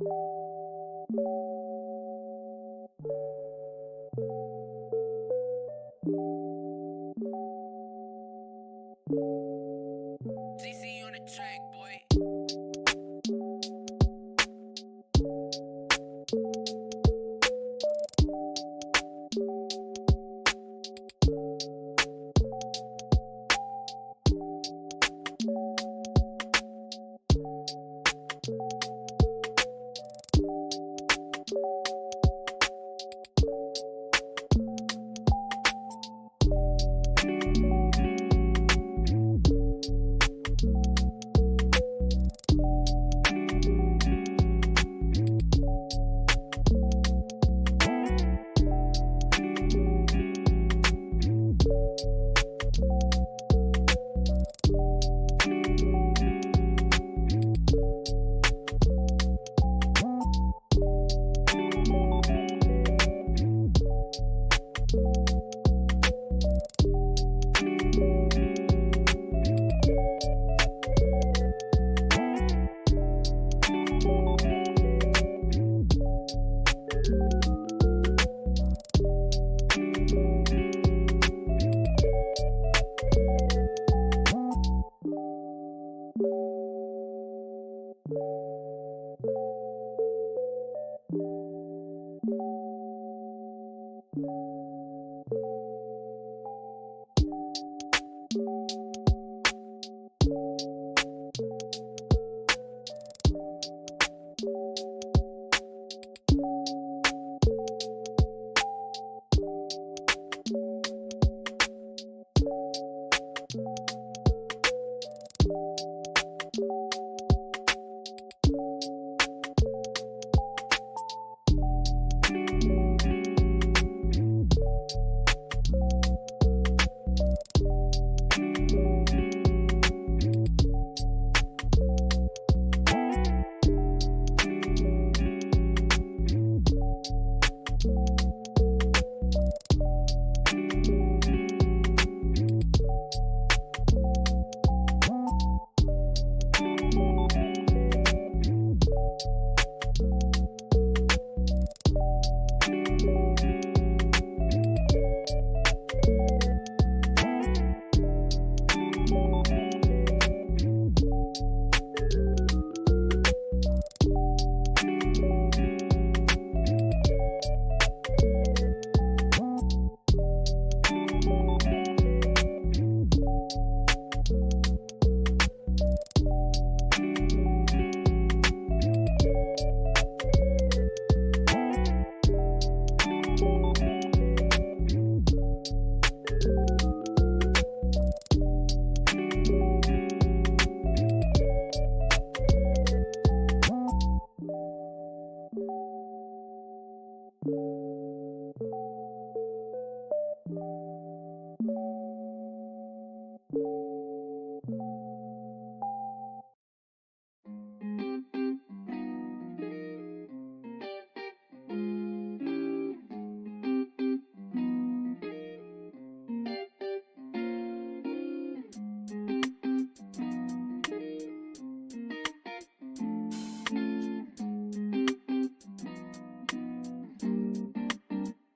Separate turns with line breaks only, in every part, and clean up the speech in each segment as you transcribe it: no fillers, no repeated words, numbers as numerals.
GC on the track, boy.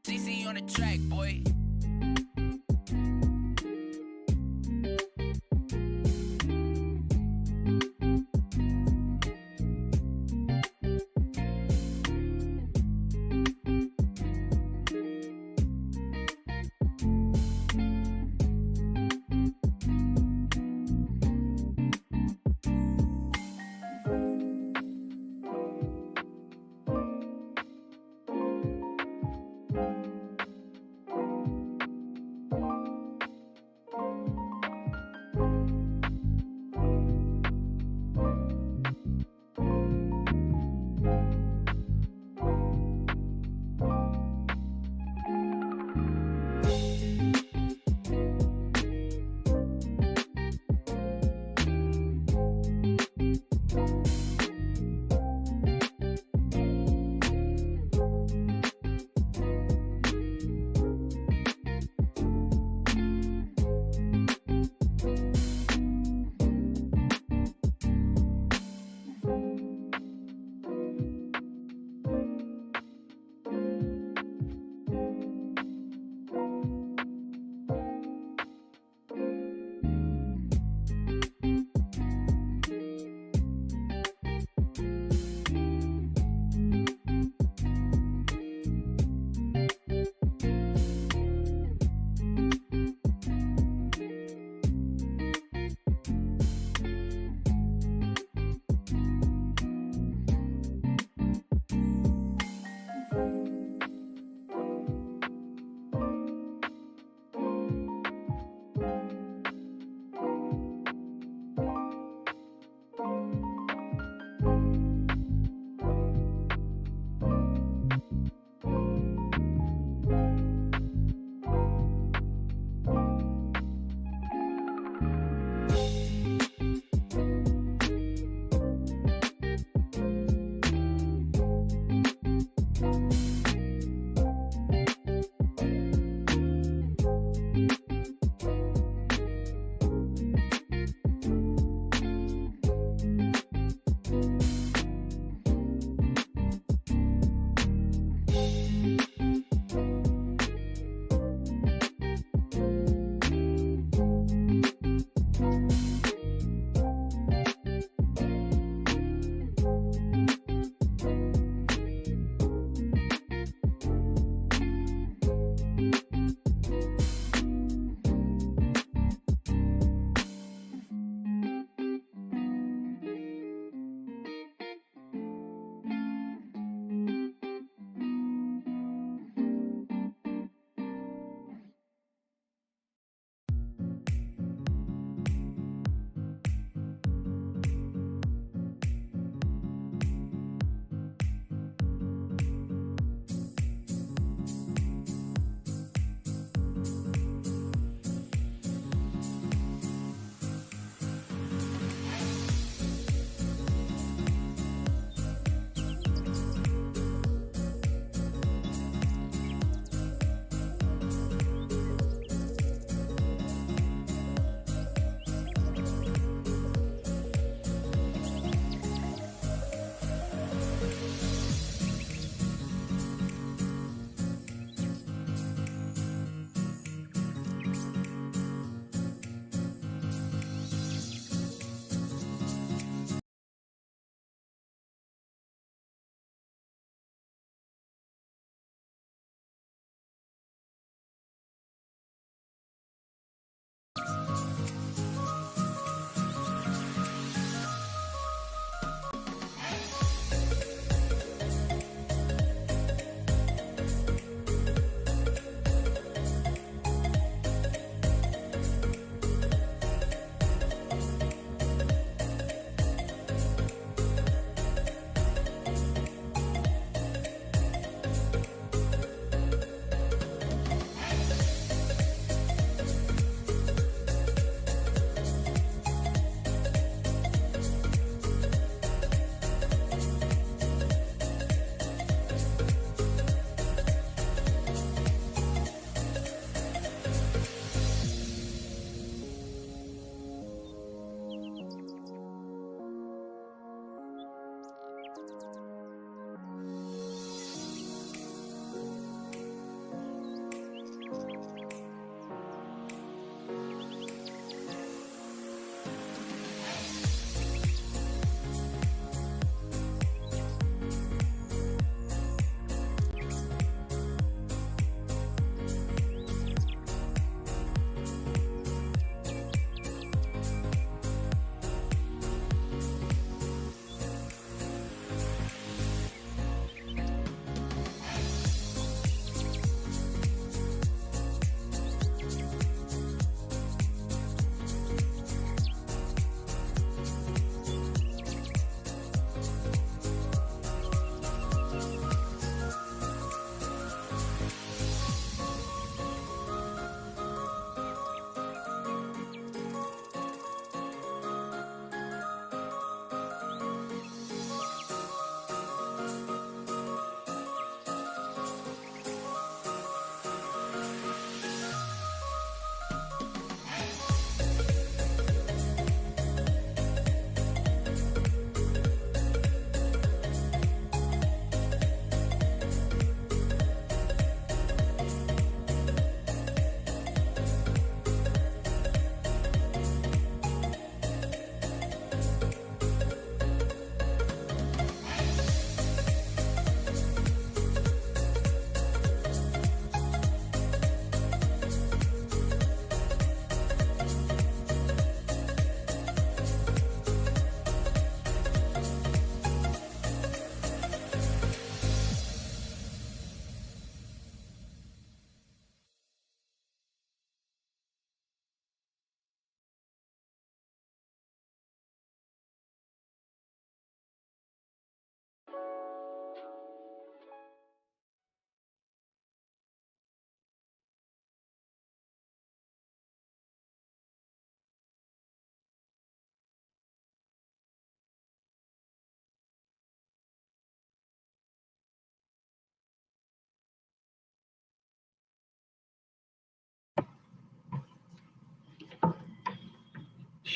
GC on the track, boy.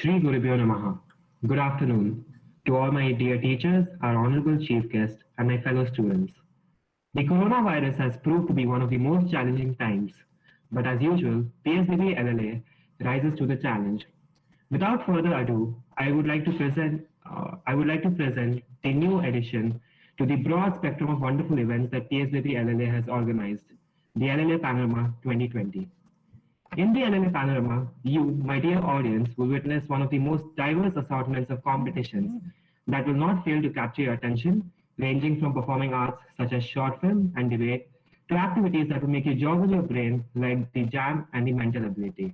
Shri Gurubhyo Namaha. Good afternoon to all my dear teachers, our honorable chief guest, and my fellow students. The coronavirus has proved to be one of the most challenging times, but as usual, PSBB LLA rises to the challenge. Without further ado, I would like to present the new addition to the broad spectrum of wonderful events that PSBB LLA has organized, the LLA Panorama 2020. In the LLA Panorama, you, my dear audience, will witness one of the most diverse assortments of competitions that will not fail to capture your attention, ranging from performing arts such as short film and debate to activities that will make you joggle your brain like the jam and the mental ability.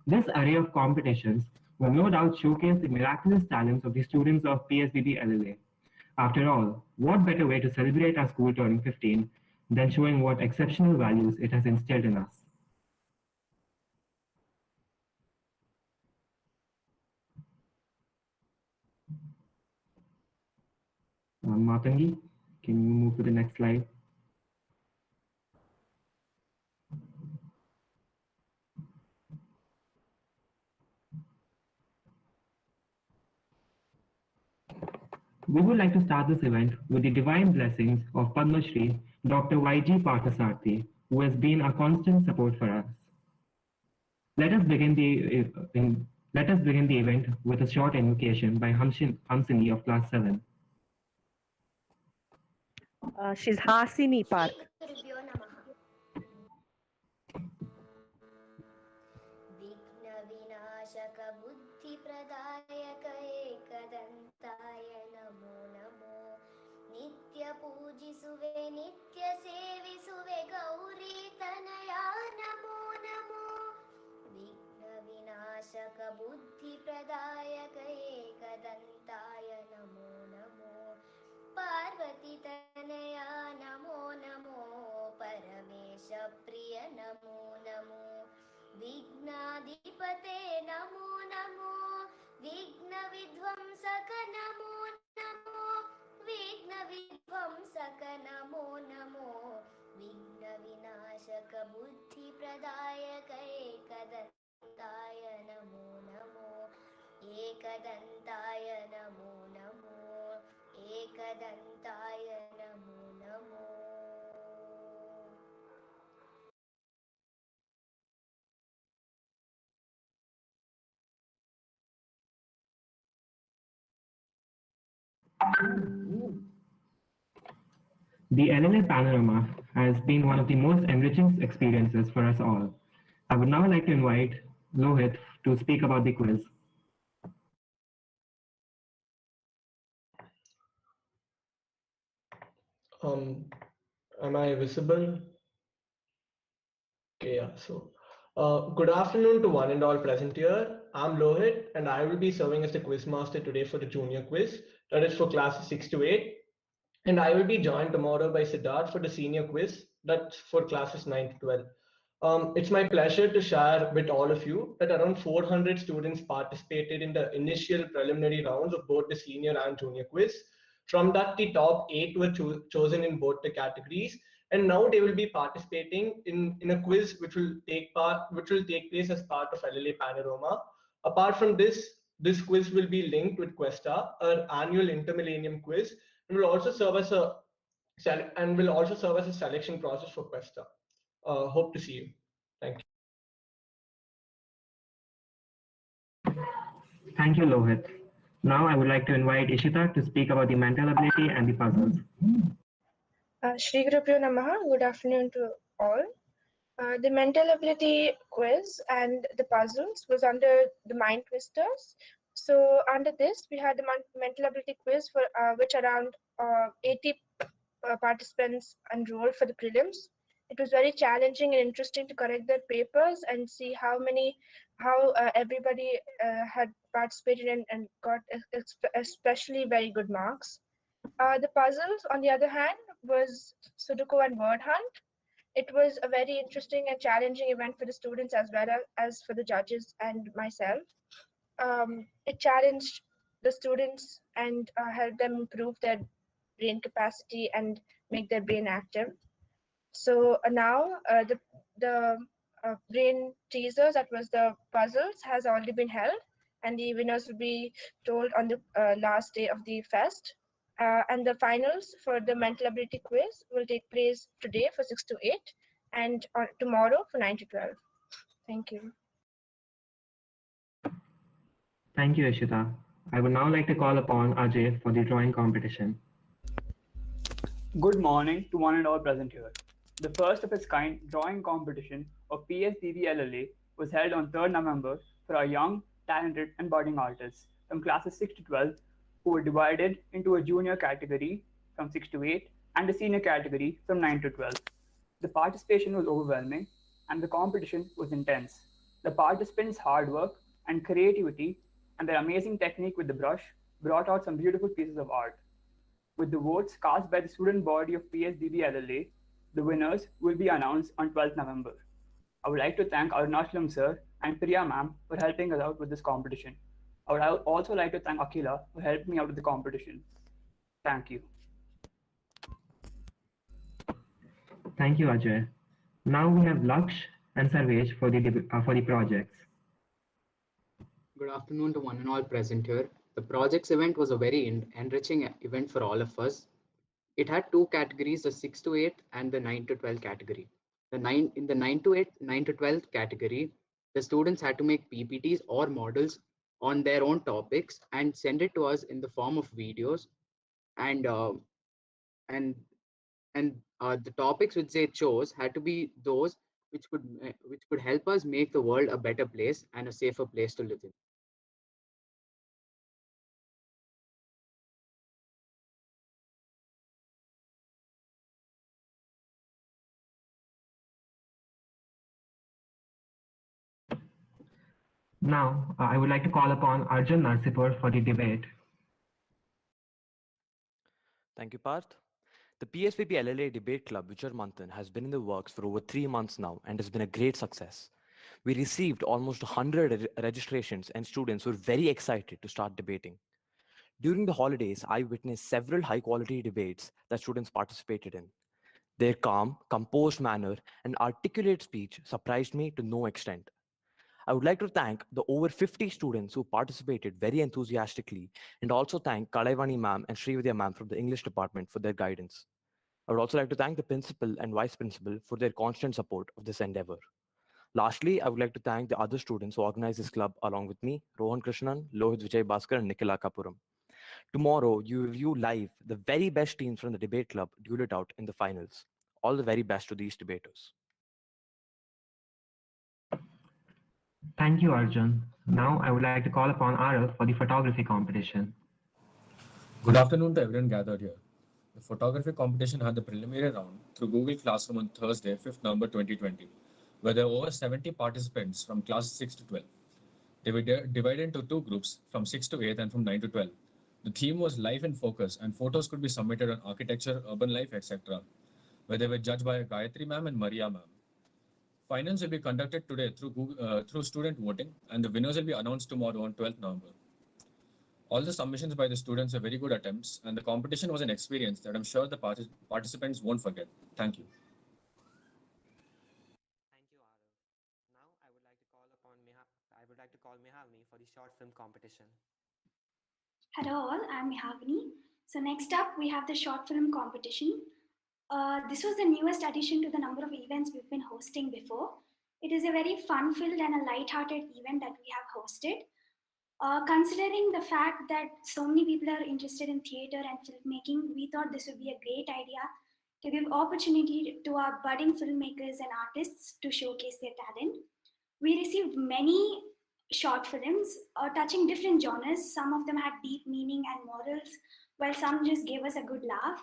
This array of competitions will no doubt showcase the miraculous talents of the students of PSBB LLA. After all, what better way to celebrate our school turning 15 than showing what exceptional values it has instilled in us? Matangi, can you move to the next slide? We would like to start this event with the divine blessings of Padma Shri Dr. Y.G. Parthasarthi, who has been a constant support for us. Let us begin the event with a short invocation by Hamsini of class 7.
She's Hasini Parth.
विघ्नविनाशक बुद्धिप्रदायक एकदन्ताय Namo Namo नित्यपूजिसुवे नित्यसेविसुवे Gauri Tanaya Namo Namo विघ्नविनाशक बुद्धिप्रदायक एकदन्ताय Namo Namo Parvati Tanaya Namo Namo Paramesh प्रिय Namo Namo विघ्नाधिपते Namo Namo विघ्नविध्वंसक Namo Namo विघ्नविध्वंसक Namo Namo विघ्नविनाशक बुद्धिप्रदायक एकदन्ताय Namo Namo एकदन्ताय Namo Namo एकदन्ताय Namo Namo
The LLA Panorama has been one of the most enriching experiences for us all. I would now like to invite Lohit to speak about the quiz.
Am I visible? Okay, yeah. So, good afternoon to one and all present here. I'm Lohit, and I will be serving as the quiz master today for the junior quiz, that is for classes 6 to 8. And I will be joined tomorrow by Siddharth for the senior quiz, that's for classes 9 to 12. It's my pleasure to share with all of you that around 400 students participated in the initial preliminary rounds of both the senior and junior quiz. From that, the top 8 were chosen in both the categories, and now they will be participating in a quiz which will take place as part of LLA Panorama. Apart from this quiz will be linked with Questa, our annual intermillennium quiz, and will also serve as a selection process for Questa. Hope to see you. Thank you.
Thank you, Lohit. Now I would like to invite Ishita to speak about the mental ability and the puzzles.
Shri Gurubhyo Namaha. Good afternoon to all. The mental ability quiz and the puzzles was under the mind twisters. So under this, we had the mental ability quiz for which around 80 participants enrolled for the prelims. It was very challenging and interesting to correct their papers and see how everybody had participated and got especially very good marks. The puzzles, on the other hand, was Sudoku and word hunt. It was a very interesting and challenging event for the students as well as for the judges and myself. It challenged the students and helped them improve their brain capacity and make their brain active. So now the brain teasers, that was the puzzles, has already been held. and the winners will be told on the last day of the fest. And the finals for the mental ability quiz will take place today for 6 to 8 and tomorrow for 9 to 12. Thank you.
Thank you, Ishita. I would now like to call upon Ajay for the drawing competition.
Good morning to one and all present here. The first of its kind drawing competition of PSDB LLA was held on 3rd November for our young, talented, and budding artists from classes 6 to 12 who were divided into a junior category from 6 to 8 and a senior category from 9 to 12. The participation was overwhelming and the competition was intense. The participants' hard work and creativity and their amazing technique with the brush brought out some beautiful pieces of art. With the votes cast by the student body of PSDB LLA, the winners will be announced on 12th November. I would like to thank Arunachalam sir and Priya ma'am for helping us out with this competition. I would also like to thank Akila for helping me out with the competition. Thank you.
Thank you, Ajay. Now we have Laksh and Sarvesh for the projects.
Good afternoon to one and all present here. The projects event was a very enriching event for all of us. It had two categories, the 6 to 8 and the 9 to 12 category. In the 9 to 8, 9 to 12 category, the students had to make PPTs or models on their own topics and send it to us in the form of videos. And and the topics which they chose had to be those which could help us make the world a better place and a safer place to live in.
Now, I would like to call upon Arjun Narsipur for the debate.
Thank you, Parth. The PSVP LLA Debate Club, Vijay Manthan, has been in the works for over 3 months now and has been a great success. We received almost 100 registrations and students were very excited to start debating. During the holidays, I witnessed several high-quality debates that students participated in. Their calm, composed manner and articulate speech surprised me to no extent. I would like to thank the over 50 students who participated very enthusiastically and also thank Kalaivani ma'am and Srividya ma'am from the English department for their guidance. I would also like to thank the principal and vice principal for their constant support of this endeavor. Lastly, I would like to thank the other students who organized this club along with me, Rohan Krishnan, Lohit Vijay Bhaskar, and Nikhila Kapuram. Tomorrow, you will view live the very best teams from the debate club duel it out in the finals. All the very best to these debaters.
Thank you, Arjun. Now, I would like to call upon Arav for the photography competition.
Good afternoon to everyone gathered here. The photography competition had the preliminary round through Google Classroom on Thursday, 5th November 2020, where there were over 70 participants from classes 6 to 12. They were divided into two groups from 6 to 8 and from 9 to 12. The theme was life in focus and photos could be submitted on architecture, urban life, etc., where they were judged by Gayatri ma'am and Maria ma'am. Finals will be conducted today through student voting and the winners will be announced tomorrow on 12th November. All the submissions by the students are very good attempts and the competition was an experience that I'm sure the participants won't forget. Thank you.
Thank you, Arav. Now I would like to call Mehavni for the short film competition.
Hello all, I'm Mehavni. So next up we have the short film competition. This was the newest addition to the number of events we've been hosting before. It is a very fun-filled and a light-hearted event that we have hosted. Considering the fact that so many people are interested in theater and filmmaking, we thought this would be a great idea to give opportunity to our budding filmmakers and artists to showcase their talent. We received many short films touching different genres. Some of them had deep meaning and morals, while some just gave us a good laugh.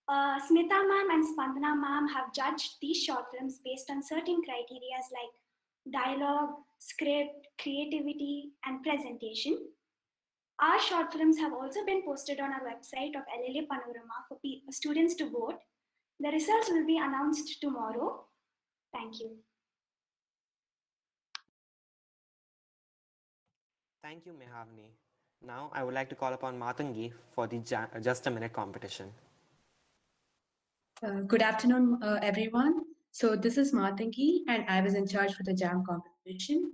Smita ma'am and Spandana ma'am have judged these short films based on certain criteria like dialogue, script, creativity, and presentation. Our short films have also been posted on our website of LLA Panorama for students to vote. The results will be announced tomorrow. Thank you.
Thank you, Mehavni. Now I would like to call upon Matangi for the Just a Minute competition.
Good afternoon, everyone. So this is Matangi, and I was in charge for the jam competition.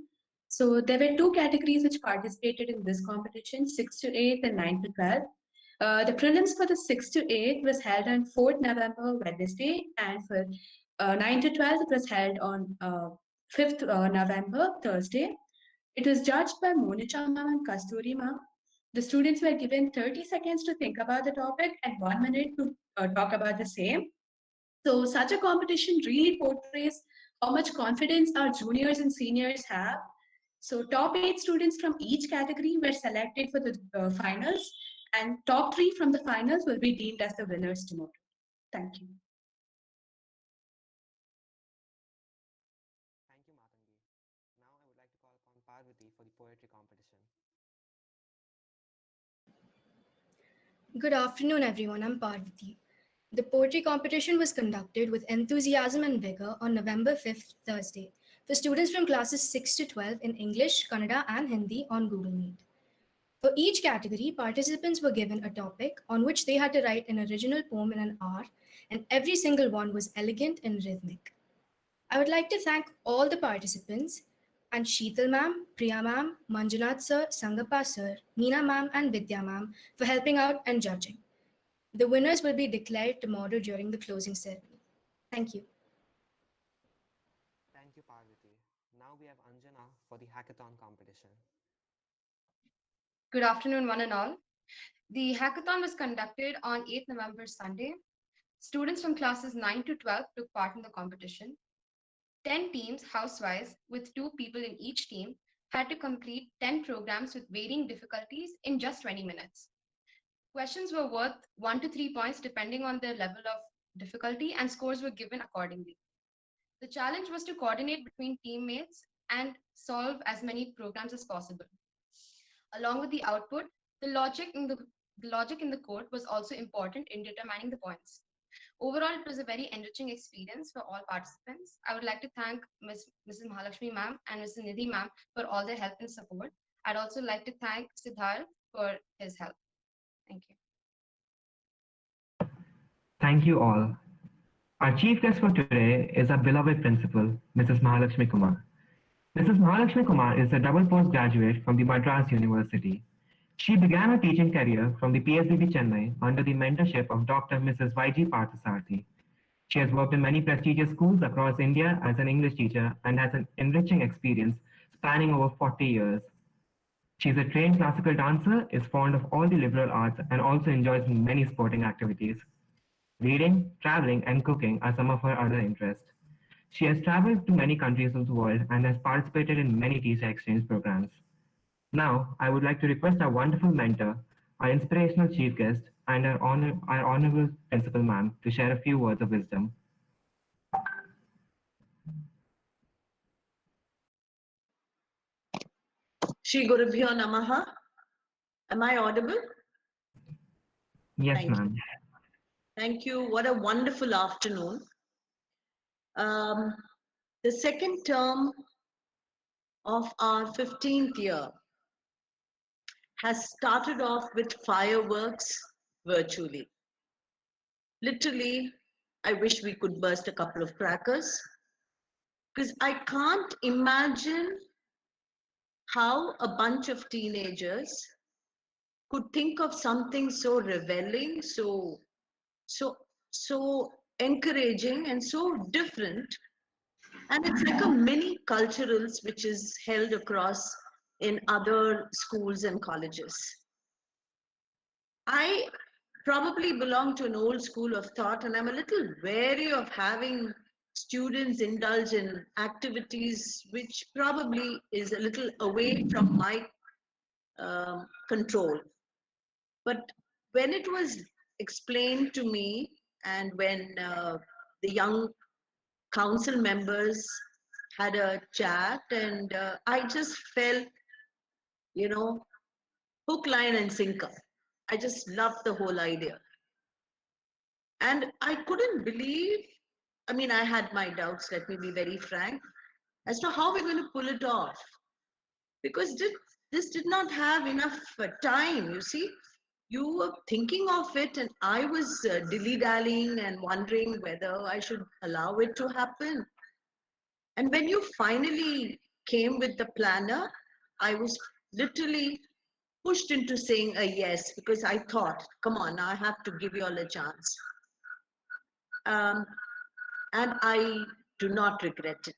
So there were two categories which participated in this competition, 6 to 8 and 9 to 12. The prelims for the 6 to 8 was held on 4th November, Wednesday, and for 9 to 12, it was held on 5th November, Thursday. It was judged by Monica ma'am and Kasturi ma'am. The students were given 30 seconds to think about the topic and 1 minute to talk about the same. So such a competition really portrays how much confidence our juniors and seniors have. So top 8 students from each category were selected for the finals, and top 3 from the finals will be deemed as the winners tomorrow. Thank you.
Thank you, Matangi. Now I would like to call upon Parvati for the poetry competition.
Good afternoon, everyone. I'm Parvati. The poetry competition was conducted with enthusiasm and vigor on November 5th, Thursday, for students from classes 6 to 12 in English, Kannada, and Hindi on Google Meet. For each category, participants were given a topic on which they had to write an original poem in an hour, and every single one was elegant and rhythmic. I would like to thank all the participants and Sheetal ma'am, Priya ma'am, Manjunath sir, Sangappa sir, Meena ma'am, and Vidya ma'am for helping out and judging. The winners will be declared tomorrow during the closing ceremony. Thank you.
Thank you, Parvati. Now we have Anjana for the hackathon competition.
Good afternoon, one and all. The hackathon was conducted on 8th November, Sunday. Students from classes 9 to 12 took part in the competition. 10 teams, house-wise, with 2 people in each team, had to complete 10 programs with varying difficulties in just 20 minutes. Questions were worth 1 to 3 points depending on their level of difficulty, and scores were given accordingly. The challenge was to coordinate between teammates and solve as many programs as possible. Along with the output, the logic in the code was also important in determining the points. Overall, it was a very enriching experience for all participants. I would like to thank Mrs. Mahalakshmi ma'am and Mrs. Nidhi ma'am for all their help and support. I'd also like to thank Siddharth for his help. Thank you.
Thank you all. Our chief guest for today is our beloved principal, Mrs. Mahalakshmi Kumar. Mrs. Mahalakshmi Kumar is a double postgraduate from the Madras University. She began her teaching career from the PSBB Chennai under the mentorship of Dr. Mrs. Y.G. Parthasarathy. She has worked in many prestigious schools across India as an English teacher and has an enriching experience spanning over 40 years. She is a trained classical dancer, is fond of all the liberal arts, and also enjoys many sporting activities. Reading, traveling, and cooking are some of her other interests. She has traveled to many countries of the world and has participated in many teacher exchange programs. Now, I would like to request our wonderful mentor, our inspirational chief guest, and our honorable principal ma'am to share a few words of wisdom.
Shri Gurubhyo Namaha. Am I audible?
Yes, ma'am.
Thank you. What a wonderful afternoon. The second term of our 15th year has started off with fireworks virtually. Literally, I wish we could burst a couple of crackers because I can't imagine how a bunch of teenagers could think of something so revealing, so encouraging and so different. And it's like a mini culturals which is held across in other schools and colleges. I probably belong to an old school of thought, and I'm a little wary of having students indulge in activities which probably is a little away from my control. But when it was explained to me, and when the young council members had a chat, and I just felt, you know, hook, line, and sinker. I just loved the whole idea. And I couldn't believe, I mean, I had my doubts, let me be very frank, as to how we're going to pull it off. Because this did not have enough time, you see. You were thinking of it, and I was dilly-dallying and wondering whether I should allow it to happen. And when you finally came with the planner, I was literally pushed into saying a yes because I thought, come on, I have to give you all a chance. And I do not regret it.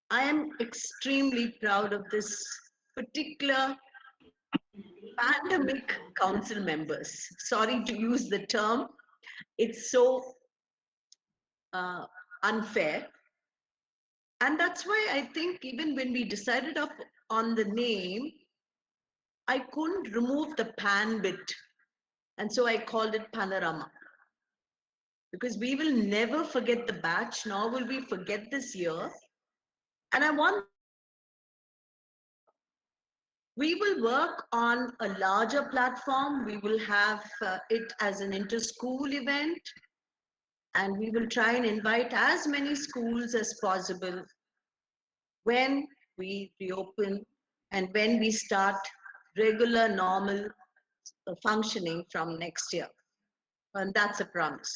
I am extremely proud of this particular pandemic council members. Sorry to use the term, it's so unfair. And that's why I think even when we decided on the name, I couldn't remove the pan bit. And so I called it Panorama. Because we will never forget the batch, nor will we forget this year. And I want we will work on a larger platform. We will have it as an inter-school event, and we will try and invite as many schools as possible when we reopen and when we start regular, normal functioning from next year. And that's a promise.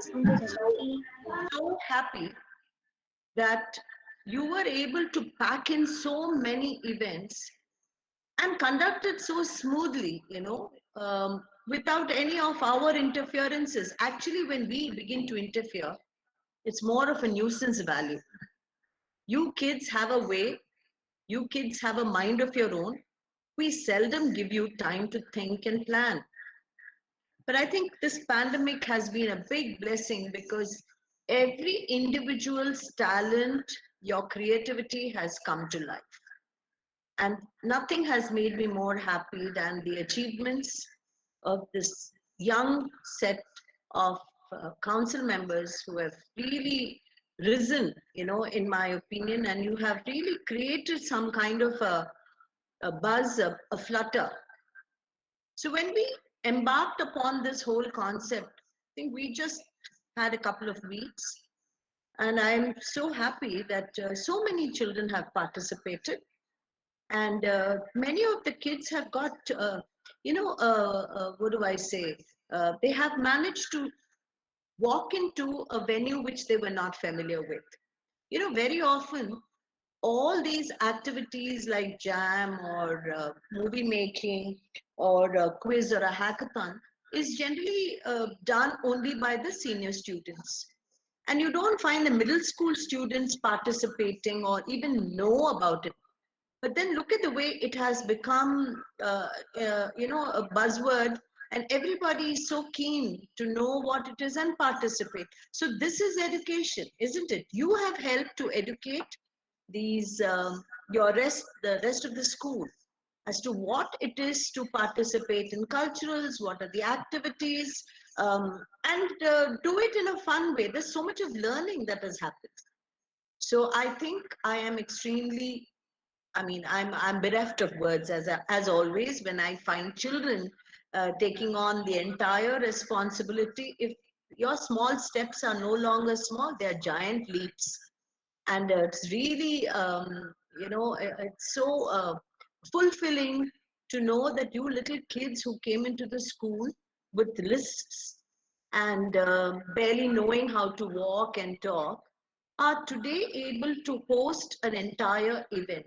So happy that you were able to pack in so many events and conduct it so smoothly, without any of our interferences. Actually, when we begin to interfere, it's more of a nuisance value. You kids have a way, you kids have a mind of your own. We seldom give you time to think and plan. But I think this pandemic has been a big blessing because every individual's talent, your creativity has come to life. And nothing has made me more happy than the achievements of this young set of council members who have really risen, in my opinion, and you have really created some kind of a buzz, a flutter. So when we embarked upon this whole concept, I think we just had a couple of weeks, and I'm so happy that so many children have participated. And many of the kids have got, what do I say? They have managed to walk into a venue which they were not familiar with. Very often, all these activities like jam or movie making or a quiz or a hackathon is generally done only by the senior students. And you don't find the middle school students participating or even know about it. But then look at the way it has become, a buzzword, and everybody is so keen to know what it is and participate. So this is education, isn't it? You have helped to educate these the rest of the school as to what it is to participate in culturals, what are the activities, and do it in a fun way. There's so much of learning that has happened. So I think I am extremely, I'm bereft of words as always when I find children taking on the entire responsibility. If your small steps are no longer small, they are giant leaps. And it's really, it's so fulfilling to know that you little kids who came into the school with lists and barely knowing how to walk and talk are today able to host an entire event.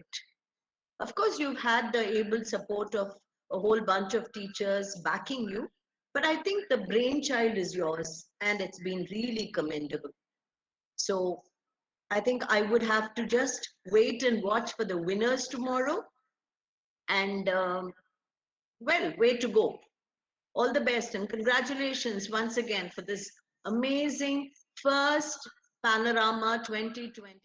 Of course, you've had the able support of a whole bunch of teachers backing you, but I think the brainchild is yours and it's been really commendable. So I think I would have to just wait and watch for the winners tomorrow. And way to go. All the best and congratulations once again for this amazing first Panorama 2020.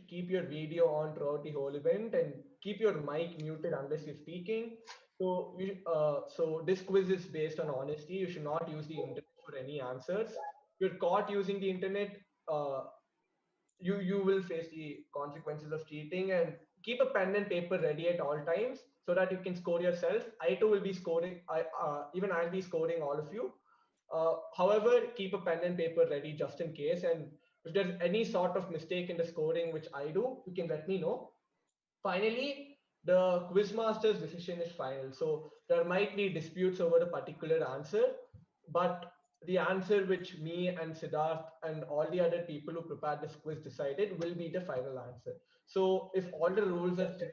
keep your video on throughout the whole event and keep your mic muted unless you're speaking. So, so this quiz is based on honesty. You should not use the internet for any answers. If you're caught using the internet, you will face the consequences of cheating. And keep a pen and paper ready at all times so that you can score yourself. I too will be scoring. Even I'll be scoring all of you. However, keep a pen and paper ready just in case. And if there's any sort of mistake in the scoring, which I do, you can let me know. Finally, the quizmaster's decision is final. So there might be disputes over a particular answer, but the answer which me and Siddharth and all the other people who prepared this quiz decided will be the final answer. So if all the rules are clear,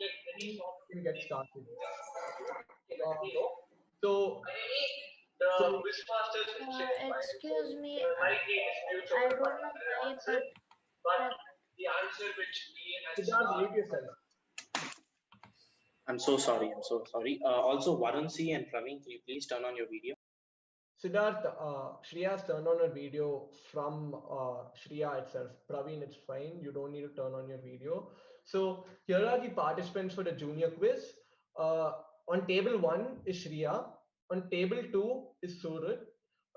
let any sort of thing get started. So the quizmaster's decision is final.
Excuse me,
There might be disputes
I
over a
don't know
particular
why,
answer, but the answer which me and Siddharth, mute yourself.
I'm so sorry. I'm so sorry. Also, Varun C and Praveen, can you please turn on your video?
Siddharth, Shreya's turned on her video from Shreya itself. Praveen, it's fine. You don't need to turn on your video. So here are the participants for the junior quiz. On table 1 is Shreya. On table 2 is Suraj.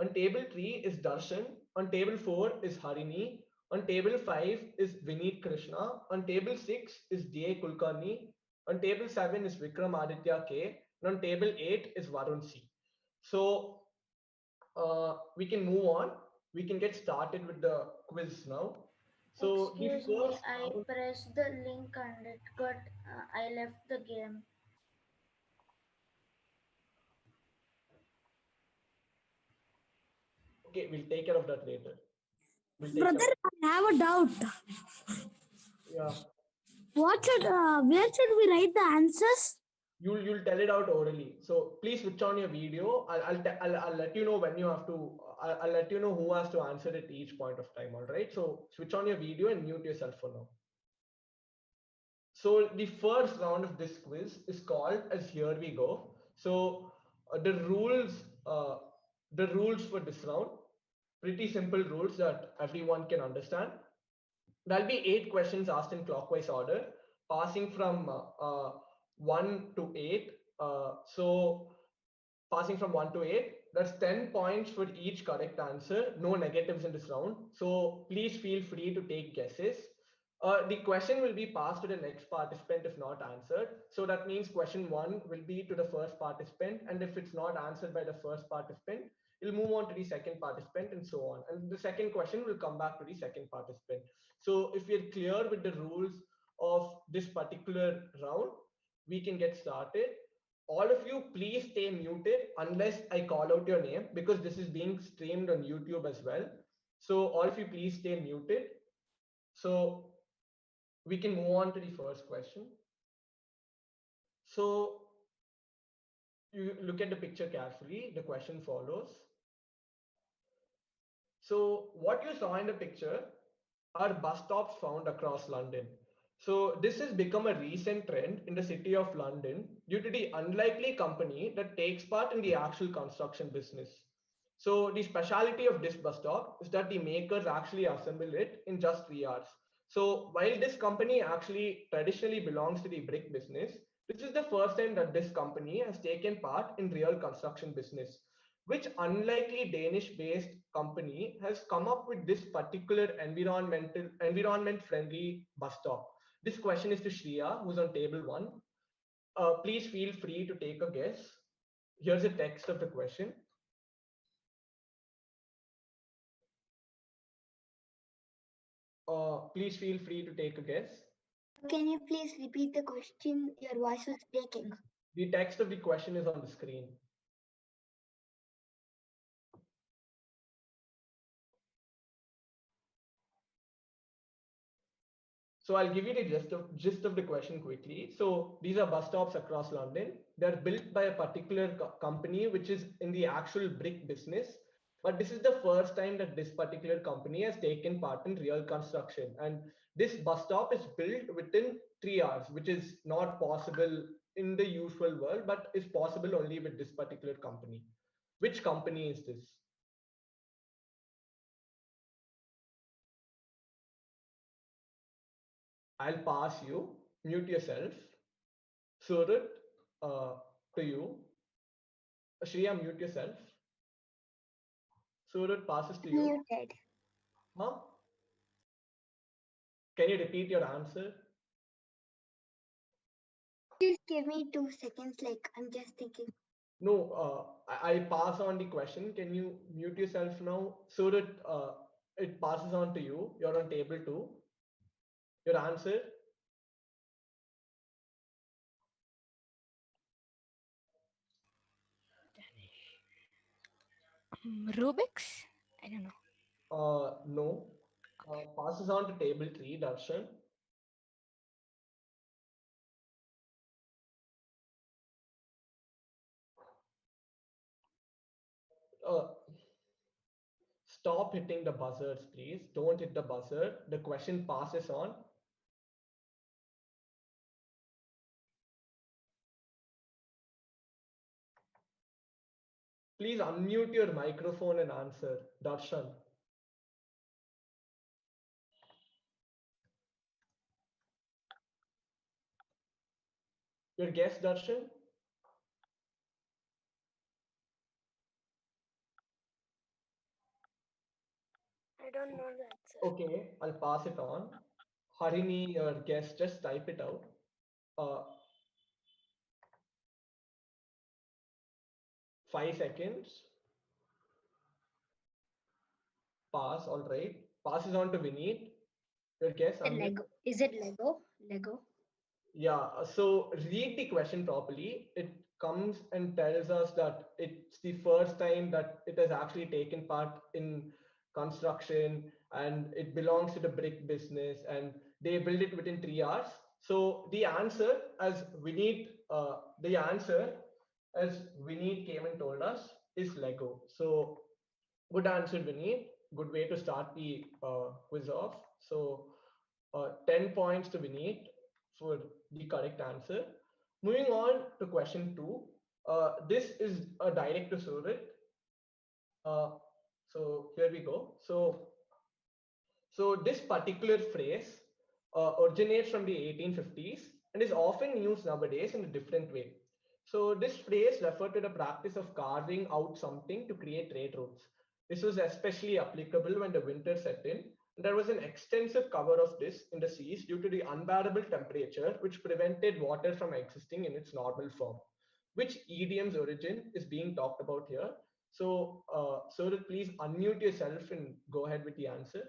On table 3 is Darshan. On table 4 is Harini. On table 5 is Vineet Krishna. On table 6 is D.A. Kulkarni. On table 7 is Vikram Aditya K. And on table 8 is Varun C. So we can move on. We can get started with the quiz now. So
excuse me, I pressed the link and it got, I left the game.
Okay, we'll take care of that later.
Brother, I have a doubt.
Yeah.
Where should we write the answers?
You'll tell it out orally. So please switch on your video. I'll let you know when you have to. I'll let you know who has to answer at each point of time. All right. So switch on your video and mute yourself for now. So the first round of this quiz is called as Here We Go. So the rules for this round, pretty simple rules that everyone can understand. There'll be 8 questions asked in clockwise order, passing from 1 to 8. So passing from 1 to 8, that's 10 points for each correct answer. No negatives in this round. So please feel free to take guesses. The question will be passed to the next participant if not answered. So that means question 1 will be to the first participant. And if it's not answered by the first participant, it'll move on to the second participant and so on. And the second question will come back to the second participant. So if we're clear with the rules of this particular round, we can get started. All of you, please stay muted unless I call out your name, because this is being streamed on YouTube as well. So all of you, please stay muted. So we can move on to the first question. So you look at the picture carefully. The question follows. So what you saw in the picture are bus stops found across London. So this has become a recent trend in the city of London due to the unlikely company that takes part in the actual construction business. So the speciality of this bus stop is that the makers actually assemble it in just 3 hours. So while this company actually traditionally belongs to the brick business, this is the first time that this company has taken part in real construction business. Which unlikely Danish-based company has come up with this particular environment-friendly bus stop? This question is to Shreya, who's on table 1. Please feel free to take a guess. Here's the text of the question. Please feel free to take a guess.
Can you please repeat the question? Your voice was breaking.
The text of the question is on the screen. So I'll give you the gist of the question quickly. So these are bus stops across London. They're built by a particular company which is in the actual brick business. But this is the first time that this particular company has taken part in real construction. And this bus stop is built within 3 hours, which is not possible in the usual world, but is possible only with this particular company. Which company is this? I'll pass you. Mute yourself. Surat, to you. Shreya, mute yourself. Surat passes to you.
Muted.
Huh? Can you repeat your answer?
Just give me 2 seconds, like I'm just thinking.
No, I pass on the question. Can you mute yourself now so that it passes on to you? You're on table 2. Your answer?
Rubik's? I don't know.
No. Passes on to table 3, Darshan. Stop hitting the buzzers, please. Don't hit the buzzer. The question passes on. Please unmute your microphone and answer, Darshan. Your guess, Darshan?
I don't know the answer.
Okay, I'll pass it on. Harini, your guess, just type it out. 5 seconds. Pass, all right. Passes on to Vineet. Your guess?
Lego. Is it Lego? Lego.
Yeah, so read the question properly. It comes and tells us that it's the first time that it has actually taken part in construction and it belongs to the brick business and they build it within 3 hours. So the answer as Vineet came and told us is Lego. So good answer, Vineet. Good way to start the quiz off. So 10 points to Vineet for the correct answer. Moving on to question 2. This is a direct to Surat. So here we go. So this particular phrase originates from the 1850s and is often used nowadays in a different way. So this phrase referred to the practice of carving out something to create trade routes. This was especially applicable when the winter set in. There was an extensive cover of this in the seas due to the unbearable temperature, which prevented water from existing in its normal form. Which idiom's origin is being talked about here? So, Surat, please unmute yourself and go ahead with the answer.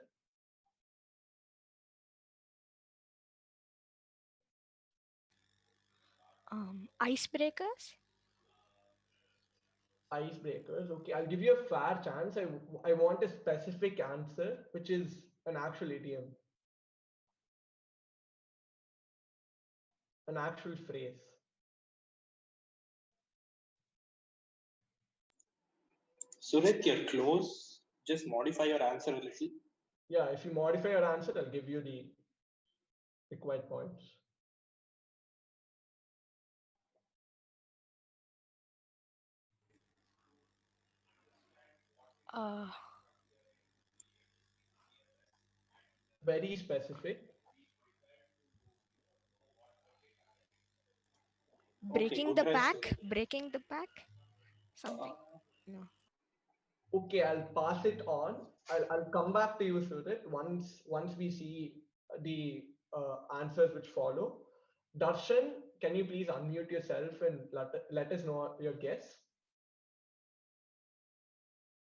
Icebreakers?
Icebreakers. Okay, I'll give you a fair chance. I want a specific answer, which is an actual idiom, an actual phrase.
Surit, you're close. Just modify your answer a little.
Yeah, if you modify your answer, I'll give you the required points. Very specific.
Breaking the pack? Breaking the pack? Something? No.
Okay, I'll pass it on. I'll come back to you, Surit, once we see the answers which follow. Darshan, can you please unmute yourself and let us know your guess?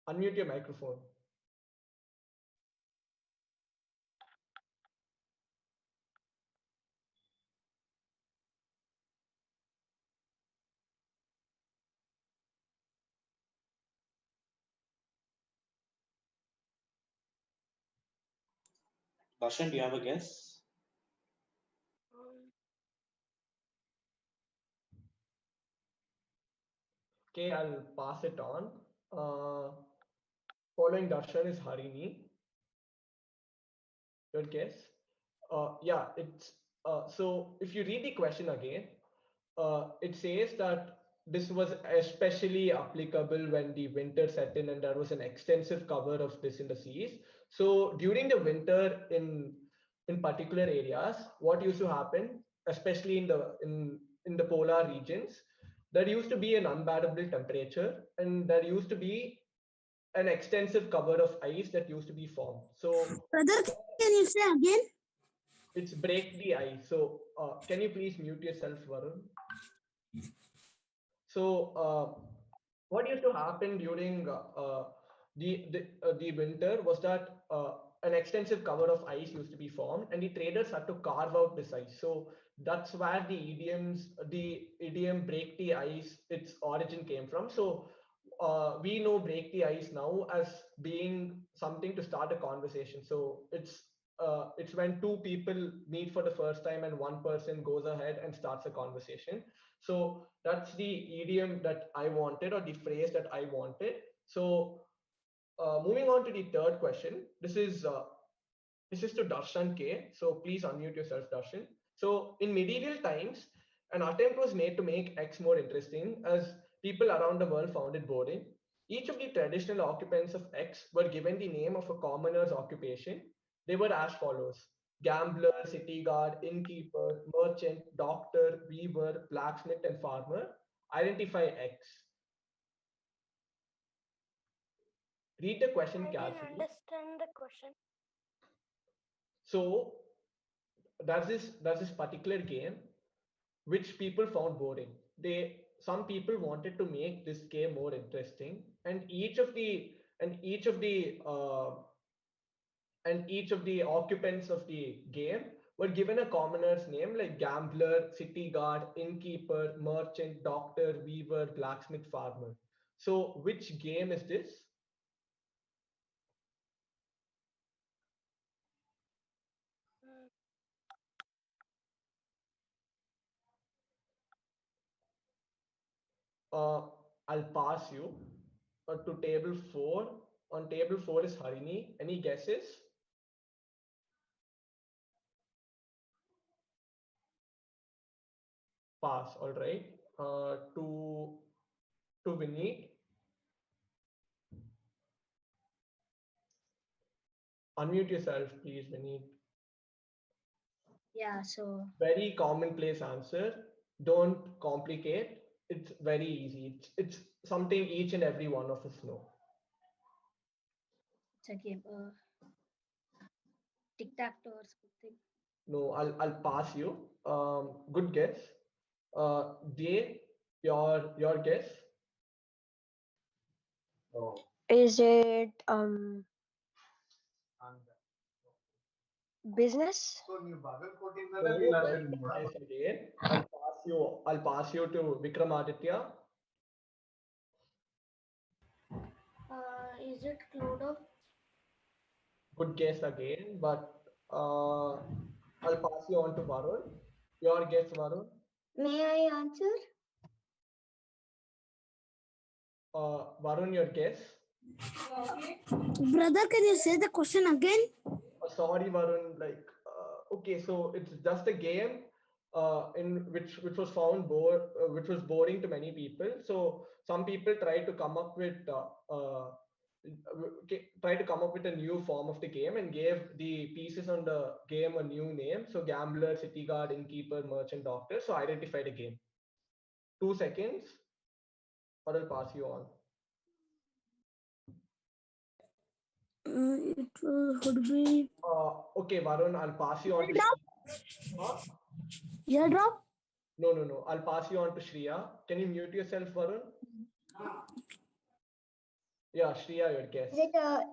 Unmute your microphone.
Darshan, do you have a guess?
Okay, I'll pass it on. Following Darshan is Harini. Your guess? Yeah, it's so if you read the question again, it says that this was especially applicable when the winter set in and there was an extensive cover of this in the seas. So during the winter in in particular areas, what used to happen, especially in the polar regions, there used to be an unbearable temperature, and there used to be an extensive cover of ice that used to be formed. So,
Brother, can you say again?
it's break the ice. So, can you please mute yourself, Varun? So, what used to happen during the winter was that an extensive cover of ice used to be formed, and the traders had to carve out this ice. So that's where the idiom "break the ice" its origin came from. So we know "break the ice" now as being something to start a conversation. So it's when two people meet for the first time and one person goes ahead and starts a conversation. So that's the idiom that I wanted, or the phrase that I wanted. So moving on to the third question. This is to Darshan K. So please unmute yourself, Darshan. So in medieval times, an attempt was made to make X more interesting, as people around the world found it boring. Each of the traditional occupants of X were given the name of a commoner's occupation. They were as follows: gambler, city guard, innkeeper, merchant, doctor, weaver, blacksmith, and farmer. Identify X. Read the question
I didn't
carefully.
understand the question.
So there's this particular game which people found boring. Some people wanted to make this game more interesting, and each of the occupants of the game were given a commoner's name, like gambler, city guard, innkeeper, merchant, doctor, weaver, blacksmith, farmer. So which game is this? I'll pass you to table 4. On table 4 is Harini. Any guesses? Pass. All right. To Vinny. Unmute yourself, please, Vinny.
Yeah, so
Very commonplace answer. Don't complicate. It's very easy. It's something each and every one of us know.
it's a game. Tic-tac-toe or something.
No, I'll pass you. Good guess. Jay, your guess.
Is it business?
Guess again. I'll pass you to Vikramaditya.
Is it Cluedo?
Good guess again, but I'll pass you on to Varun. Your guess, Varun.
May I answer?
Varun, your guess.
Brother, can you say the question again?
Sorry, Varun. Okay, so it's just a game in which was found which was boring to many people. So some people tried to come up with a new form of the game and gave the pieces on the game a new name. So gambler, city guard, innkeeper, merchant, doctor. So identify the game. 2 seconds, or I'll pass you on.
It would be.
Okay, Varun, I'll pass you on to Shreya.
Eardrop?
No. I'll pass you on to Shreya. Can you mute yourself, Varun? Yeah, Shreya, your guess.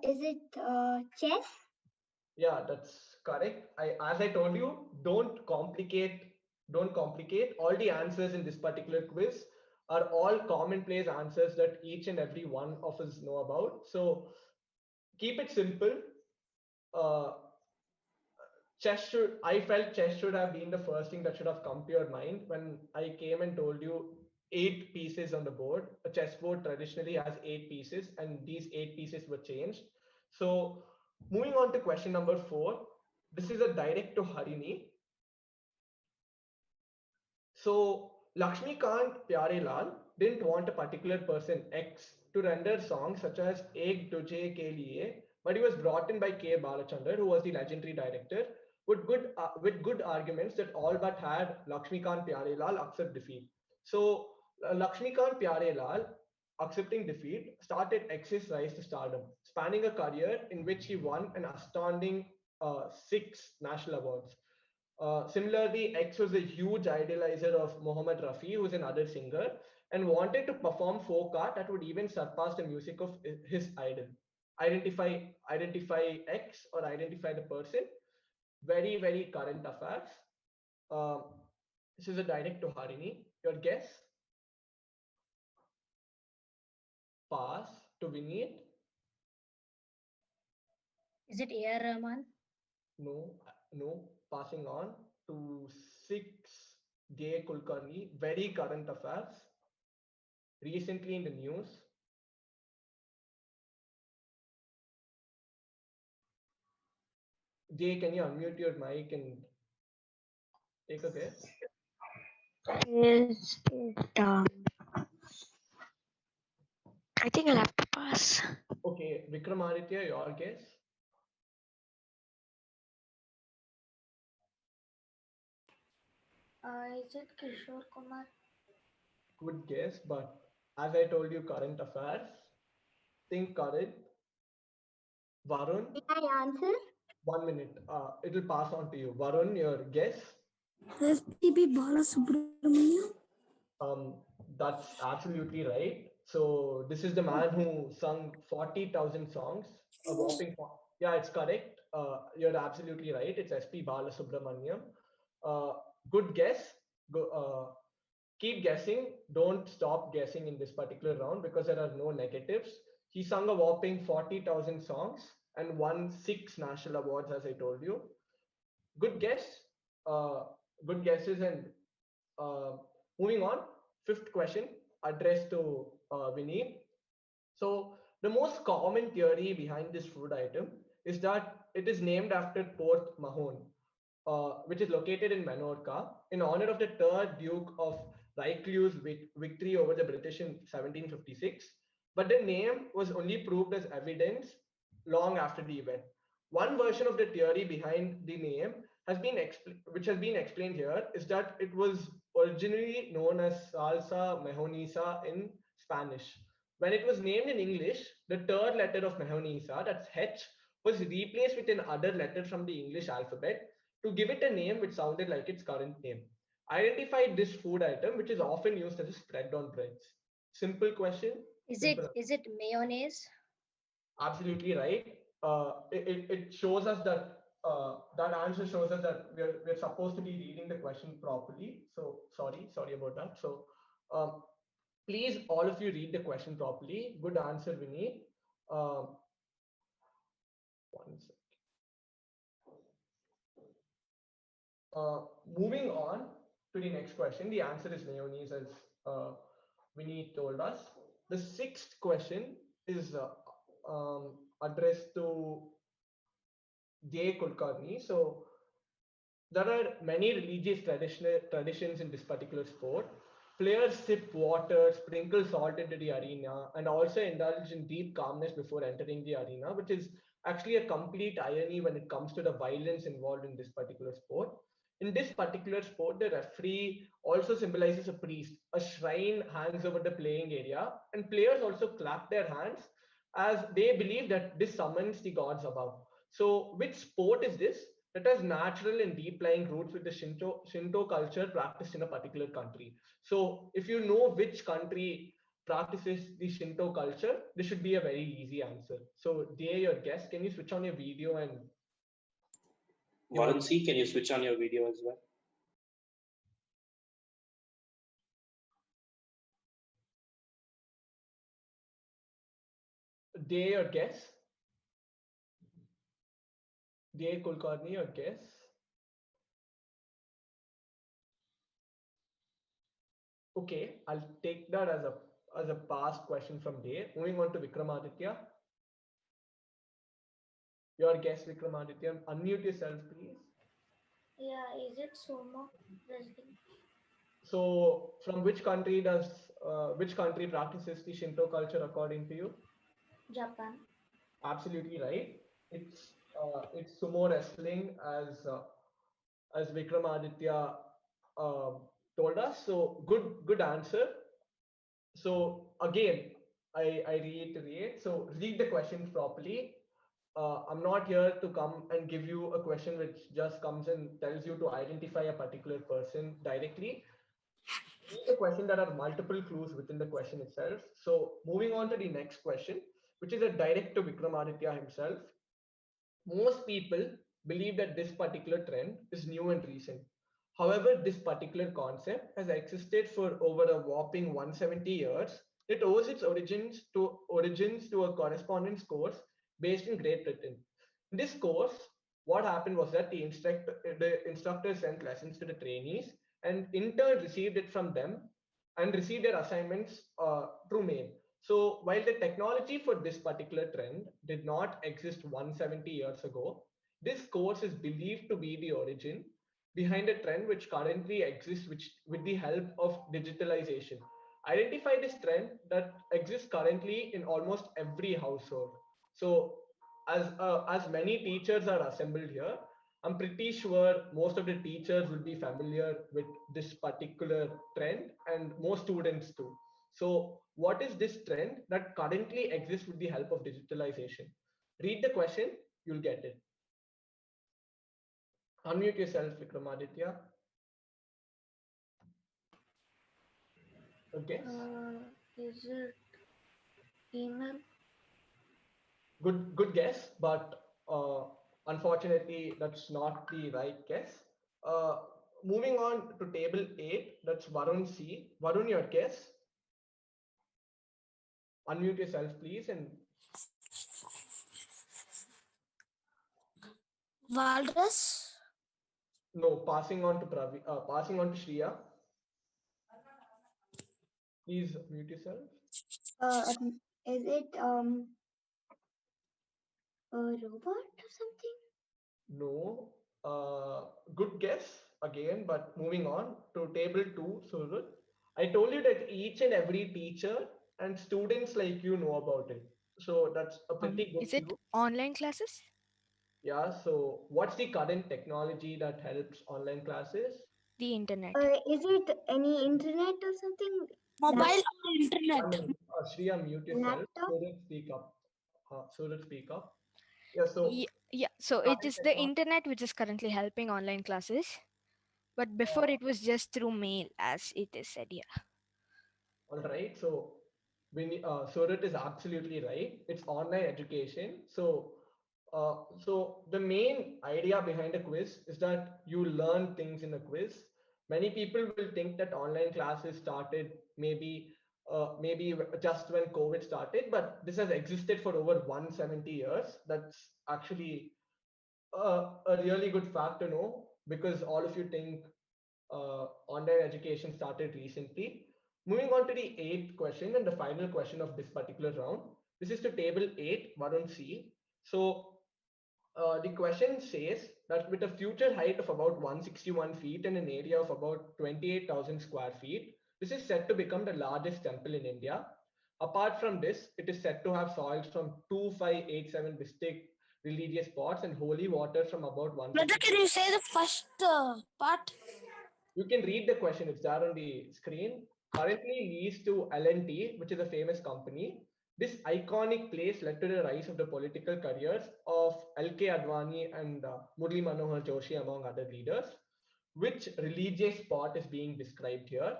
Is it chess?
Yeah, that's correct. As I told you, don't complicate. All the answers in this particular quiz are all commonplace answers that each and every one of us know about. So keep it simple. I felt chess should have been the first thing that should have come to your mind when I came and told you 8 pieces on the board. A chessboard traditionally has 8 pieces, and these 8 pieces were changed. So moving on to question number 4. This is a direct to Harini. So Lakshmikant Pyarelal didn't want a particular person X to render songs such as Ek Tujhe Ke Liye, but he was brought in by K. Balachandar, who was the legendary director, with good arguments that all but had Lakshmikant Pyarelal accept defeat. So Lakshmikant Pyarelal accepting defeat started X's rise to stardom, spanning a career in which he won an astounding 6 national awards. Similarly, X was a huge idolizer of Mohammed Rafi, who was another singer, and wanted to perform folk art that would even surpass the music of his idol. Identify X or identify the person. Very, very current affairs. Um, this is a direct to Harini. Your guess? Pass to Vineet.
Is it A.R. Rahman?
No. Passing on to 6 Jay Kulkarni. Very current affairs. Recently in the news. Jay, can you unmute your mic and take a guess?
Is it, I think I'll have to pass.
Okay, Vikramaditya, your guess?
Is it Kishore Kumar?
Good guess, but as I told you, current affairs. Think current. Varun?
Can I answer?
1 minute. It'll pass on to you. Varun, your guess?
SPB Balasubramaniam.
That's absolutely right. So this is the man who sung 40,000 songs. A whopping. Yeah, it's correct. You're absolutely right. It's SP Balasubramaniam. Good guess. Keep guessing. Don't stop guessing in this particular round because there are no negatives. He sung a whopping 40,000 songs and won 6 national awards, as I told you. Good guess. Good guesses. And moving on, 5th question addressed to Vineet. So the most common theory behind this food item is that it is named after Port Mahon, which is located in Menorca, in honor of the 3rd Duke of Richelieu's victory over the British in 1756. But the name was only proved as evidence long after the event. One version of the theory behind the name which has been explained here, is that it was originally known as salsa mejoniza in Spanish. When it was named in English, the 3rd letter of mejoniza, that's H, was replaced with another letter from the English alphabet to give it a name which sounded like its current name. Identify this food item, which is often used as a spread on breads. Simple question.
Is it mayonnaise?
Absolutely right. It shows us that that answer shows us that we're supposed to be reading the question properly. So sorry about that. So please, all of you, read the question properly. Good answer, Vineet. One sec. Moving on to the next question. The answer is mayonnaise, as Vineet told us. The 6th question is addressed to Jay Kulkarni. So there are many religious traditions in this particular sport. Players sip water, sprinkle salt into the arena, and also indulge in deep calmness before entering the arena, which is actually a complete irony when it comes to the violence involved in this particular sport. In this particular sport, the referee also symbolizes a priest. A shrine hangs over the playing area, and players also clap their hands as they believe that this summons the gods above. So, which sport is this that has natural and deep lying roots with the Shinto culture practiced in a particular country? So, if you know which country practices the Shinto culture, this should be a very easy answer. So, Jay, your guess, can you switch on your video and
Varun C, can you switch on your video as well?
Jay, your guess? Jay Kulkarni, your guess? Okay, I'll take that as a past question from Jay. Moving on to Vikramaditya. Your guess, Vikramaditya. Unmute yourself, please.
Yeah, is it sumo wrestling?
So, from which country practices the Shinto culture according to you?
Japan.
Absolutely right. It's sumo wrestling, as as Vikramaditya told us. So good answer. So again, I reiterate. So read the questions properly. I'm not here to come and give you a question which just comes and tells you to identify a particular person directly. Read the question. There are multiple clues within the question itself. So moving on to the next question, which is a direct to Vikramaditya himself. Most people believe that this particular trend is new and recent. However, this particular concept has existed for over a whopping 170 years. It owes its origins to a correspondence course based in Great Britain. In this course, what happened was that the instructor sent lessons to the trainees and in turn received it from them and received their assignments through mail. So while the technology for this particular trend did not exist 170 years ago, this course is believed to be the origin behind a trend which currently exists with the help of digitalization. Identify this trend that exists currently in almost every household. So as many teachers are assembled here, I'm pretty sure most of the teachers will be familiar with this particular trend and most students too. So what is this trend that currently exists with the help of digitalization? Read the question, you'll get it. Unmute yourself, Vikramaditya. Okay.
Is it email?
Good guess, but unfortunately, that's not the right guess. Moving on to table 8, that's Varun C. Varun, your guess? Unmute yourself, please. And
Walrus?
no, passing on to Shreya. Please mute yourself.
Is it a robot or something?
No. Good guess again, but moving on to table 2, Surut. I told you that each and every teacher and students like you know about it. So that's a pretty good
Is it
clue.
online classes?
Yeah, so what's the current technology that helps online classes?
The internet.
Is it any internet or something?
Mobile
Laptop?
or internet?
Shreya, mute yourself.
Laptop?
Surut, speak up. Surut, speak up. Yeah, so
Yeah, so it
current
is the
technology.
internet which is currently helping online classes. But before it was just through mail, as it is said here.
All right, so Surat is absolutely right. It's online education. So the main idea behind a quiz is that you learn things in a quiz. Many people will think that online classes started maybe just when COVID started, but this has existed for over 170 years. That's actually a really good fact to know because all of you think online education started recently. Moving on to the 8th question and the final question of this particular round. This is to table 8, Varun C. So the question says that with a future height of about 161 feet and an area of about 28,000 square feet, this is set to become the largest temple in India. Apart from this, it is said to have soils from 2587 distinct religious spots and holy water from about 1.
Brother, can you say the first part?
You can read the question, it's there on the screen. Currently leased to L&T, which is a famous company. This iconic place led to the rise of the political careers of L.K. Advani and Murli Manohar Joshi, among other leaders. Which religious spot is being described here?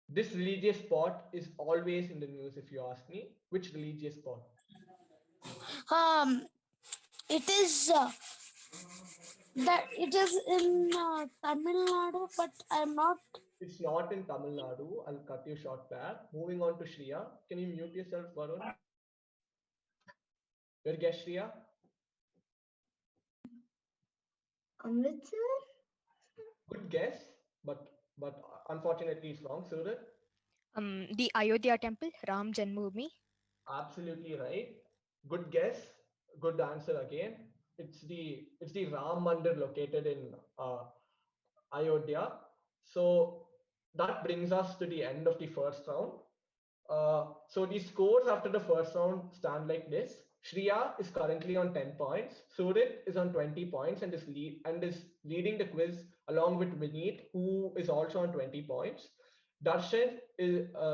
This religious spot is always in the news, if you ask me. Which religious spot?
It is that it is in Tamil Nadu, but I'm not.
It's not in Tamil Nadu. I'll cut you short there. Moving on to Shreya. Can you mute yourself, Varun? Your guess, Shreya?
Amritsar?
Good guess, but unfortunately it's wrong. Surat?
The Ayodhya temple, Ram Janmabhoomi.
Absolutely right. Good guess. Good answer again. It's the Ram Mandir located in Ayodhya. So that brings us to the end of the first round. So the scores after the first round stand like this. Shreya is currently on 10 points. Surit is on 20 points and is leading the quiz along with Vineet, who is also on 20 points. Darshan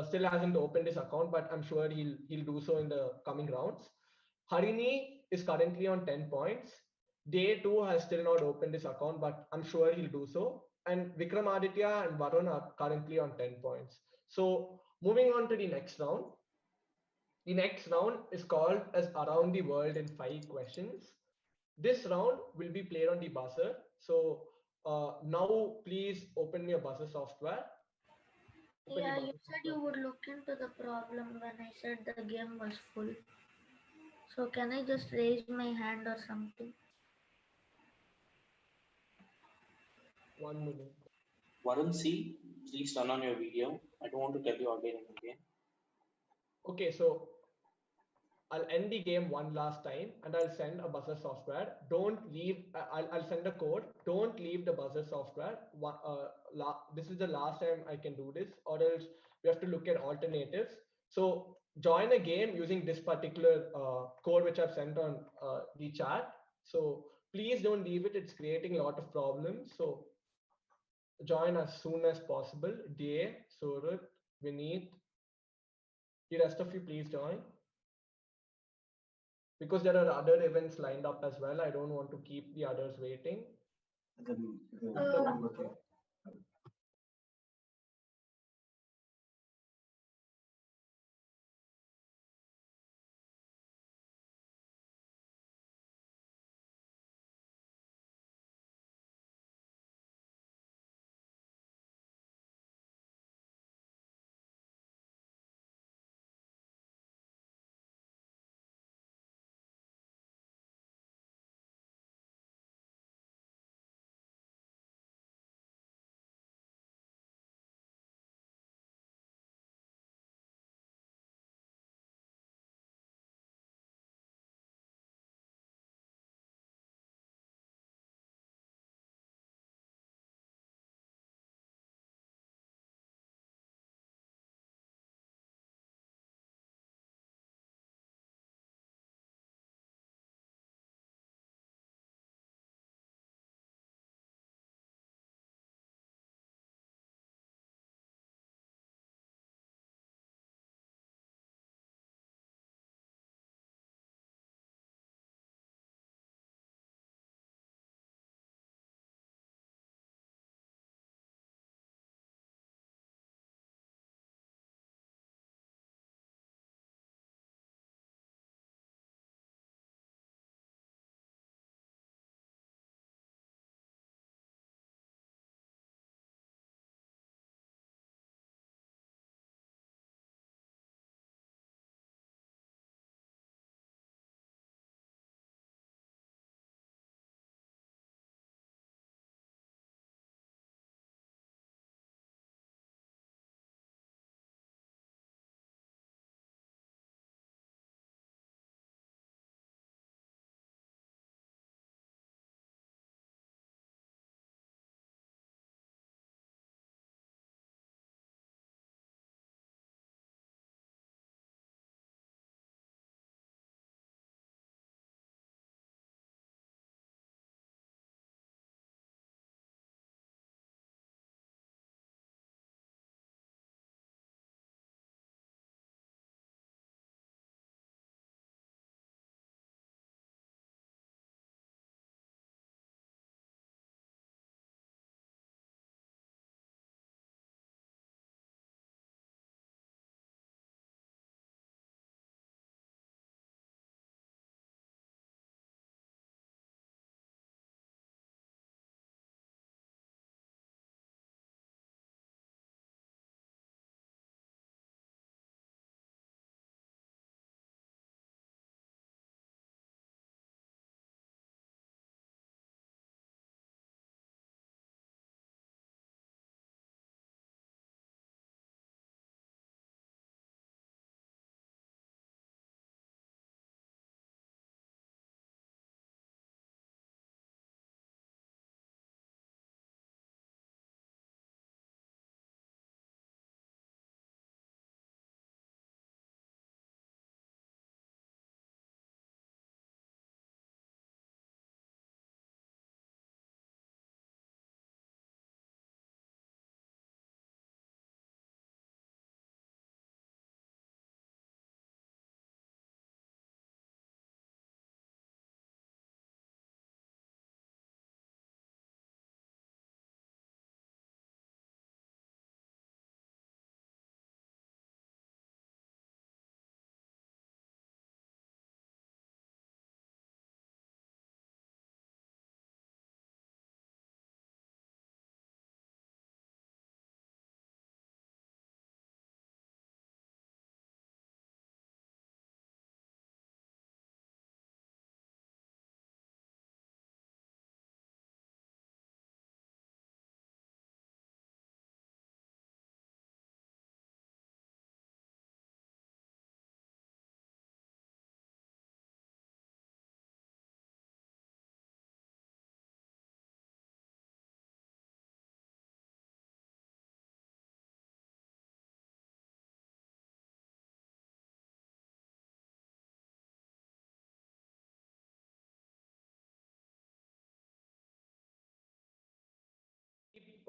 still hasn't opened his account, but I'm sure he'll do so in the coming rounds. Harini is currently on 10 points. Day 2 has still not opened his account, but I'm sure he'll do so. And Vikramaditya and Varun are currently on 10 points. So moving on to the next round. The next round is called as Around the World in 5 questions. This round will be played on the buzzer. So now please open your buzzer software.
Yeah, you said you would look into the problem when I said the game was full. So can I just raise my hand or something?
1 minute.
Varun C, please turn on your video. I don't want to tell you again and again.
Okay, so I'll end the game one last time and I'll send a buzzer software. Don't leave, I'll send a code. Don't leave the buzzer software. This is the last time I can do this, or else we have to look at alternatives. So join a game using this particular code which I've sent on the chat. So please don't leave it. It's creating a lot of problems. So join as soon as possible. Day, Surat, Vineet, the rest of you please join. Because there are other events lined up as well. I don't want to keep the others waiting.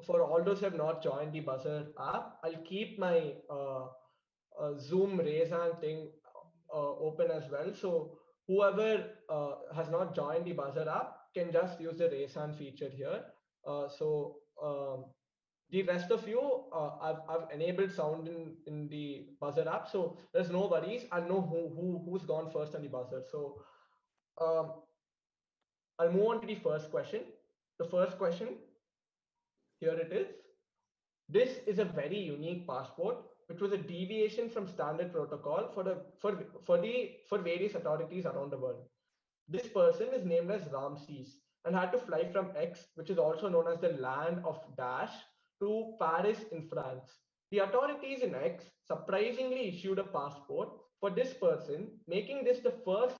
for all those who have not joined the buzzer app, I'll keep my Zoom raise hand thing open as well. So whoever has not joined the buzzer app can just use the raise hand feature here. The rest of you, I've enabled sound in the buzzer app, so there's no worries. I'll know who's gone first on the buzzer. So I'll move on to the first question. The first question, here it is. This is a very unique passport, which was a deviation from standard protocol for various authorities around the world. This person is named as Ramses and had to fly from X, which is also known as the land of Dash, to Paris in France. The authorities in X surprisingly issued a passport for this person, making this the first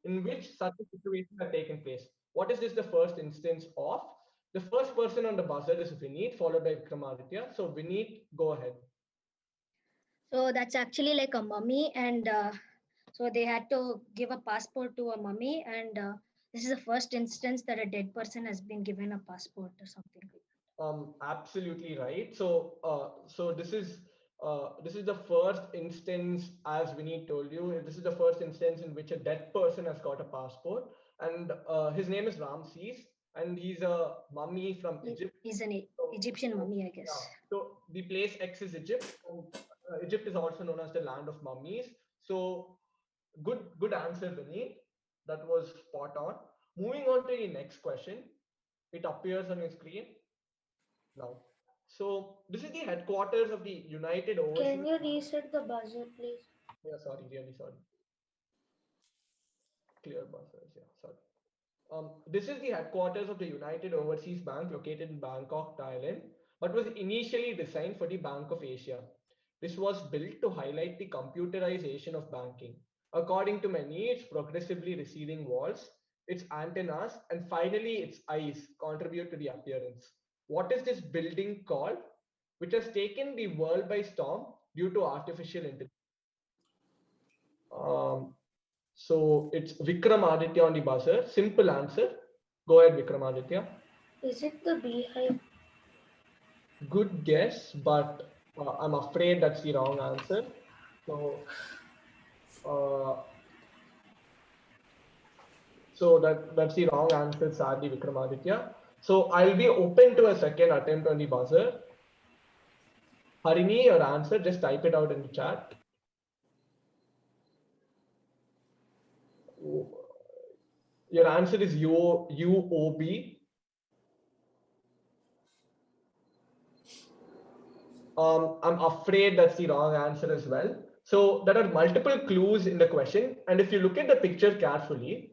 in which such a situation had taken place. What is this the first instance of? The first person on the buzzer is Vineet, followed by Vikramaditya. So Vineet, go ahead.
So that's actually like a mummy, and so they had to give a passport to a mummy, and this is the first instance that a dead person has been given a passport or something like that.
Absolutely right. So this is the first instance, as Vineet told you. This is the first instance in which a dead person has got a passport, and his name is Ramses, and he's a mummy from Egypt.
He's an Egyptian mummy, I guess.
Yeah. So the place X is Egypt, and Egypt is also known as the land of mummies. So good answer, Vineet. That was spot on. Moving on to the next question. It appears on your screen now. So this is the headquarters of the United Overseas.
Can you reset the buzzer, please?
Yeah, sorry, really sorry. Clear buzzers, yeah, sorry. This is the headquarters of the United Overseas Bank located in Bangkok, Thailand, but was initially designed for the Bank of Asia. This was built to highlight the computerization of banking. According to many, its progressively receding walls, its antennas, and finally its eyes contribute to the appearance. What is this building called, which has taken the world by storm due to artificial intelligence? So it's Vikramaditya on the buzzer. Simple answer. Go ahead, Vikramaditya.
Is it the beehive?
Good guess, but I'm afraid that's the wrong answer. So that's the wrong answer, sadly, Vikramaditya. So I'll be open to a second attempt on the buzzer. Harini, your answer, just type it out in the chat. Your answer is UOB. I'm afraid that's the wrong answer as well. So there are multiple clues in the question, and if you look at the picture carefully,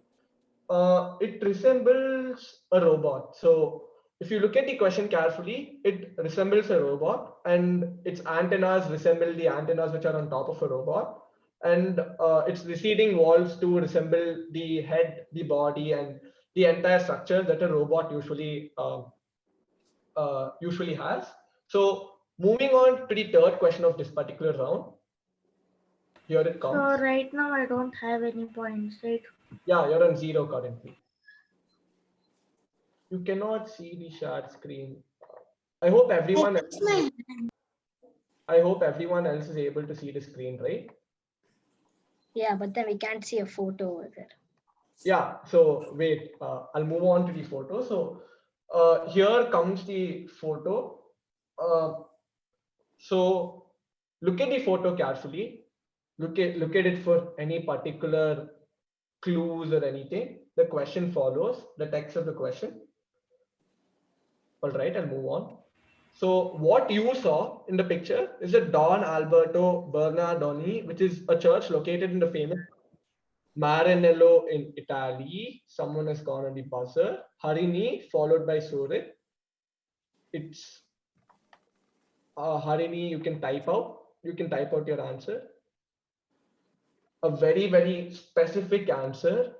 it resembles a robot. So if you look at the question carefully, it resembles a robot, and its antennas resemble the antennas which are on top of a robot, and its receding walls to resemble the head, the body, and the entire structure that a robot usually has. So moving on to the third question of this particular round. Here it comes.
So right now I don't have any points, right?
Yeah, you're on 0 currently. You cannot see the shared screen. I hope everyone else is able to see the screen, right?
Yeah, but then we can't see a photo over there.
Yeah, so wait, I'll move on to the photo. So here comes the photo. So look at the photo carefully. Look at it for any particular clues or anything. The question follows the text of the question. All right, I'll move on. So what you saw in the picture is the Don Alberto Bernardoni, which is a church located in the famous Maranello in Italy. Someone has gone on the buzzer. Harini, followed by Surit. It's Harini, you can type out your answer. A very, very specific answer.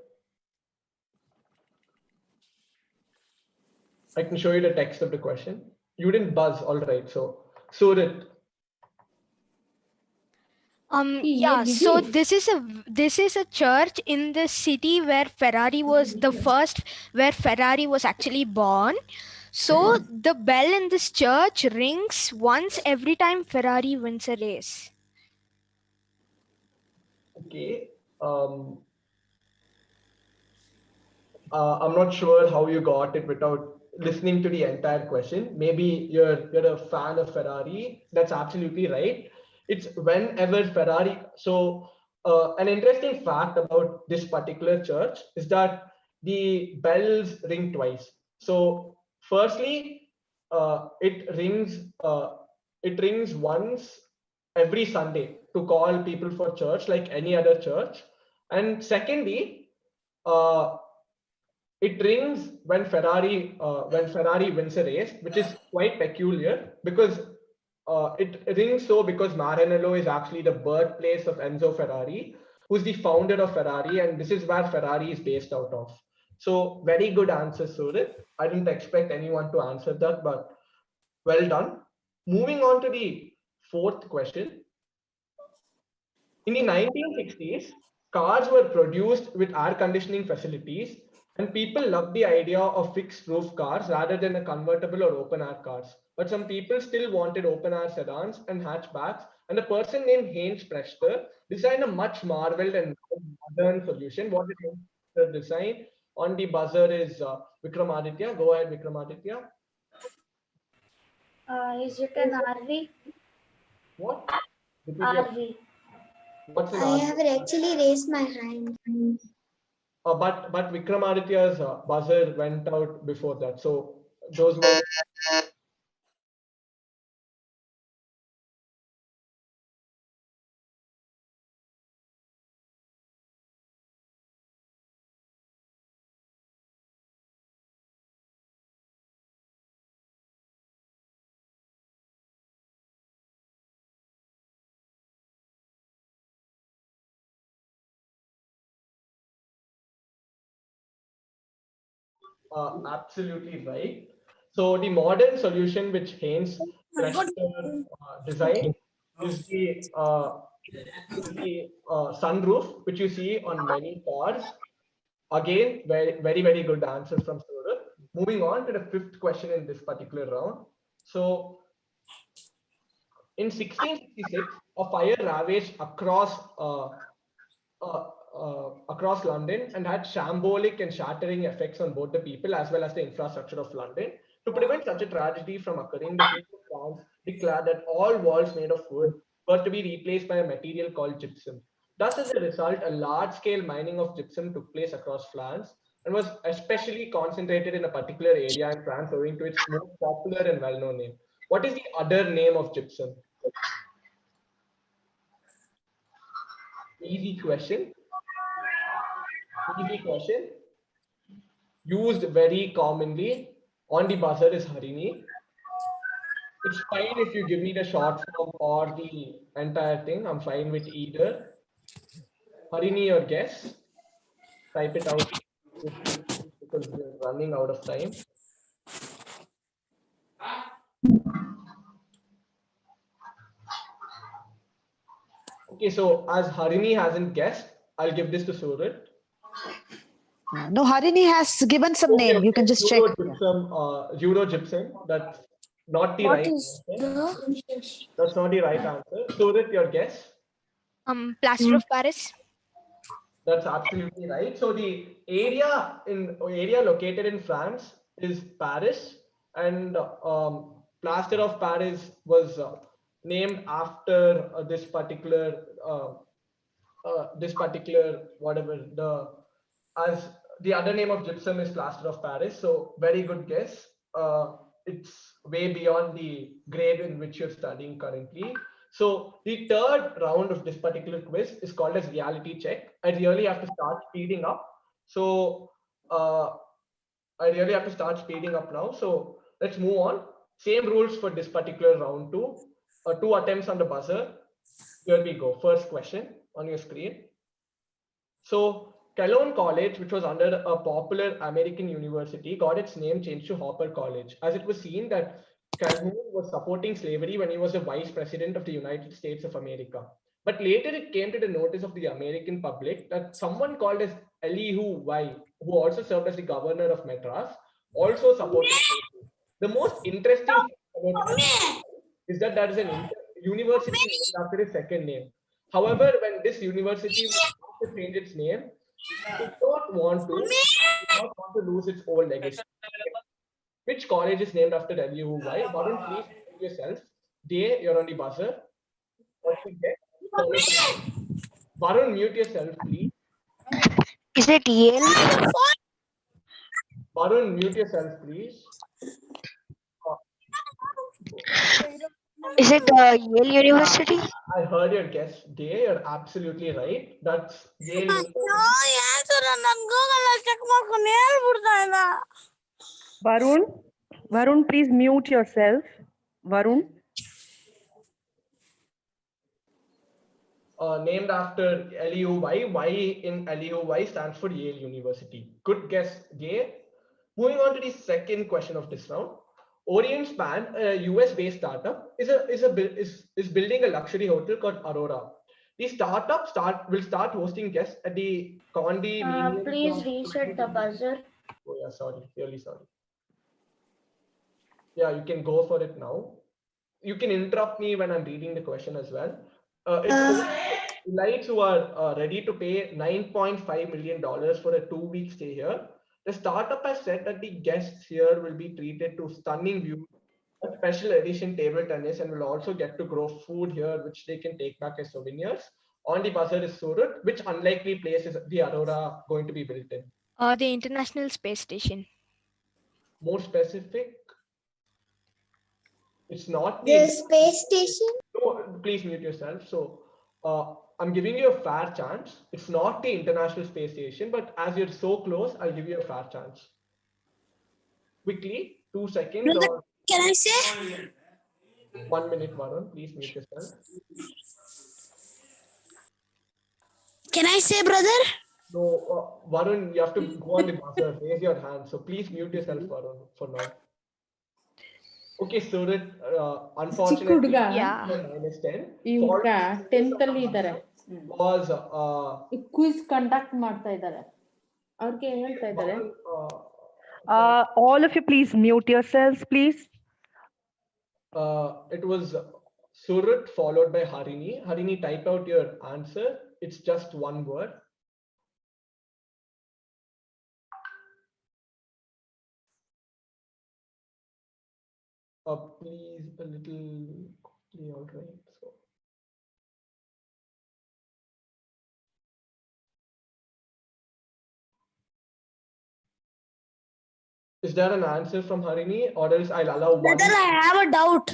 I can show you the text of the question. You didn't buzz, all right. So Surit.
Yeah, so this is a church in the city where Ferrari was actually born. So the bell in this church rings once every time Ferrari wins a race.
Okay. I'm not sure how you got it without listening to the entire question. Maybe you're a fan of Ferrari. That's absolutely right. It's whenever Ferrari. So an interesting fact about this particular church is that the bells ring twice. So firstly, it rings. It rings once every Sunday to call people for church, like any other church. And secondly, uh, it rings when Ferrari wins a race, which is quite peculiar because it rings so because Maranello is actually the birthplace of Enzo Ferrari, who's the founder of Ferrari, and this is where Ferrari is based out of. So very good answer, Surit. I didn't expect anyone to answer that, but well done. Moving on to the fourth question. In the 1960s, cars were produced with air conditioning facilities, and people loved the idea of fixed roof cars rather than a convertible or open air cars. But some people still wanted open air sedans and hatchbacks, and a person named Haynes Prester designed a much marveled and modern solution. What did Haynes Prester design? On the buzzer is Vikramaditya. Go ahead, Vikramaditya.
Is it an RV?
What?
RV.
What's an
I
RV?
have actually raised my hand.
But Vikramaditya's buzzer went out before that. So those were absolutely right. So the modern solution which Haynes Prester designed is the sunroof, which you see on many cars. Again, very good answer from Surat. Moving on to the fifth question in this particular round. So in 1666, a fire ravaged across London and had shambolic and shattering effects on both the people as well as the infrastructure of London. To prevent such a tragedy from occurring, the King of France declared that all walls made of wood were to be replaced by a material called gypsum. Thus, as a result, a large-scale mining of gypsum took place across France and was especially concentrated in a particular area in France owing to its most popular and well-known name. What is the other name of gypsum? Easy question. Easy question. Used very commonly on the buzzer is Harini. It's fine if you give me the short form or the entire thing. I'm fine with either. Harini, your guess. Type it out quickly because we're running out of time. Okay, so as Harini hasn't guessed, I'll give this to Surat.
No, Harini has given some name. You can just check.
Euro gypsum. That's not the right answer. That's not the right answer. Surat, your guess?
Plaster of Paris.
That's absolutely right. So the area located in France is Paris, and plaster of Paris was named after this particular whatever the as the other name of gypsum is plaster of Paris. So very good guess. It's way beyond the grade in which you're studying currently. So the third round of this particular quiz is called as reality check. I really have to start speeding up. So I really have to start speeding up now. So let's move on. Same rules for this particular round too. Two attempts on the buzzer. Here we go. First question on your screen. So Cologne College, which was under a popular American university, got its name changed to Hopper College, as it was seen that Calhoun was supporting slavery when he was the vice president of the United States of America. But later it came to the notice of the American public that someone called as Elihu Y, who also served as the governor of Madras, also supported slavery. The most interesting thing about LLA is that there is an university named after his second name. However, when this university was asked to change its name, it did not want to. It did not want to lose its old legacy. Which college is named after LUY? Varun, please mute yourself. Day, you're on the buzzer. What we get? Varun, mute yourself, please.
Is it Yale?
Varun, mute yourself, please.
Is it Yale University?
I heard your guess, Day. You're absolutely right. That's Yale University.
Varun, please mute yourself. Varun.
Named after LUY. Y in LUY stands for Yale University. Good guess, Gay. Moving on to the second question of this round. Orient Span, a US-based startup, is building a luxury hotel called Aurora. The startup will start hosting guests at the condominium.
Please reset the buzzer.
Oh yeah, sorry, really sorry. Yeah, you can go for it now. You can interrupt me when I'm reading the question as well. Elites who are ready to pay $9.5 million for a 2-week stay here. The startup has said that the guests here will be treated to stunning views, a special edition table tennis, and will also get to grow food here, which they can take back as souvenirs. On the buzzer is Surat. Which unlikely place is the Aurora going to be built in?
The International Space Station.
More specific? It's not
the space station.
No, please mute yourself. So I'm giving you a fair chance. It's not the International Space Station, but as you're so close, I'll give you a fair chance. Quickly, 2 seconds. Or
Can I say?
1 minute, Varun. Please mute yourself.
Can I say, brother?
No, Varun, you have to go on the buzzer. Raise your hand. So please mute yourself, Varun, for now. Okay, Surat, unfortunately, -10.
ಇವಾಗ 10th ಅಲ್ಲಿ ಇದ್ದಾರೆ
Was
quiz conduct ಮಾಡ್ತಾ ಇದ್ದಾರೆ ಅವ್ರಿಗೆ ಹೇಳ್ತಾ ಇದ್ದಾರೆ
all of you please mute yourselves please.
It was Surat followed by Harini. Harini, type out your answer. It's just one word. Please a little quickly, all right. So. Is there an answer from Harini, or else I'll allow one?
Brother, I have a doubt.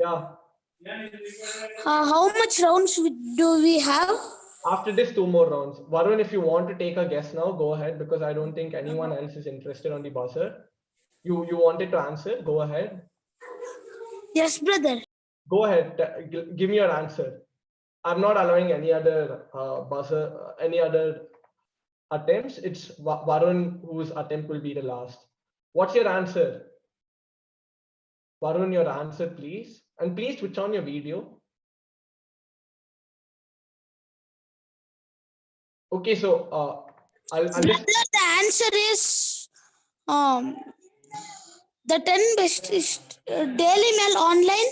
Yeah.
How much rounds do we have?
After this, 2 more rounds. Varun, if you want to take a guess now, go ahead, because I don't think anyone else is interested on the buzzer. You wanted to answer? Go ahead.
Yes, brother.
Go ahead. Give me your answer. I'm not allowing any other buzzer, any other attempts. It's Varun whose attempt will be the last. What's your answer? Varun, your answer, please. And please switch on your video. Okay, so I'll just...
The answer is the 10 best is Daily Mail Online.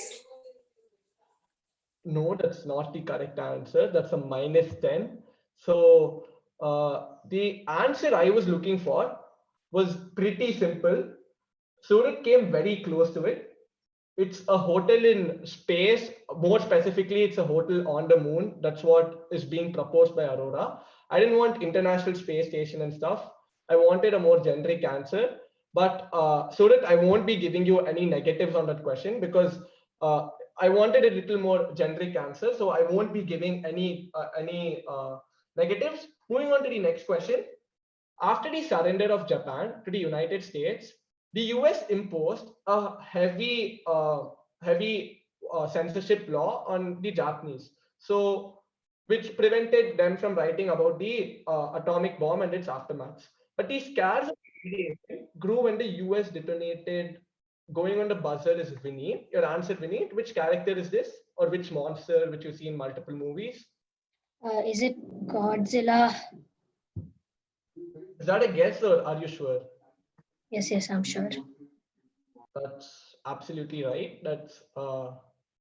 No, that's not the correct answer. That's a -10. So the answer I was looking for was pretty simple. Surat came very close to it. It's a hotel in space. More specifically, it's a hotel on the moon. That's what is being proposed by Aurora. I didn't want International Space Station and stuff. I wanted a more generic answer. But Surat, I won't be giving you any negatives on that question because I wanted a little more generic answer. So I won't be giving any negatives. Moving on to the next question. After the surrender of Japan to the United States, the US imposed a heavy censorship law on the Japanese, so which prevented them from writing about the atomic bomb and its aftermath. But these scares grew when the US detonated. Going on the buzzer is Vineet. Your answer, Vineet. Which character is this, or which monster which you see in multiple movies?
Is it Godzilla?
Is that a guess, or are you sure?
Yes, I'm sure.
That's absolutely right. That's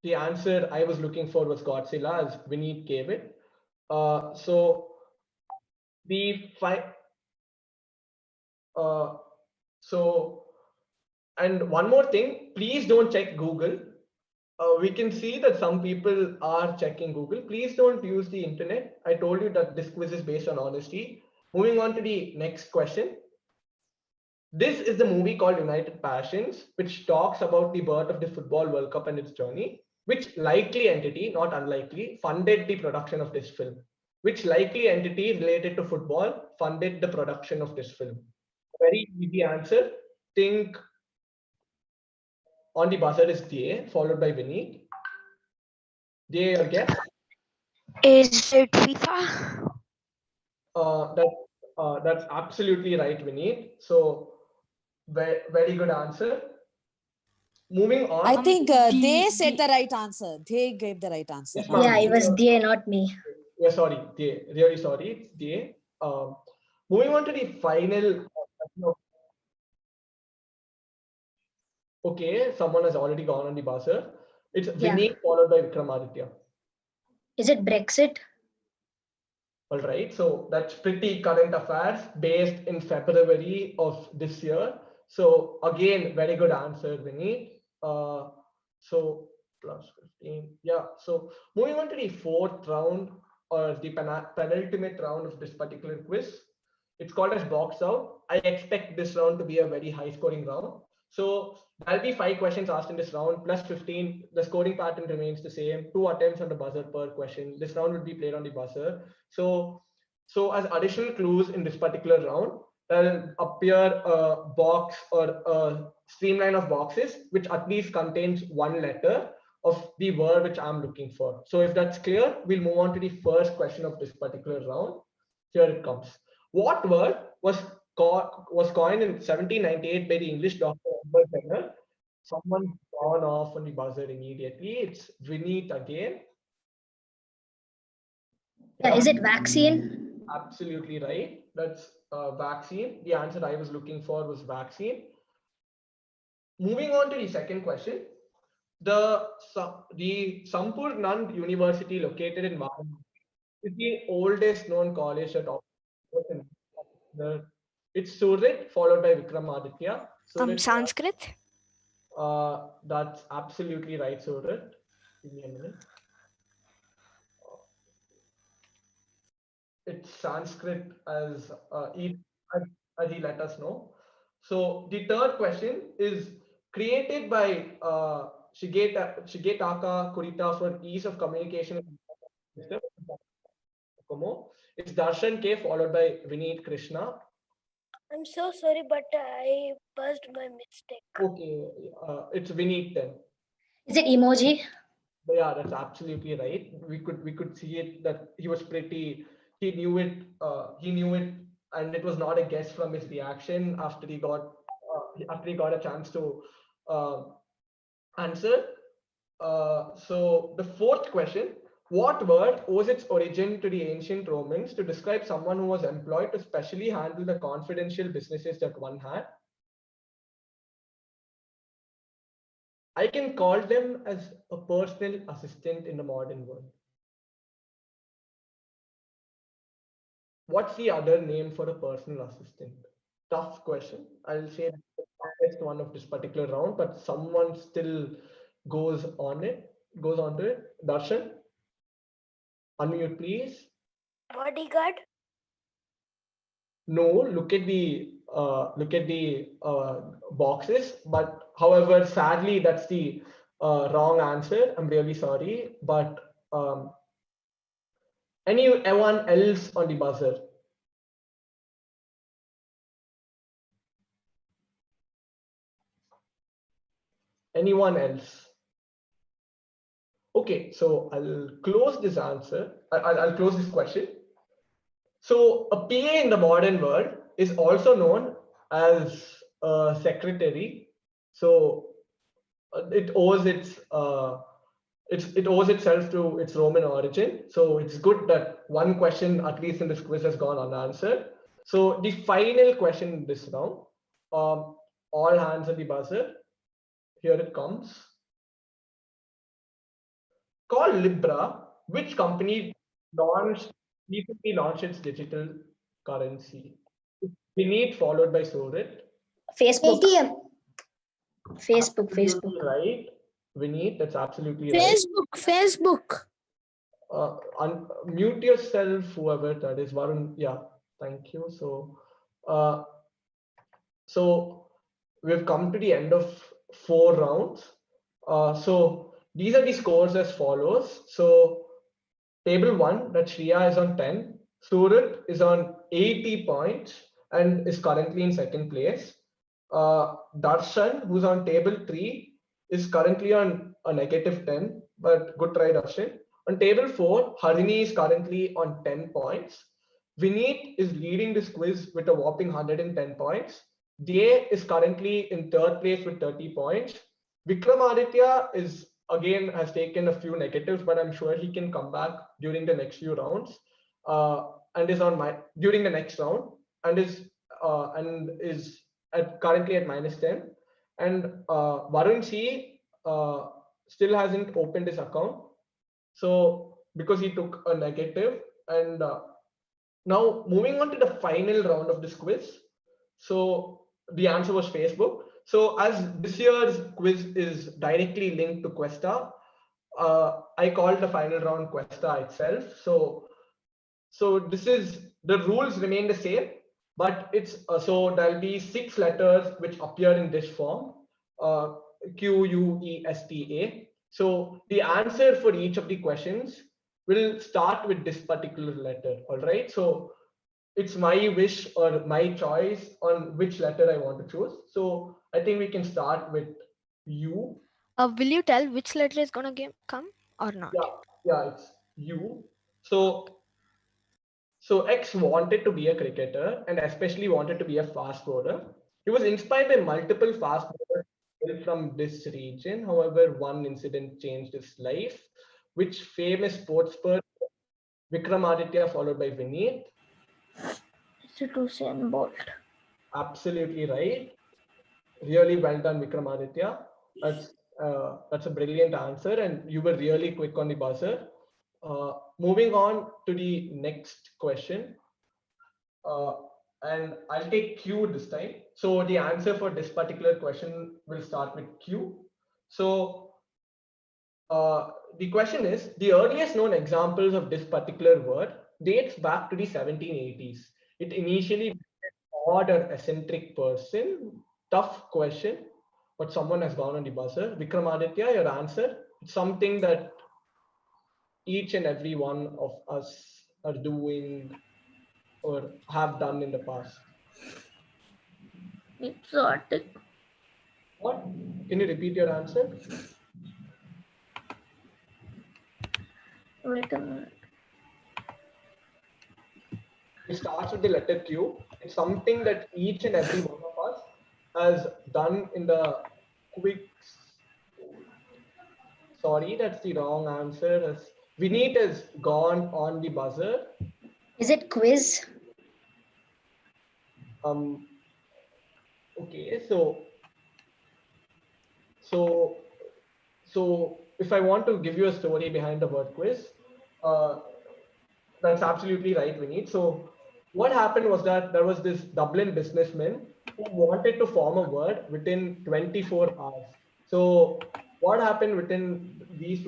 the answer I was looking for was Godzilla, as Vineet gave it. So the and one more thing, please don't check Google. We can see that some people are checking Google. Please don't use the internet. I told you that this quiz is based on honesty. Moving on to the next question. This is the movie called United Passions, which talks about the birth of the Football World Cup and its journey. Which likely entity, not unlikely, funded the production of this film? Which likely entity related to football funded the production of this film? Very easy answer. Think on the buzzer is DA, followed by Vinny. DA, your guess?
Is it FIFA?
That's absolutely right, Vinny. So very good answer. Moving on.
I think they said the right answer. They gave the right answer.
Yes,
not
ma'am.
Yeah,
me.
it was DA, not me.
Yeah, sorry, DA. Really sorry, it's DA. Moving on to the final. Okay, someone has already gone on the buzzer. It's Vinny followed by Vikramaditya.
Is it Brexit?
All right, so that's pretty current affairs based in February of this year. So again, very good answer, Vinny. So plus 15. Yeah, so moving on to the fourth round or the penultimate round of this particular quiz. It's called as box out. I expect this round to be a very high scoring round. So there'll be 5 questions asked in this round plus 15. The scoring pattern remains the same. 2 attempts on the buzzer per question. This round will be played on the buzzer. So as additional clues in this particular round, there'll appear a box or a streamline of boxes which at least contains one letter of the word which I'm looking for. So if that's clear, we'll move on to the first question of this particular round. Here it comes. What word was coined in 1798 by the English doctor Edward Jenner? Someone gone off on the buzzer immediately. It's Vineet again.
Yeah, is it vaccine?
Absolutely right. That's vaccine. The answer I was looking for was vaccine. Moving on to the second question. The Sampur Nand University located in Varanasi is the oldest known college at Oxford. It's Surit followed by Vikramaditya. Surit,
Sanskrit?
that's absolutely right, Surit. Give me a minute. It's Sanskrit as he let us know. So the third question is created by Shigetaka Kurita for ease of communication. It's Darshan K followed by Vineet Krishna.
I'm so sorry, but I buzzed by mistake.
Okay, it's Vineet then.
Is it emoji?
Yeah, that's absolutely right. We could see it that he was pretty. He knew it. And it was not a guess from his reaction after he got a chance to answer. So the fourth question: what word owes its origin to the ancient Romans to describe someone who was employed to specially handle the confidential businesses that one had? I can call them as a personal assistant in the modern world. What's the other name for a personal assistant? Tough question. I'll say the toughest one of this particular round, but someone still goes on to it. Darshan, unmute please.
Bodyguard?
No, look at the boxes, but however, sadly, that's the wrong answer. I'm really sorry, but anyone else on the buzzer? Anyone else? Okay, so I'll close this answer. I'll close this question. So a PA in the modern world is also known as a secretary. So it owes itself to its Roman origin. So it's good that one question, at least in this quiz, has gone unanswered. So the final question in this round, all hands on the buzzer. here it comes. Called Libra, which company recently launched its digital currency? Beneath, followed by Sorit.
Facebook.
ATM.
Facebook.
Absolutely right. Vineet, that's absolutely right.
Facebook.
Mute yourself, whoever that is. Varun, yeah, thank you. So we've come to the end of 4 rounds. So these are the scores as follows. So table 1, that Shriya is on 10. Surat is on 80 points and is currently in second place. Darshan, who's on table 3, is currently on a -10, but good try, Darshan. On table 4, Harini is currently on 10 points. Vineet is leading this quiz with a whopping 110 points. Jay is currently in third place with 30 points. Vikramaditya has taken a few negatives, but I'm sure he can come back during the next few rounds, and is during the next round, and is currently at -10. And Varun C still hasn't opened his account, so because he took a negative. And now moving on to the final round of this quiz. So the answer was Facebook. So as this year's quiz is directly linked to Questa, I called the final round Questa itself. So the rules remain the same, but it's so there'll be 6 letters which appear in this form, QUESTA. So the answer for each of the questions will start with this particular letter. All right. So it's my wish or my choice on which letter I want to choose. So I think we can start with U.
Will you tell which letter is gonna come or not?
Yeah, it's U. So X wanted to be a cricketer and especially wanted to be a fast bowler. He was inspired by multiple fast bowlers from this region. However, one incident changed his life. Which famous sports person? Vikramaditya followed by Vineet.
It's Usain Bolt.
Absolutely right. Really well done, Vikramaditya. That's a brilliant answer, and you were really quick on the buzzer. Moving on to the next question, and I'll take Q this time. So the answer for this particular question will start with Q. So the question is, the earliest known examples of this particular word dates back to the 1780s. It initially odd or eccentric person. Tough question, but someone has gone on the buzzer. Vikramaditya, your answer. It's something that each and every one of us are doing or have done in the past.
Exotic.
What? Can you repeat your answer?
Wait a minute.
It starts with the letter Q. It's something that each and every one of us has done in the quick. Sorry, that's the wrong answer. Vineet has gone on the buzzer.
Is it quiz?
Okay, so if I want to give you a story behind the word quiz, that's absolutely right, Vineet. So what happened was that there was this Dublin businessman who wanted to form a word within 24 hours. So what happened within these,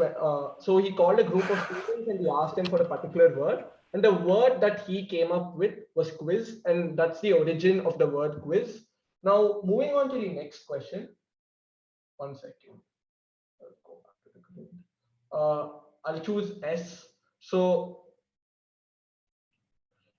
so he called a group of students and he asked them for a particular word. And the word that he came up with was quiz. And that's the origin of the word quiz. Now, moving on to the next question. 1 second. I'll go back to the grid. I'll choose S. So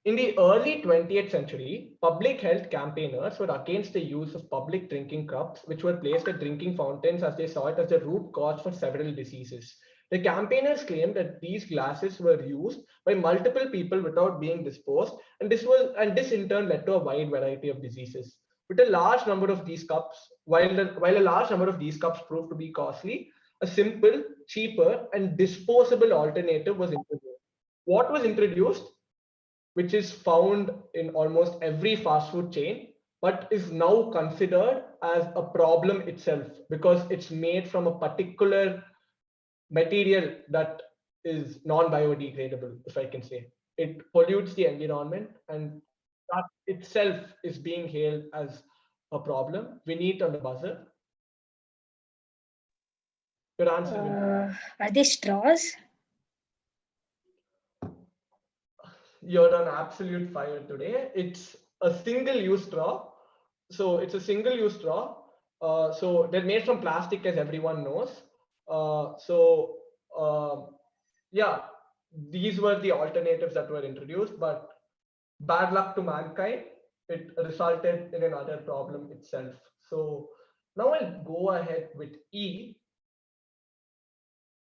in the early 20th century, public health campaigners were against the use of public drinking cups, which were placed at drinking fountains as they saw it as the root cause for several diseases. The campaigners claimed that these glasses were used by multiple people without being disposed, and this in turn led to a wide variety of diseases. With a large number of these cups, while a large number of these cups proved to be costly, a simple, cheaper, and disposable alternative was introduced. What was introduced, which is found in almost every fast food chain, but is now considered as a problem itself because it's made from a particular material that is non-biodegradable, if I can say. It pollutes the environment, and that itself is being hailed as a problem. We need on the buzzer. Your answer.
Are they straws?
You're on absolute fire today. It's a single-use straw. So it's a single-use straw. So they're made from plastic, as everyone knows. Yeah, these were the alternatives that were introduced, but bad luck to mankind, it resulted in another problem itself. So now I'll go ahead with E.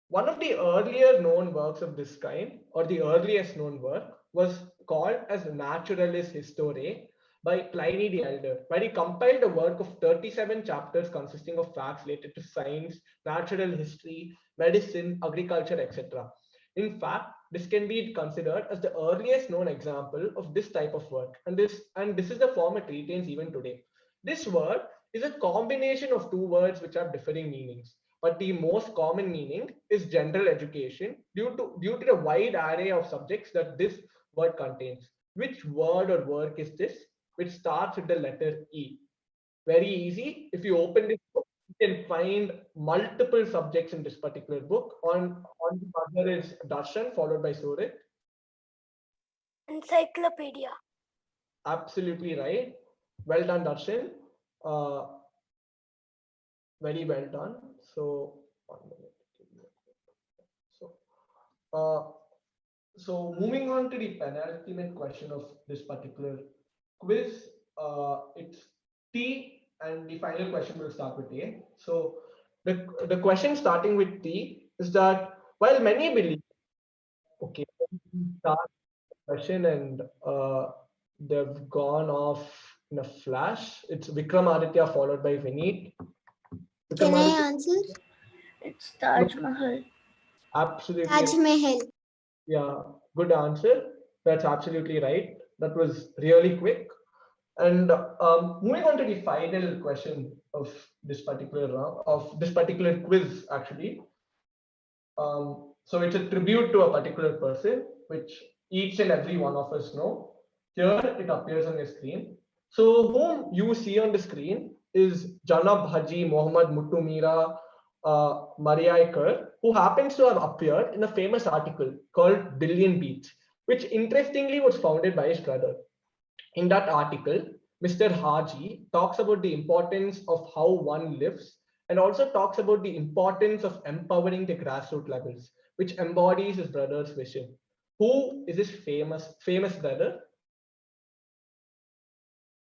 One of the earlier known works of this kind, or the earliest known work, was called as Naturalis Historiae by Pliny the Elder, where he compiled a work of 37 chapters consisting of facts related to science, natural history, medicine, agriculture, etc. In fact, this can be considered as the earliest known example of this type of work, and this is the form it retains even today. This word is a combination of two words which have differing meanings, but the most common meaning is general education due to the wide array of subjects that this word contains. Which word or work is this, which starts with the letter E? Very easy. If you open this book, you can find multiple subjects in this particular book. On the buzzer is Darshan, followed by Surit.
Encyclopedia.
Absolutely right. Well done, Darshan. Very well done. So, 1 minute. So moving on to the penultimate question of this particular quiz, it's T, and the final question will start with A. So the question starting with T is that while many believe, okay, start the question and they've gone off in a flash. It's Vikramaditya followed by Vineet.
Can I answer? It's Taj Mahal.
Absolutely.
Taj Mahal.
Yeah, good answer. That's absolutely right. That was really quick. And moving on to the final question of this particular round, of this particular quiz, actually. So it's a tribute to a particular person, which each and every one of us know. Here it appears on your screen. So whom you see on the screen is Janab Haji Mohammad Muttumira Mariaikar, who happens to have appeared in a famous article called Billion Beats, which interestingly was founded by his brother. In that article, Mr. Haji talks about the importance of how one lives and also talks about the importance of empowering the grassroots levels, which embodies his brother's vision. Who is this famous brother?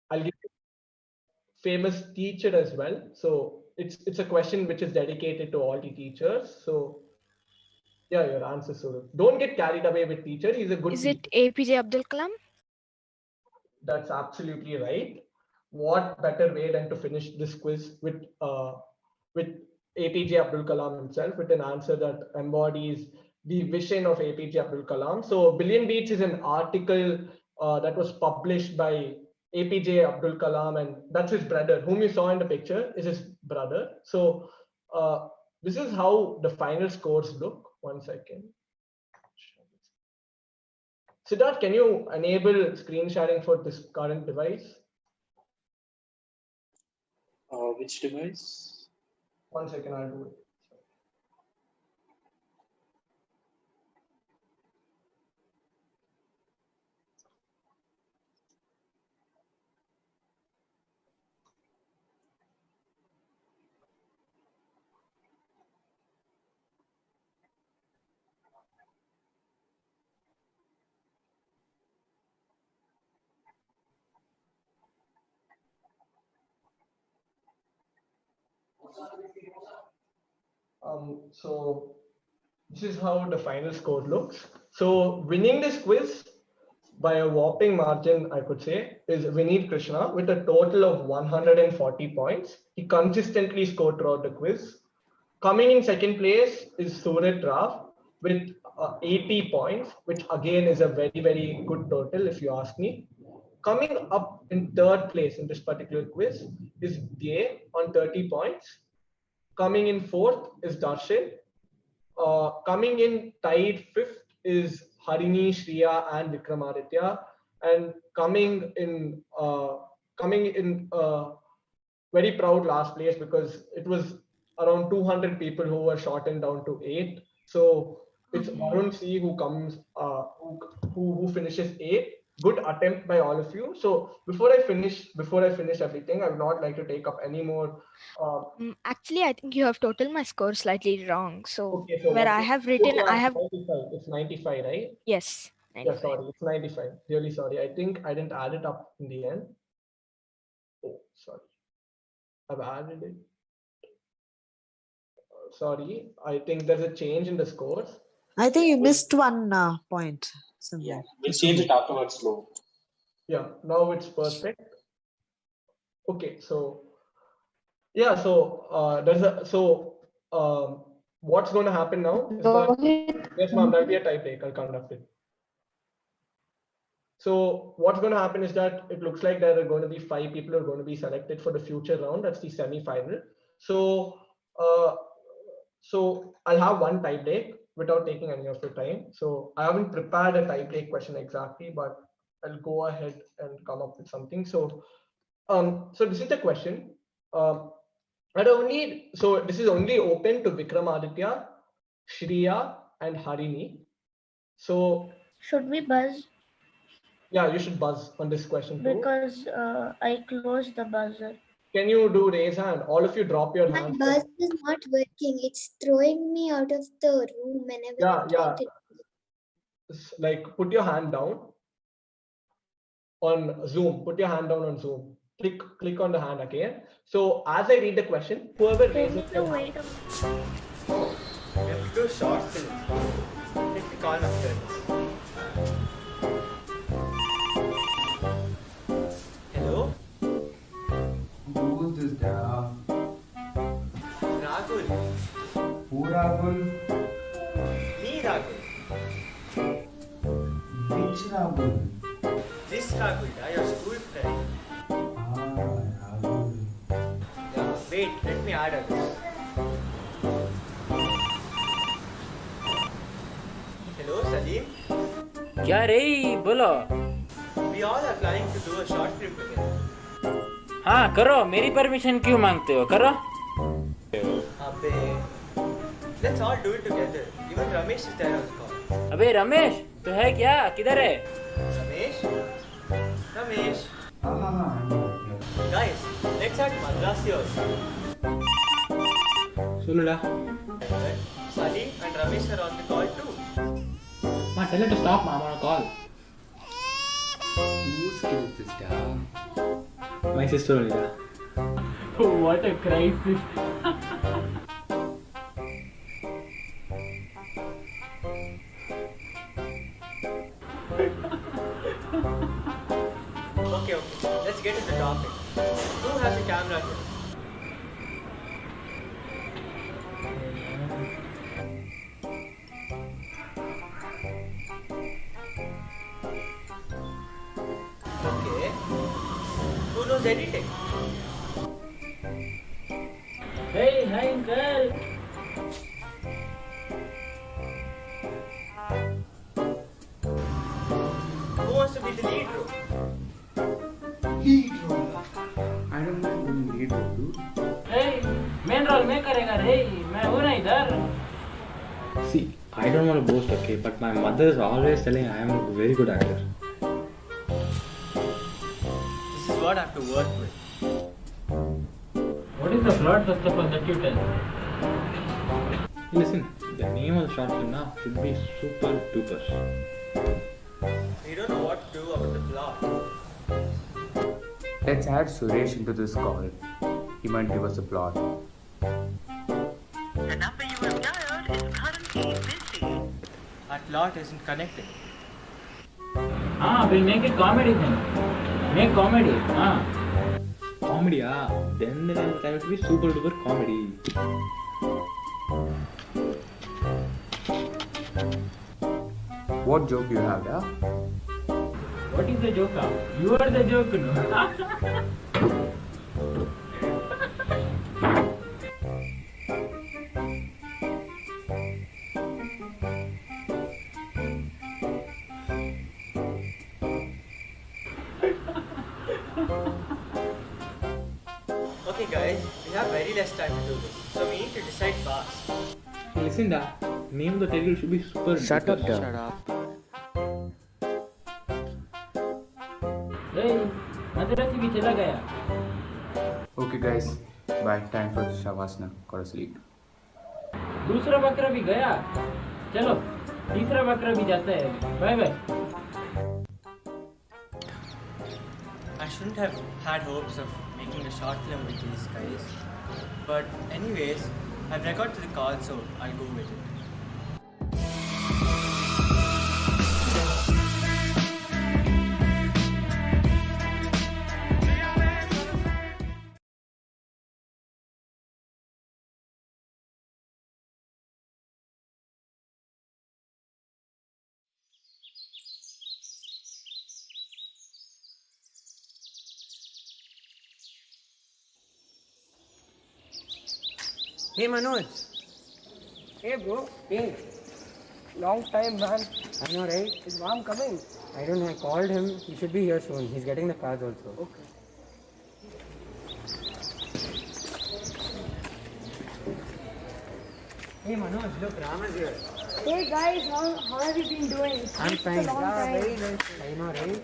I'll give you famous teacher as well. So it's a question which is dedicated to all the teachers. So yeah, your answer, Surat. Don't get carried away with teacher. He's a good
Is
teacher.
it APJ Abdul Kalam?
That's absolutely right. What better way than to finish this quiz with APJ Abdul Kalam himself, with an answer that embodies the vision of APJ Abdul Kalam. So Billion Beats is an article that was published by APJ Abdul Kalam, and that's his brother, whom you saw in the picture is his brother. So this is how the final scores look. 1 second. Siddharth, can you enable screen sharing for this current device?
Which device?
1 second, I'll do it. So this is how the final score looks. So winning this quiz by a whopping margin, I could say, is Vineet Krishna with a total of 140 points. He consistently scored throughout the quiz. Coming in second place is Surat Rao with 80 points, which again is a very, very good total if you ask me. Coming up in third place in this particular quiz is Dhye on 30 points. Coming in fourth is Darshan. Coming in tied fifth is Harini, Shriya, and Vikramaditya. And coming in very proud last place, because it was around 200 people who were shortened down to 8. So it's Varun C who comes who finishes 8. Good attempt by all of you. So before I finish everything, I would not like to take up any more.
Actually, I think you have totaled my score slightly wrong. So
Okay, so
where I have written, I have
95. It's 95, right?
yes.
Yeah,
95.
sorry, it's 95. Really sorry. I think I didn't add it up in the end. Oh, sorry. I've added it. Sorry, I think there's a change in the scores.
I think you missed one point somewhere.
We'll change it afterwards, slow.
Yeah, now it's perfect. Okay, so yeah, so what's going to happen now is that yes, ma'am, there'll be a tie break. I'll conduct it. So what's going to happen is that it looks like there are going to be 5 people who are going to be selected for the future round. That's the semi-final. So so I'll have one tie break without taking any of your time. So I haven't prepared a tie break question exactly, but I'll go ahead and come up with something. So so this is the question. This is only open to Vikramaditya, Shriya, and Harini. So
Should we buzz?
Yeah, you should buzz on this question too.
Because I closed the buzzer.
Can you do raise hand? All of you drop your
My
hands.
buzz is not working. It's throwing me out of the room whenever I try to.
Like put your hand down on Zoom. Put your hand down on Zoom. Click on the hand again. So as I read the question, whoever raises their hand.
Oh, we have to do short films. Let me call my friends. Hello?
Who's this there?
Rahul.
Who Rahul?
Me, Rahul.
Which Rahul?
This Rahul, your school friend.
Rahul.
Yeah, wait, let me add others. Hello, Salim.
क्या रे बोलो
We all are planning to do a short film together.
हाँ करो मेरी permission क्यों मांगते हो करो
अबे, let's all do it together. Even Ramesh is there on the call.
अबे रमेश तो है क्या किधर है
Ramesh? Ramesh? Guys, let's add Madrasi also.
Solula.
Salim and Ramesh are on the call too.
Ma, tell her to stop, ma. I'm on a call.
Whose kid is this there?
My sister only.
what a crisis
Okay, let's get to the topic. Who has a camera here? Okay. Who knows editing?
hey hi uncle
Who wants to be the lead role?
Lead role. I don't know who lead role, dude.
hey main role मैं करेगा रे मैं हूँ ना इधर
See, I don't want to boast, okay, but my mother is always telling I am a very good actor.
This is what I have to work with.
what is the plot first of all that you tell
Listen, the name of the short film now should be Super Duper.
We don't know what to do about the plot.
Let's add Suresh into this call. He might give us a plot.
The number you have dialed is currently busy. Our plot isn't connected.
हाँ we'll make it comedy then make comedy हाँ
Comedy, ah. Then the name will be Super Duper Comedy.
What joke you have, yeah?
What is the joke? You are the joke, no?
Okay guys, we have very less time to do this, so we need to decide fast.
Listen, the name of the title should be super.
Shut up,
difficult.
shut up.
Hey, madrasi bhi chala gaya.
Okay, guys. Bye. Time for Shavasana. Go to sleep.
दूसरा बकरा भी गया. चलो, तीसरा बकरा भी जाता है. Bye bye.
I shouldn't have had hopes of making a short film with these guys. But anyways, I've recorded the call, so I'll go with it.
Hey Manoj.
Hey bro, hey. Long time man.
I know, right?
Is mom coming?
I don't know. I called him. He should be here soon. He's getting the cards also.
Okay.
Hey Manoj, look, Ram is here.
Hey guys, how have you been doing?
I'm
It's
fine.
a long time.
Very nice. I know, right?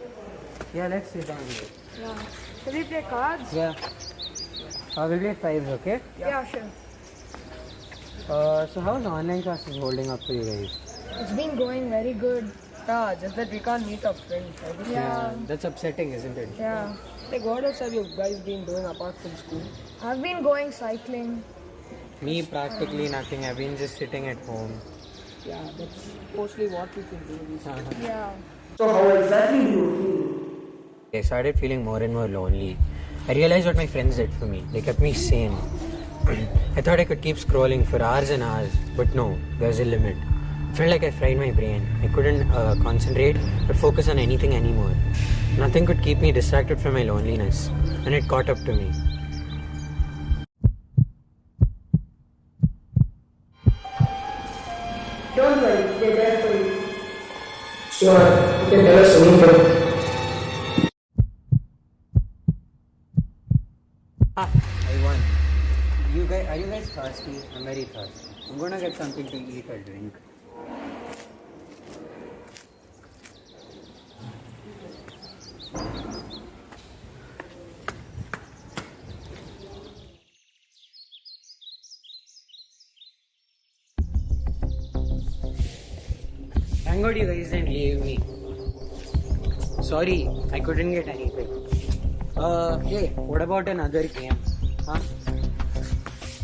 Yeah, let's sit down here.
Yeah. Shall we play cards?
Yeah. We'll play fives, okay?
Yeah, sure.
So how's online classes holding up for you guys?
It's been going very good.
Yeah, just that we can't meet up friends.
Yeah.
That's upsetting, isn't it?
Yeah.
Like what else have you guys been doing apart from school?
I've been going cycling.
Me, practically nothing. I've been just sitting at home.
Yeah, that's mostly what we can do these days.
Yeah.
So how exactly do you feel?
I started feeling more and more lonely. I realized what my friends did for me. They kept me sane. I thought I could keep scrolling for hours and hours, but no, there's a limit. I felt like I fried my brain. I couldn't concentrate or focus on anything anymore. Nothing could keep me distracted from my loneliness, and it caught up to me.
Don't worry, they're there for you.
Sure, you can tell us anything.
I won. Are you guys thirsty? I'm very thirsty. I'm gonna get something to eat or drink. Thank God you guys didn't leave me. Sorry, I couldn't get anything. Hey, what about another game? Huh?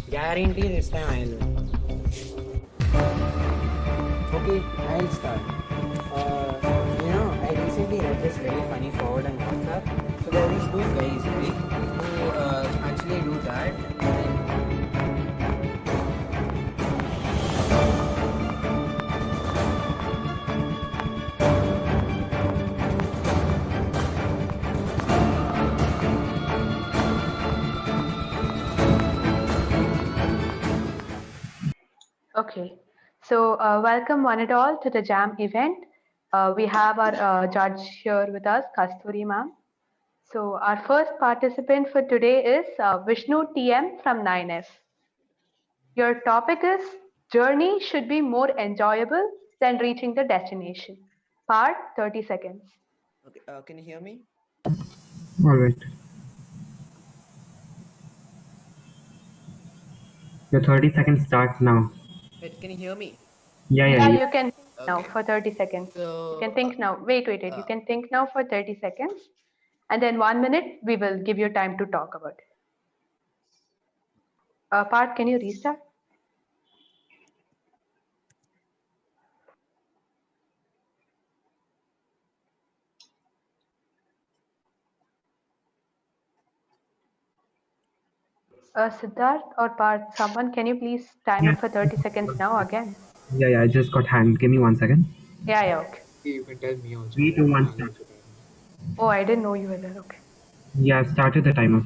Guarantee this time I'll win. Okay, I'll start. I recently read this very funny forward on WhatsApp. So there are these two guys, right, who actually do that.
Okay, so welcome one and all to the JAM event. We have our judge here with us, Kasturi ma'am. So our first participant for today is Vishnu TM from 9F. Your topic is journey should be more enjoyable than reaching the destination. Part 30 seconds.
Okay, can you hear me?
Alright. The 30 seconds starts now.
Wait, can you hear me?
Yeah.
You can think now
Okay.
for 30 seconds.
So,
You can think now. Wait. You can think now for 30 seconds. And then 1 minute, we will give you time to talk about it. Part, can you restart? Siddharth or Parth, someone, can you please time it for 30 seconds now again?
Yeah, I just got hand. Give me 1 second.
Yeah, okay.
You can tell me also.
3, 2, 1, start.
Oh, I didn't know you were there. Okay.
Yeah, I've started the timer.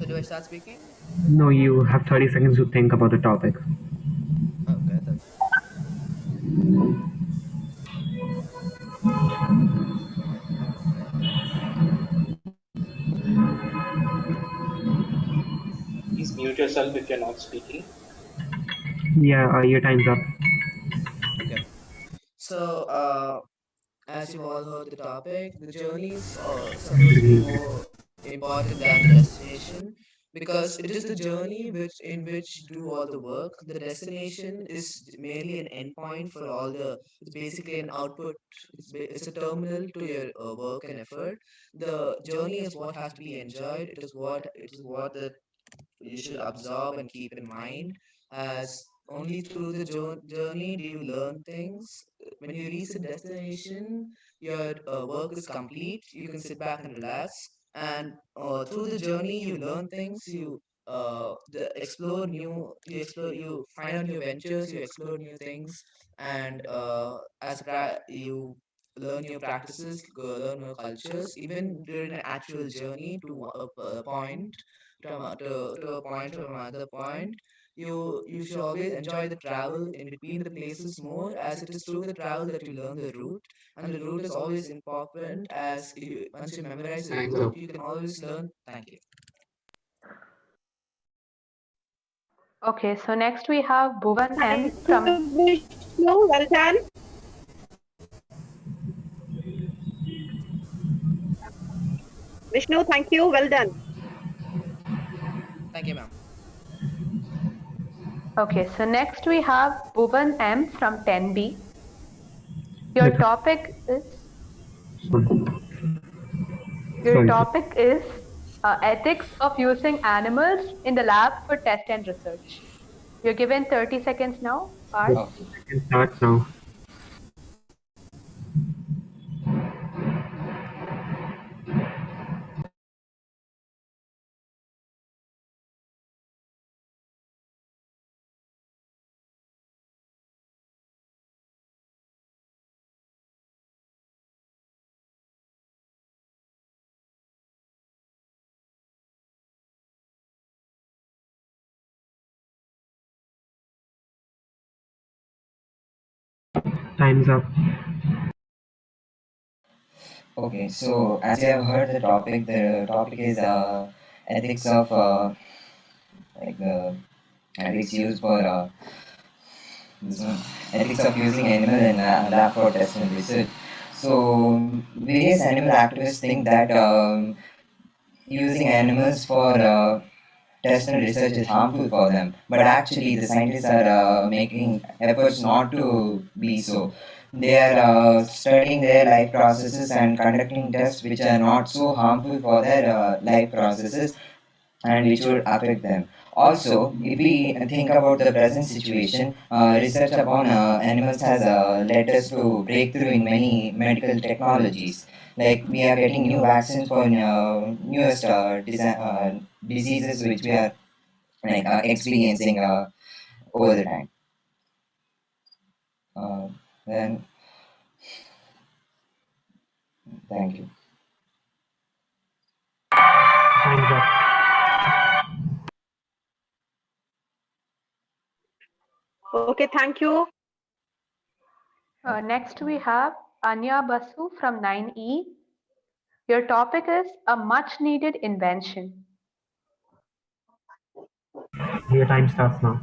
So do I start speaking?
No, you have 30 seconds to think about the topic.
Okay, that's
Please mute yourself if you're not speaking.
Yeah, your time's up.
okay. So, as you've all heard the topic, the journey is supposed to be more important than the destination because it is the journey which you do all the work. The destination is merely an endpoint for all the. It's basically an output. It's a terminal to your work and effort. The journey is what has to be enjoyed. It is what the you should absorb and keep in mind, as only through the journey do you learn things. When you reach the destination, your work is complete, you can sit back and relax, and through the journey you learn things, you find out new ventures, you explore new things, and you learn new practices, learn new cultures, even during an actual journey to a point to a point from another point. You should always enjoy the travel in between the places more, as it is through the travel that you learn the route, and the route is always important, as once you memorize the
Time's
route
up.
you can always learn. Thank you.
Okay, so next we have Bhuvan M from.
Vishnu, well done. Vishnu, thank you. Well done.
Thank you, ma'am.
Okay, so next we have Bhuvan M from 10B. Your
Yes.
topic is
Sorry.
ethics of using animals in the lab for test and research. You're given 30 seconds now. Parth.
Yes, I can start now. Time's up.
Okay, so as you have heard the topic is ethics of like the ethics used for this one, ethics of using animal in lab for test and research. So various animal activists think that using animals for test and research is harmful for them, but actually the scientists are making efforts not to be so. They are studying their life processes and conducting tests which are not so harmful for their life processes and which would affect them. Also, if we think about the present situation, research upon animals has led us to breakthrough in many medical technologies. Like we are getting new vaccines for newest diseases which we are like experiencing over the time. Uh, then, thank you.
Time's up.
Okay, thank you.
Next we have Anya Basu from 9E. Your topic is a much needed invention.
Your time starts now.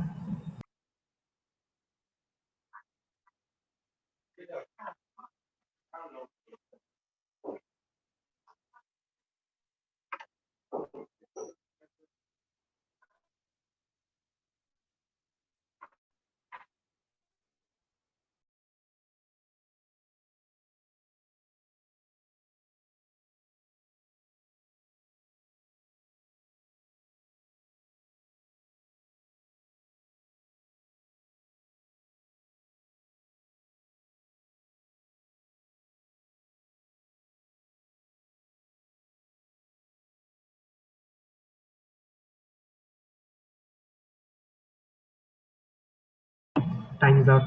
Time's up.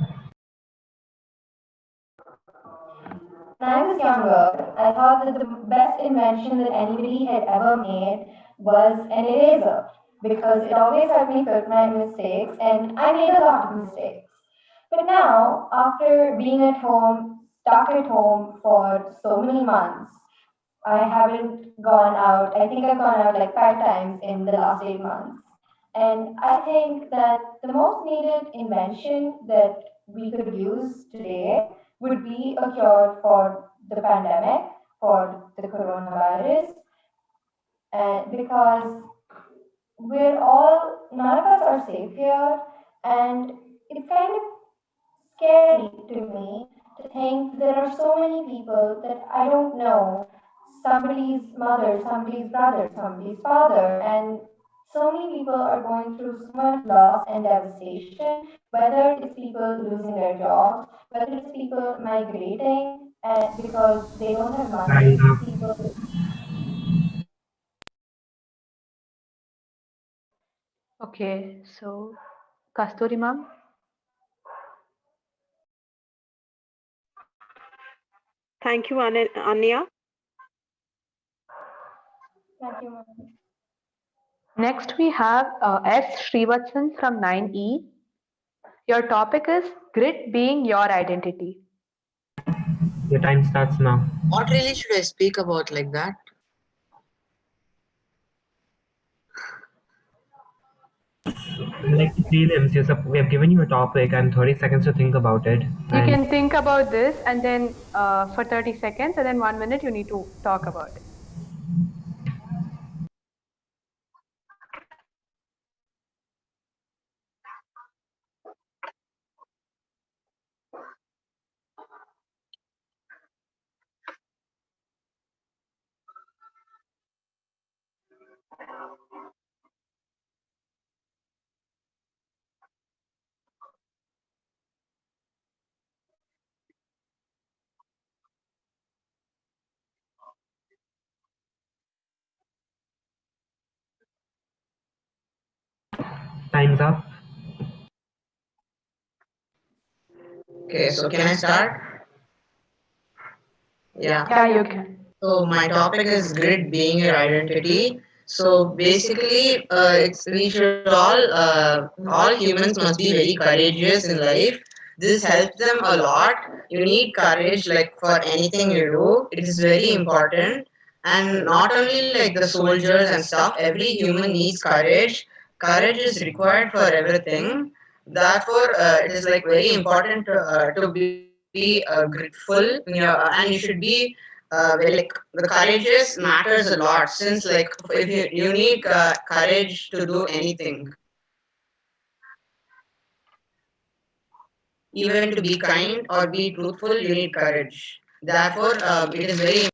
When I was younger, I thought that the best invention that anybody had ever made was an eraser because it always helped me fix my mistakes, and I made a lot of mistakes. But now, after being at home, stuck at home for so many months, I haven't gone out. I think I've gone out like 5 times in the last 8 months. And I think that the most needed invention that we could use today would be a cure for the pandemic, for the coronavirus, and because none of us are safe here, and it's kind of scary to me to think there are so many people that I don't know, somebody's mother, somebody's brother, somebody's father, and so many people are going through so much loss and devastation, whether it's people losing their jobs, whether it's people migrating because they don't have money,
Time's up.
people. Okay, so Kasturi ma'am.
Thank you, Anya.
Thank you, ma'am. Next, we have S. Srivatsan from 9E. Your topic is grit being your identity.
Your time starts now.
What really should I speak about like that?
Like prelims, we have given you a topic and 30 seconds to think about it.
You can think about this and then for 30 seconds and then 1 minute you need to talk about it.
Time's up.
Okay, so can I start?
Yeah, you can.
So my topic is grit being your identity. So basically, we should all humans must be very courageous in life. This helps them a lot. You need courage, like for anything you do. It is very important, and not only like the soldiers and stuff. Every human needs courage. Courage is required for everything. Therefore, it is like very important to be grateful, and you should be very like the courageous matters a lot since like if you need courage to do anything, even to be kind or be truthful, you need courage. Therefore, it is very.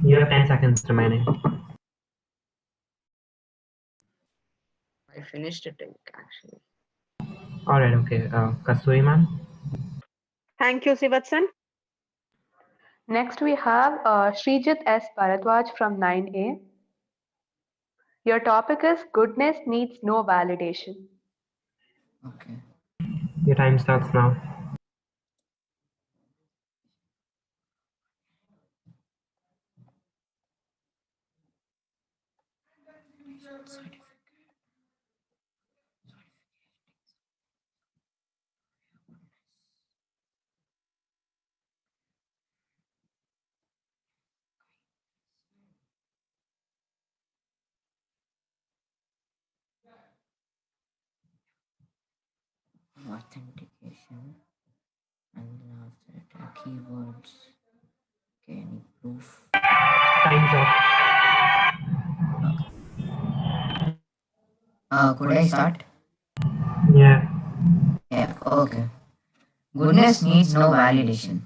You have 10 seconds remaining.
I finished it actually.
Alright, okay. Kasturi ma'am.
Thank you, Sivatsan.
Next, we have Srijit S. Bharadwaj from 9A. Your topic is goodness needs no validation.
Your time starts now.
Authentication, and then after it, keywords. Okay, any proof?
Time's up.
Could I start?
Yeah.
Yeah, okay. Goodness needs no validation.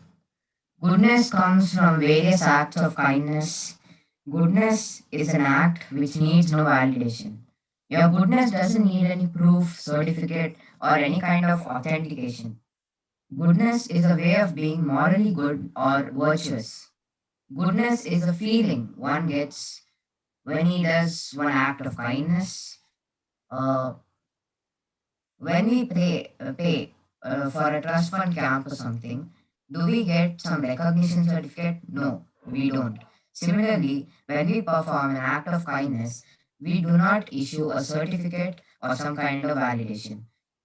Goodness comes from various acts of kindness. Goodness is an act which needs no validation. Your goodness doesn't need any proof, certificate, or any kind of authentication. Goodness is a way of being morally good or virtuous. Goodness is a feeling one gets when he does one act of kindness, Uh, when we pay for a trust fund camp or something, do we get some recognition certificate? No, we don't. Similarly, when we perform an act of kindness, we do not issue a certificate or some kind of validation.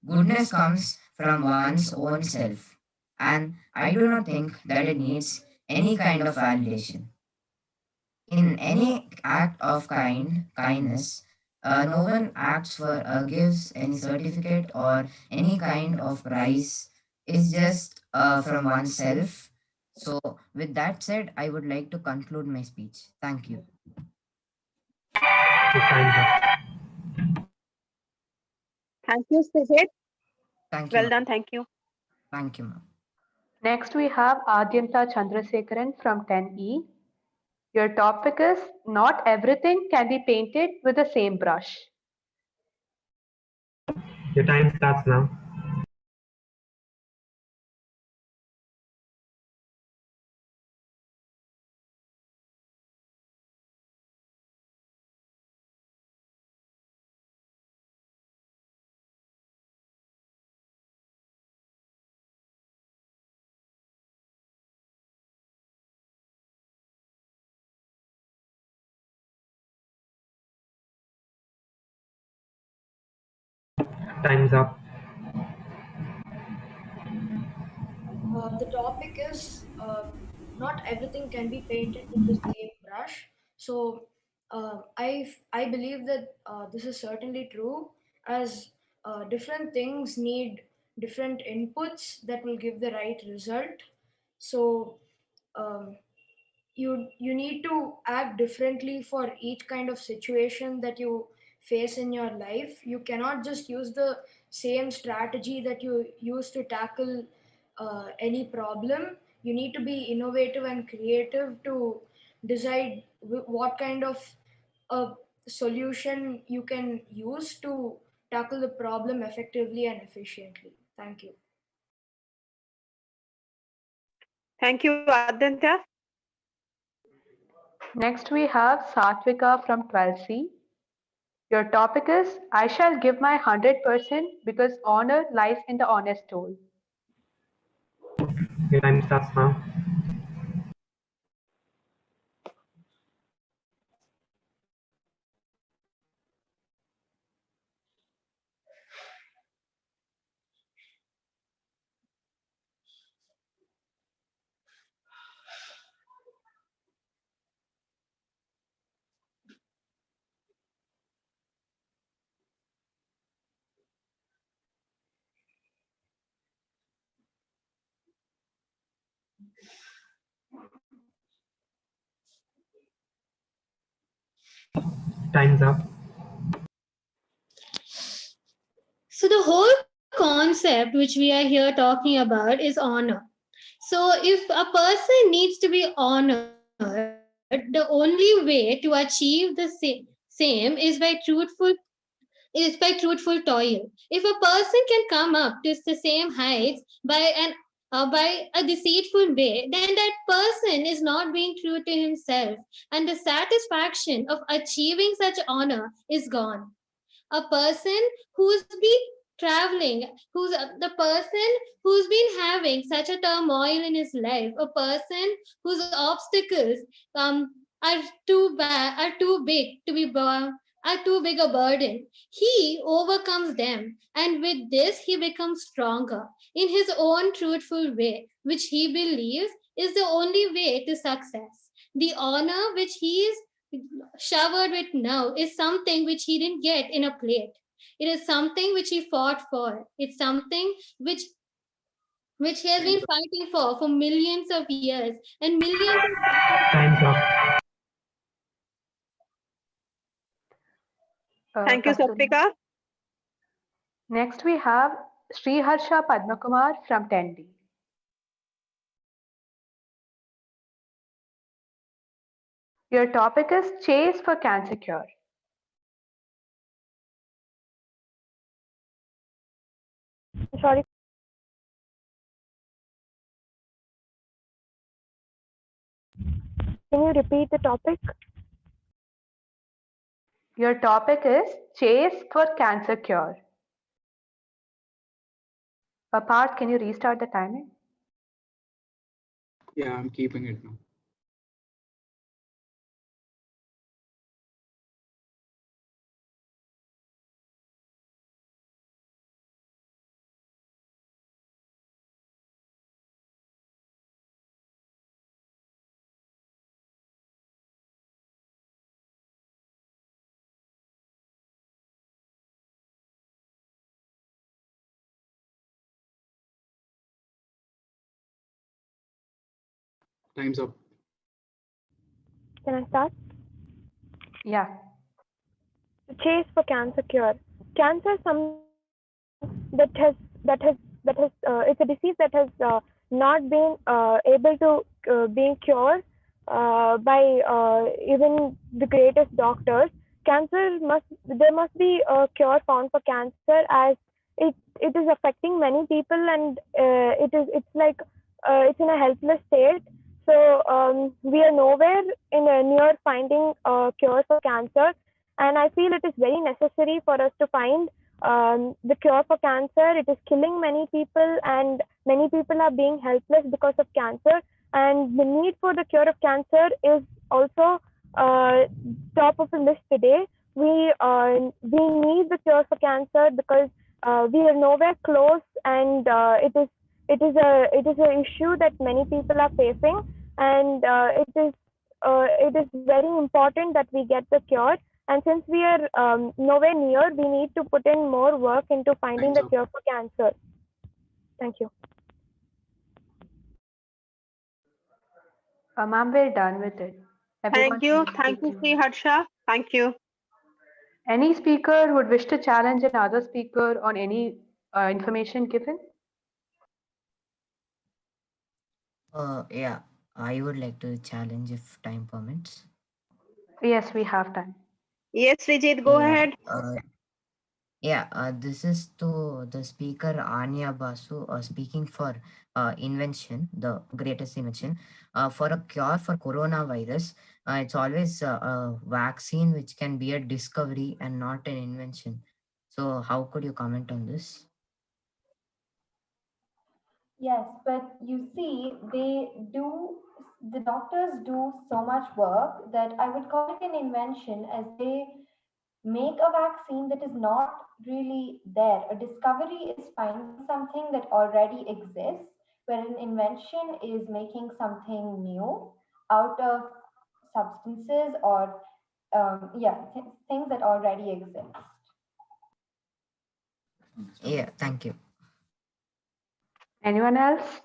Goodness comes from one's own self, and I do not think that it needs any kind of validation. In any act of kindness, no one acts for gives any certificate or any kind of prize. It's just from oneself. So, with that said, I would like to conclude my speech. Thank you.
Thank you, Sujit.
Thank you,
Well
ma'am.
done. Thank you.
Thank you, ma'am.
Next, we have Adyanta Chandrasekaran from 10E. Your topic is Not everything can be painted with the same brush.
Your time starts now. Time's up.
The topic is not everything can be painted with the same brush. So I believe that this is certainly true, as different things need different inputs that will give the right result. So um, you need to act differently for each kind of situation that you face in your life. You cannot just use the same strategy that you use to tackle any problem. You need to be innovative and creative to decide what kind of a solution you can use to tackle the problem effectively and efficiently. Thank you.
Thank you, Aditya. Next, we have Satvika from 12C. Your topic is I shall give my 100% because honor lies in the honest tool.
Your time starts now. Time's up.
So the whole concept which we are here talking about is honor. So if a person needs to be honored, the only way to achieve the same is by truthful toil. If a person can come up to the same heights by a deceitful way, then that person is not being true to himself, and the satisfaction of achieving such honor is gone. A person who's been traveling, the person who's been having such a turmoil in his life, a person whose obstacles are too big to be are too big a burden. He overcomes them, and with this he becomes stronger in his own truthful way, which he believes is the only way to success. The honor which he is showered with now is something which he didn't get in a plate. It is something which he fought for. It's something which he has been fighting for millions of years and millions of
Time's up.
Thank you, Satvika. Next, we have Sri Harsha Padmakumar from 10D. Your topic is Chase for Cancer Cure.
Sorry. Can you repeat the topic?
Your topic is Chase for Cancer Cure. Apart, can you restart the timing?
Yeah, I'm keeping it now. Time's up.
Can I start?
Yeah.
The chase for cancer cure. Cancer is something that has it's a disease that has not been able to being cured by even the greatest doctors. Cancer must There must be a cure found for cancer, as it is affecting many people, and it's in a helpless state. So we are nowhere near finding a cure for cancer, and I feel it is very necessary for us to find the cure for cancer. It is killing many people, and many people are being helpless because of cancer. And the need for the cure of cancer is also top of the list today. We need the cure for cancer because we are nowhere close, and it is a issue that many people are facing, and it is very important that we get the cure. And since we are nowhere near, we need to put in more work into finding the cure for cancer. Thank you.
Ma'am, we're done with it. Everyone
Thank you.
should
Thank you,
take
Sri Harsha. Thank you.
Any speaker who would wish to challenge another speaker on any information given?
Yeah, I would like to challenge if time permits.
Yes, we have time.
Yes, Vijit, go
Yeah,
ahead.
this is to the speaker Anya Basu speaking for invention, the greatest invention. For a cure for coronavirus, it's always a vaccine which can be a discovery and not an invention. So, how could you comment on this?
Yes, but you see, the doctors do so much work that I would call it an invention, as they make a vaccine that is not really there. A discovery is finding something that already exists, where an invention is making something new out of substances or, things that already exist.
Yeah, thank you.
Anyone else?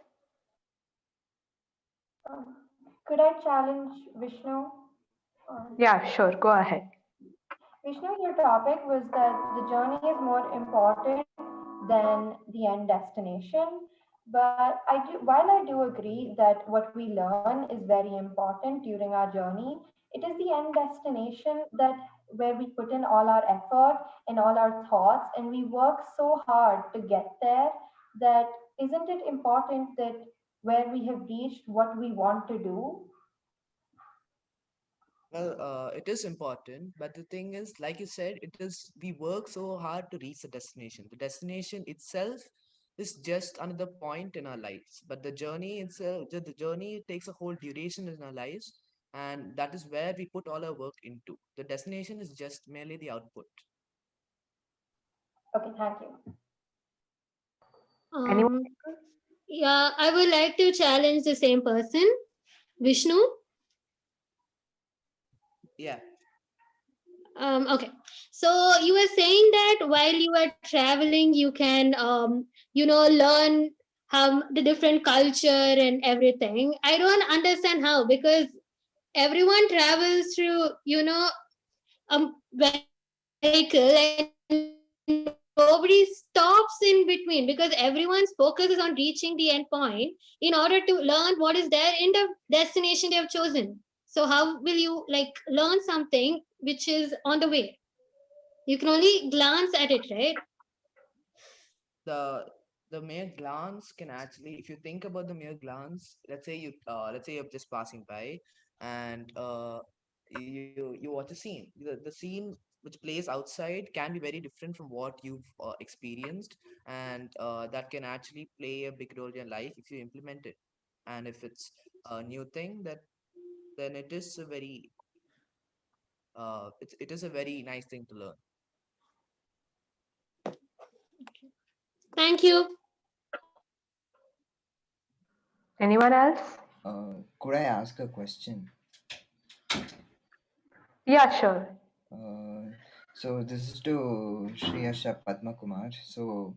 Could I challenge Vishnu?
Yeah, sure. Go ahead.
Vishnu, your topic was that the journey is more important than the end destination. But while I do agree that what we learn is very important during our journey, it is the end destination that where we put in all our effort and all our thoughts, and we work so hard to get there. That isn't it important that where we have reached what we want to do?
Well, it is important, but the thing is, like you said, it is we work so hard to reach the destination. The destination itself is just another point in our lives, but the journey itself, the journey takes a whole duration in our lives, and that is where we put all our work into. The destination is just merely the output.
Okay, thank you.
Anyone?
Um, yeah, I would like to challenge the same person, Vishnu.
Yeah.
Okay, so you were saying that while you are traveling, you can, learn how the different culture and everything. I don't understand how, because everyone travels through, a vehicle, and nobody stops in between, because everyone's focus is on reaching the end point in order to learn what is there in the destination they have chosen. So how will you like learn something which is on the way? You can only glance at it, right?
The mere glance can actually, if you think about the mere glance, let's say you're just passing by, and you watch a scene. The scene which plays outside can be very different from what you've experienced, and that can actually play a big role in your life if you implement it. And if it's a new thing, that then it is a very it is a very nice thing to learn.
Thank you.
Anyone else?
Could I ask a question?
Yeah, sure.
So this is to Shriyasha Padma Kumar. So,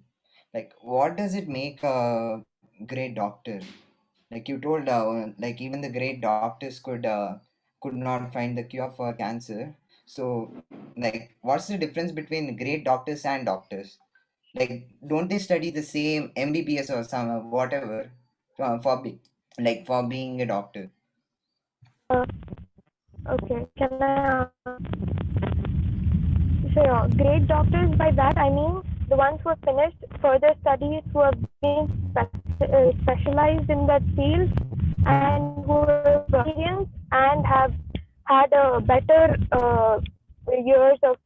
like, what does it make a great doctor? Like you told, like even the great doctors could not find the cure for cancer. So, like, what's the difference between great doctors and doctors? Like, don't they study the same MBBS or some whatever for being a doctor?
Okay, can I? Sure. Great doctors, by that I mean the ones who have finished further studies, who have been specialized in that field, and who have experienced and have had a better years of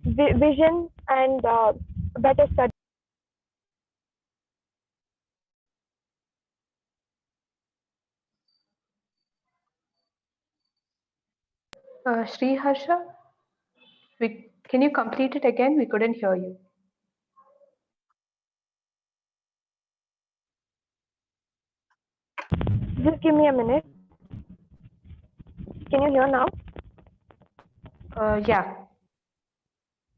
vision and better study.
Sri Harsha, can you complete it again? We couldn't hear you.
Just give me a minute. Can you hear now?
Yeah.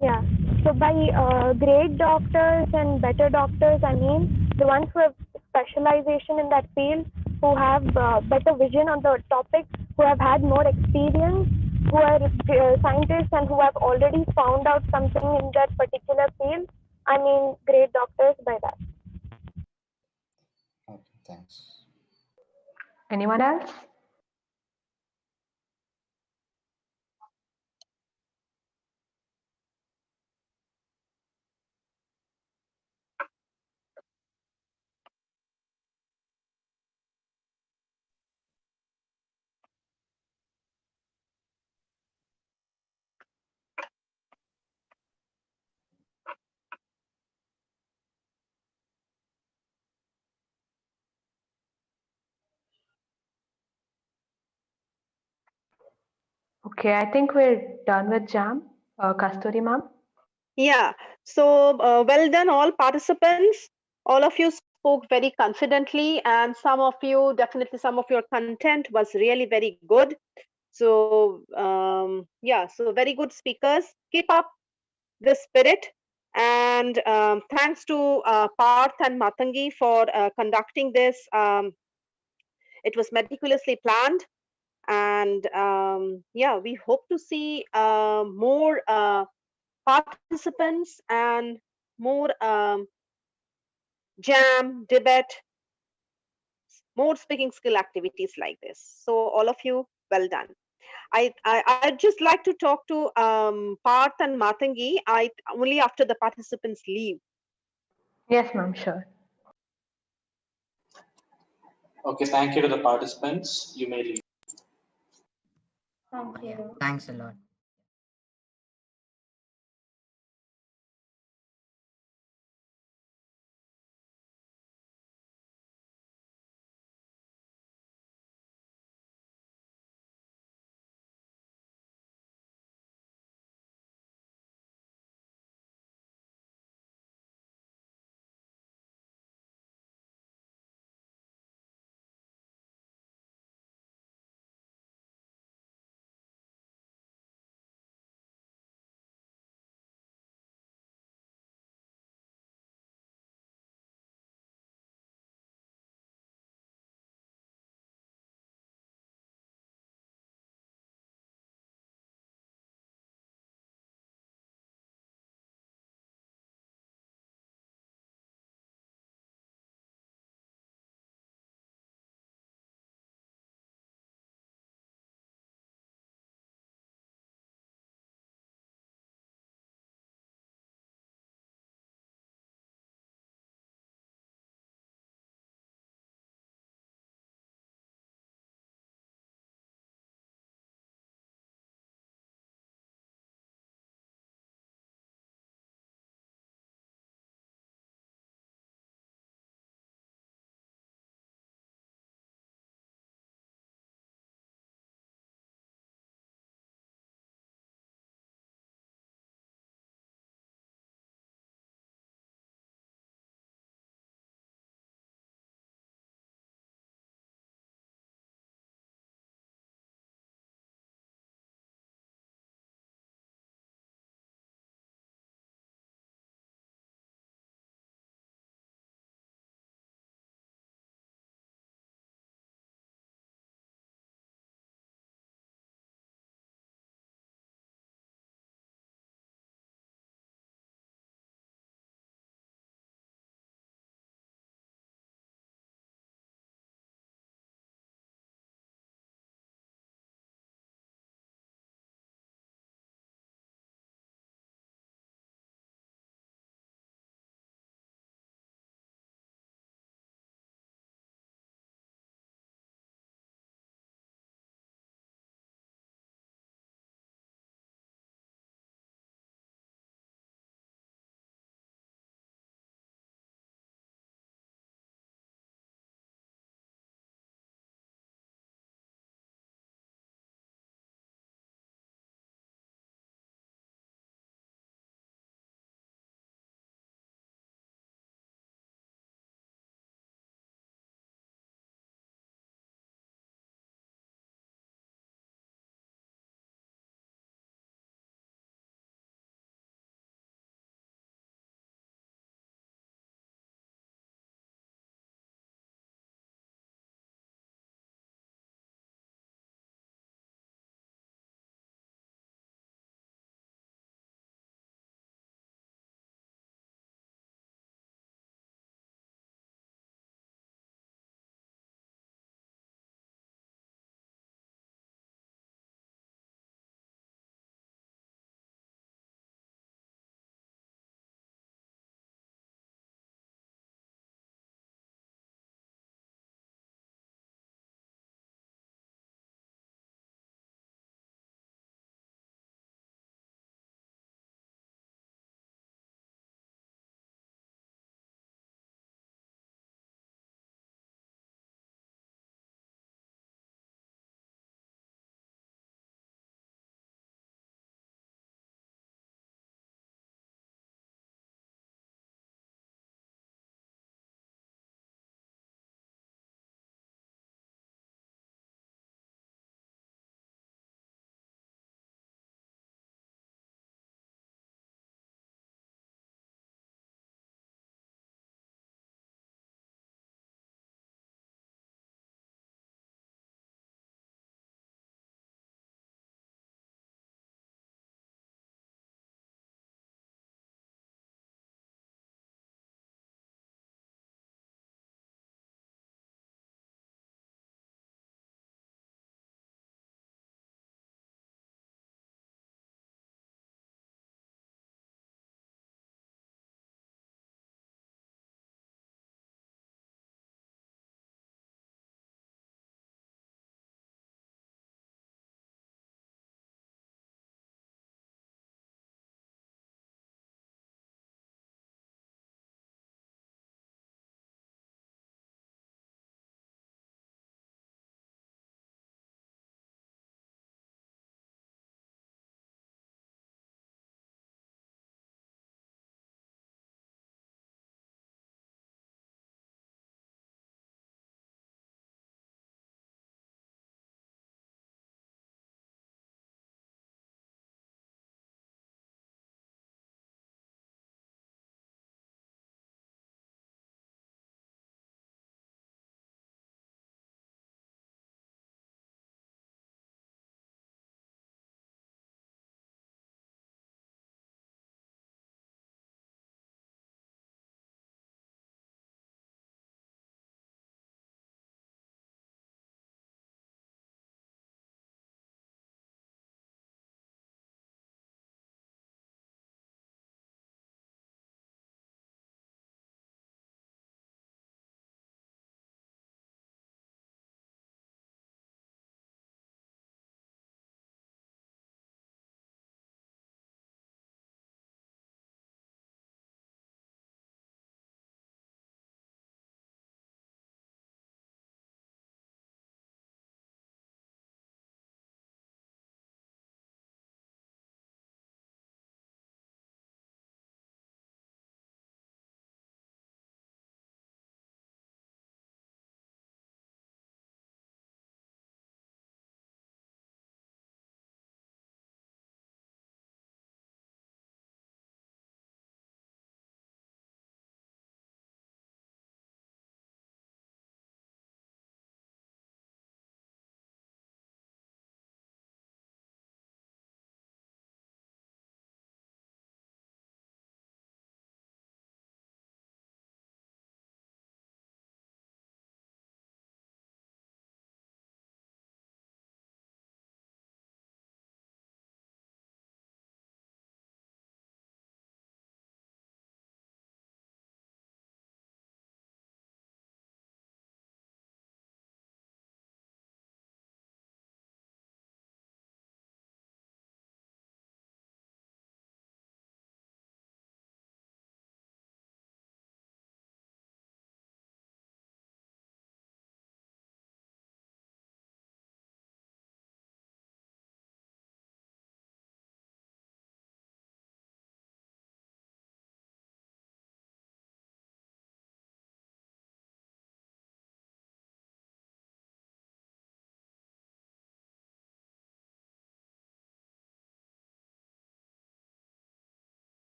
Yeah. So by great doctors and better doctors, I mean the ones who have specialization in that field, who have better vision on the topic, who have had more experience, who are scientists and who have already found out something in that particular field. I mean great doctors by that.
Okay, thanks.
Anyone else? Okay, I think we're done with Jam. Kasturi ma'am?
Yeah. So well done, all participants. All of you spoke very confidently, and some of you, definitely some of your content was really very good. So yeah, so very good speakers. Keep up the spirit. And thanks to Parth and Matangi for conducting this. It was meticulously planned. And yeah, we hope to see more participants and more jam, debate, more speaking skill activities like this. So all of you, well done. I'd just like to talk to Parth and Matangi. Only after the participants leave.
Yes, ma'am, sure.
Okay, thank you to the participants. You may leave.
Thank you.
Thanks a lot.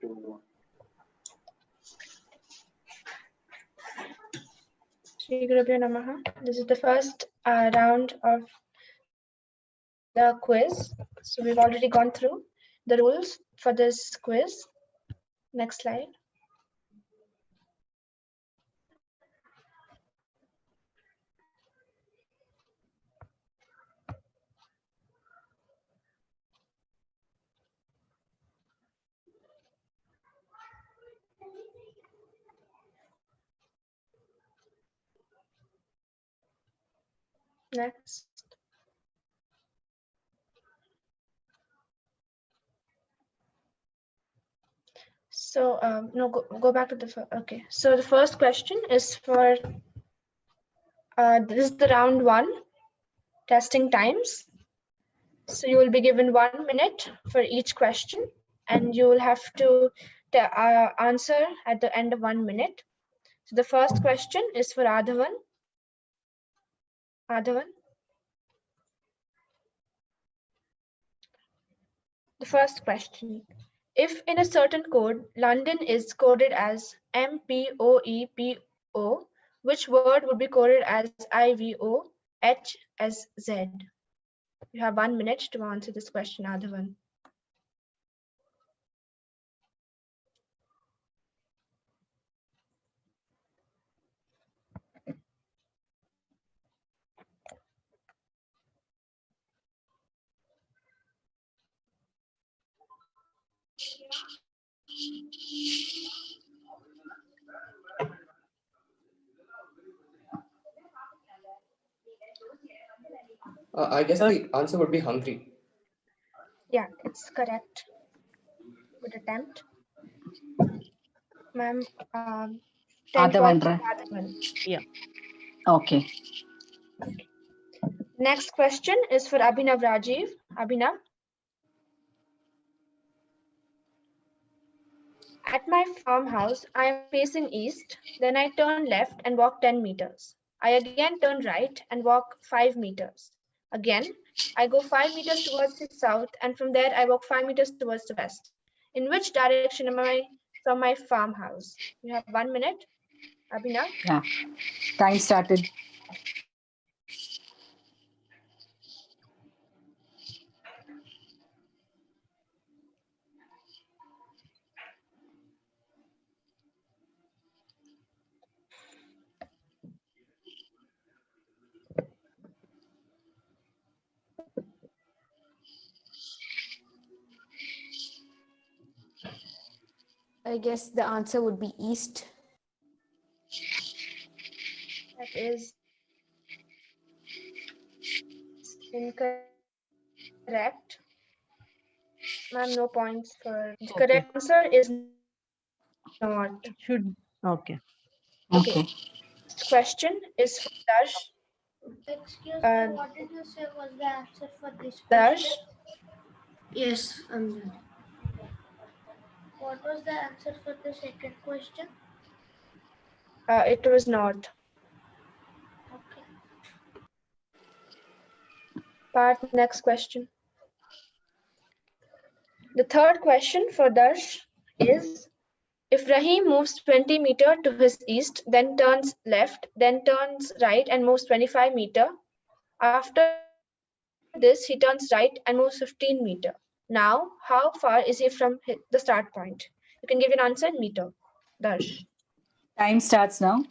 2, 1.
Shri Gurubhyo Namaha. This is the first round of the quiz. So we've already gone through the rules for this quiz. Next slide. Next. So no, go back to the okay. So the first question is for this is the round 1 testing times. So you will be given 1 minute for each question, and you will have to answer at the end of 1 minute. So the first question is for Adhavan. Adhavan. The first question. If in a certain code, London is coded as MPOEPO, which word would be coded as IVOH as Z? You have 1 minute to answer this question, Adhavan.
I guess the answer would be hungry.
Yeah, it's correct. Good attempt. Ma'am, 10 points for Adhavan.
Yeah. Okay.
Next question is for Abhinav Rajiv. Abhinav. At my farmhouse, I am facing east, then I turn left and walk 10 meters. I again turn right and walk 5 meters. Again, I go 5 meters towards the south, and from there I walk 5 meters towards the west. In which direction am I from my farmhouse? You have 1 minute. Abhinav?
Yeah. Time started.
I guess the answer would be east.
That is incorrect. Ma'am, no points for the correct answer is north.
It should. Okay.
Okay. Next question is for Darsh.
Excuse me, what did you say was the answer for this
Darsh.
question? Yes, I'm ready. What was the answer for the second question?
It was north.
Okay.
Part next question. The third question for Darsh is, if Rahim moves 20 meter to his east, then turns left, then turns right and moves 25 meter. After this, he turns right and moves 15 meter. Now, how far is he from the start point? You can give an answer in meter. Darsh.
Time starts now.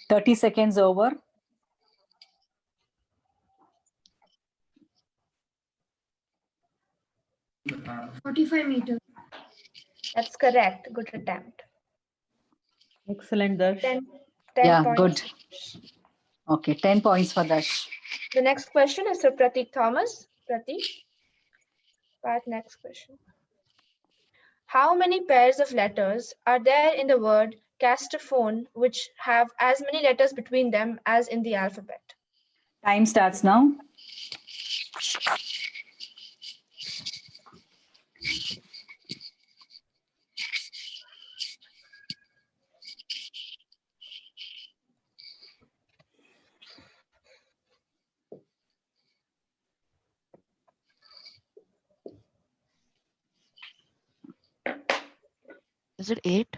Thirty seconds over.
45 meters.
That's correct. Good attempt.
Excellent, Darsh.
10
yeah,
points.
good. Okay, 10 points for Darsh.
The next question is for Pratik Thomas. Pratik. Part next question. How many pairs of letters are there in the word cast a phone which have as many letters between them as in the alphabet?
Time starts now.
Is it 8?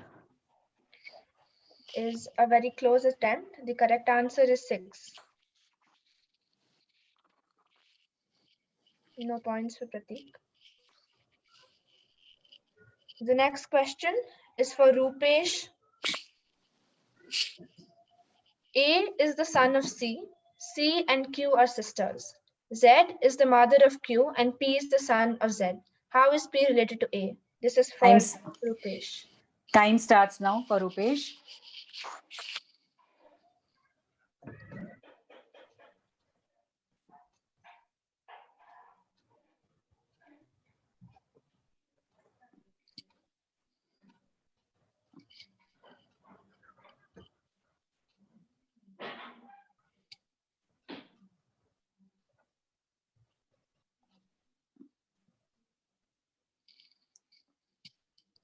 Is a very close attempt. The correct answer is 6. No points for Pratik. The next question is for Rupesh. A is the son of C. C and Q are sisters. Z is the mother of Q and P is the son of Z. How is P related to A? This is for Rupesh.
Time starts now for Rupesh.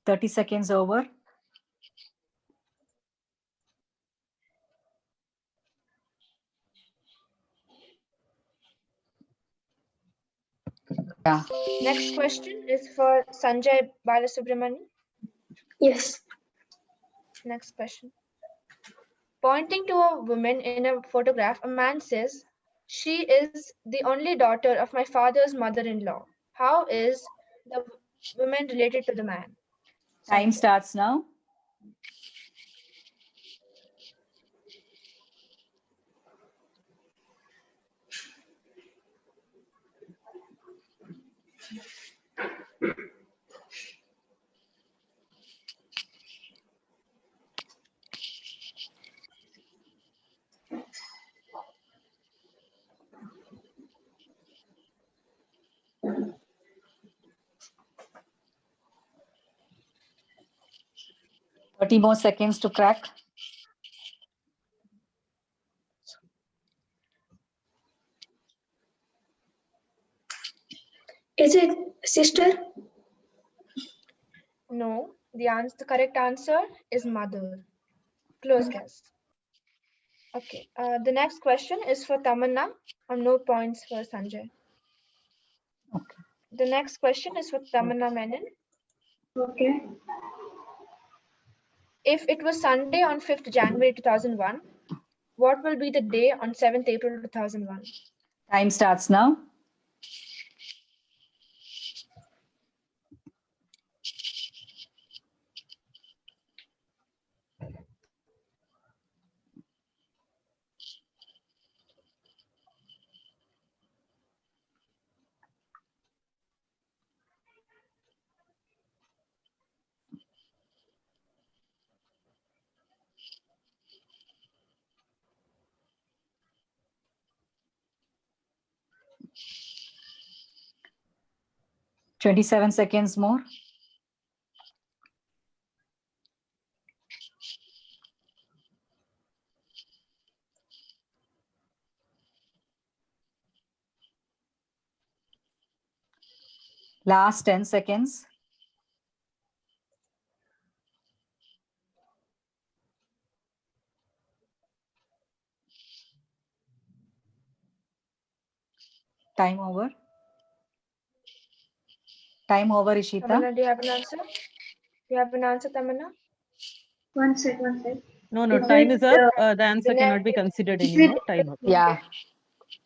$30 over. Yeah.
Next question is for Sanjay Balasubramani.
Yes.
Next question. Pointing to a woman in a photograph, a man says, "She is the only daughter of my father's mother-in-law." How is the woman related to the man?
Time starts now. $30 more seconds to crack.
Is it sister?
No, the correct answer is mother. Close guess. Okay, the next question is for Tamanna, and no points for Sanjay.
Okay.
The next question is for Tamanna Menon.
Okay.
If it was Sunday on 5th January 2001, what will be the day on 7th April 2001?
Time starts now. $27 more. Last 10 seconds. Time over. Time over, Ishita.
Tamanna, do you have an answer? Do you have an answer, Tamanna?
One sec.
No,
Is
time
it,
is up. The answer cannot be considered
is
anymore.
it-
Time up.
Yeah.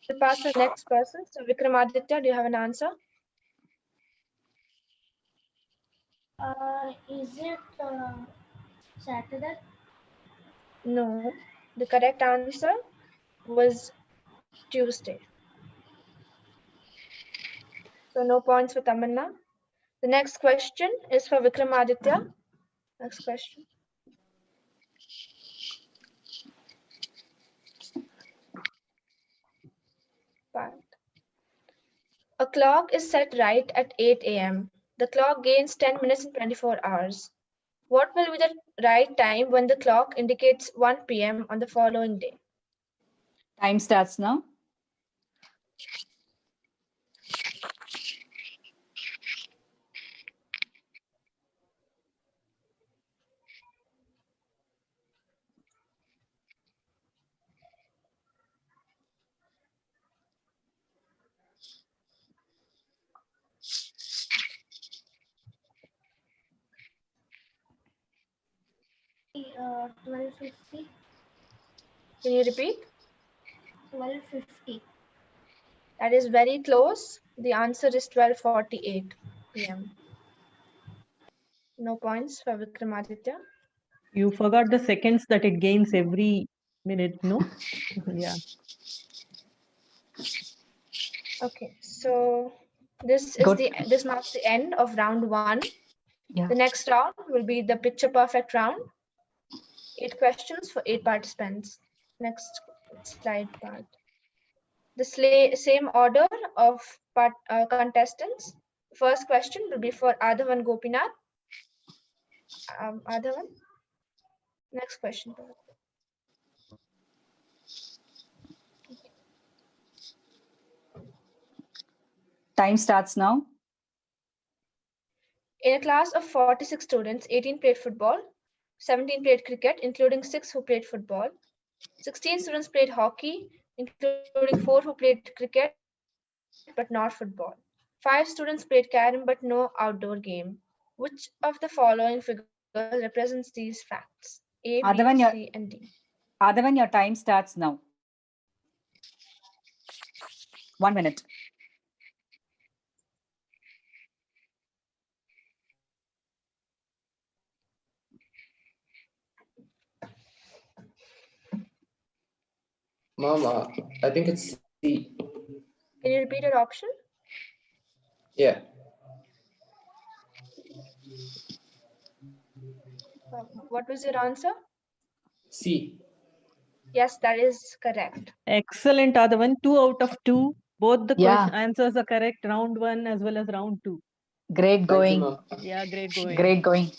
We'll pass to the next person. So Vikramaditya, do you have an answer?
Is it Saturday?
No, the correct answer was Tuesday. So no points for Tamanna. The next question is for Vikramaditya. Next question. Part. A clock is set right at 8 a.m. The clock gains 10 minutes in 24 hours. What will be the right time when the clock indicates 1 p.m. on the following day?
Time starts now.
Uh, 12:50.
Can you repeat?
12:50.
That is very close. The answer is 12:48 p.m. No points for Vikramaditya.
You forgot the seconds that it gains every minute, no? Yeah.
Okay, so this marks the end of round 1.
Yeah.
The next round will be the picture perfect round. 8 questions for 8 participants. Next slide part. The same order of contestants. First question will be for Adhavan Gopinath. Adhavan. Next question.
Time starts now.
In a class of 46 students, 18 played football, 17 played cricket, including 6 who played football. 16 students played hockey, including 4 who played cricket but not football. 5 students played carom but no outdoor game. Which of the following figures represents these facts? A, B,
Adhavan,
C, and D.
Adhavan, your time starts now. 1 minute.
Mom, I think it's C.
Can you repeat your option?
Yeah.
What was your answer?
C.
Yes, that is correct.
Excellent, Adhavan. 2 out of 2. Both the
Yeah.
answers are correct. Round 1 as well as round 2.
Great going.
Thank you, Mom.
Yeah, great going.
Great going.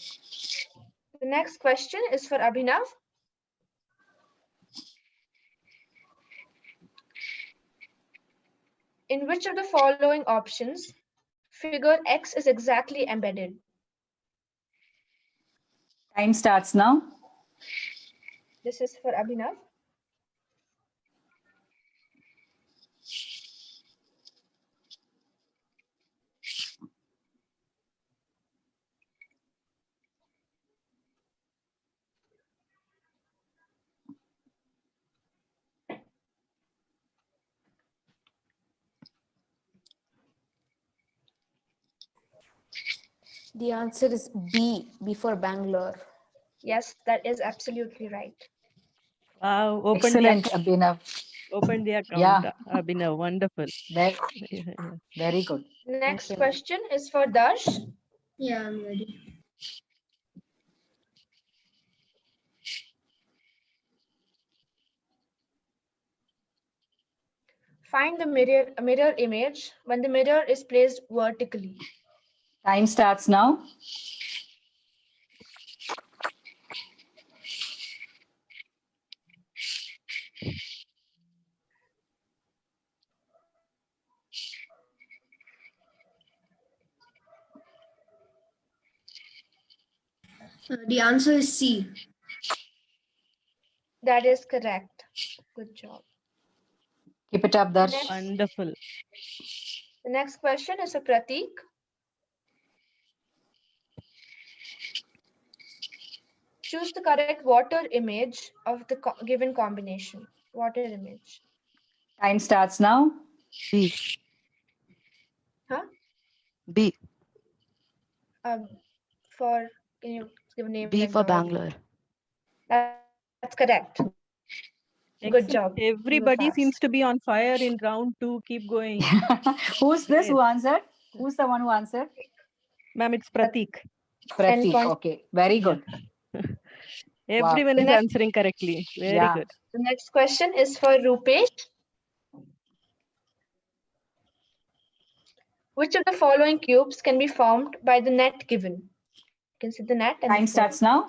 The next question is for Abhinav. In which of the following options figure X is exactly embedded?
Time starts now.
This is for Abhinav.
The answer is B, before Bangalore.
Yes, that is absolutely right.
Wow,
Excellent, Abhinav.
Open the account,
Yeah.
Abhinav. Wonderful.
Very good.
Next question is for Darsh.
Yeah, I'm ready.
Find the mirror image when the mirror is placed vertically.
Time starts now.
The answer is C.
That is correct. Good job.
Keep it up, Darsh.
Wonderful.
The next question is for Pratik. Choose the correct water image of the given combination. Water image.
Time starts now.
B.
Huh?
B.
Can you give a name
B
like
for
dog?
Bangalore.
That's correct. Good
Excellent.
job. You were
Everybody
fast.
seems to be on fire in round 2. Keep going.
Who's this?
Great.
Who answered? Who's the one who answered?
Ma'am, it's Pratik.
Pratik. Okay. Very good.
Everyone is answering correctly. Very good.
The next question is for Rupesh. Which of the following cubes can be formed by the net given? can see the net and
Time
the
starts
phone.
now.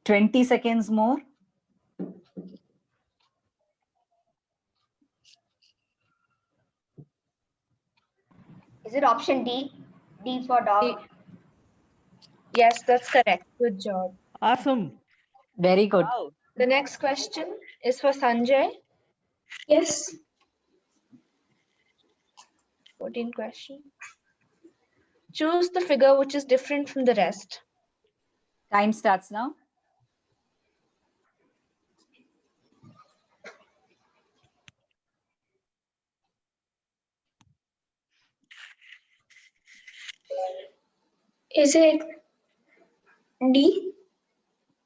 Twenty seconds more.
Is it option D? D for dog.
Yes, that's correct. Good job.
Awesome.
Very good.
Wow.
The next question is for Sanjay.
Yes.
14th question. Choose the figure which is different from the rest.
Time starts now.
Is it D?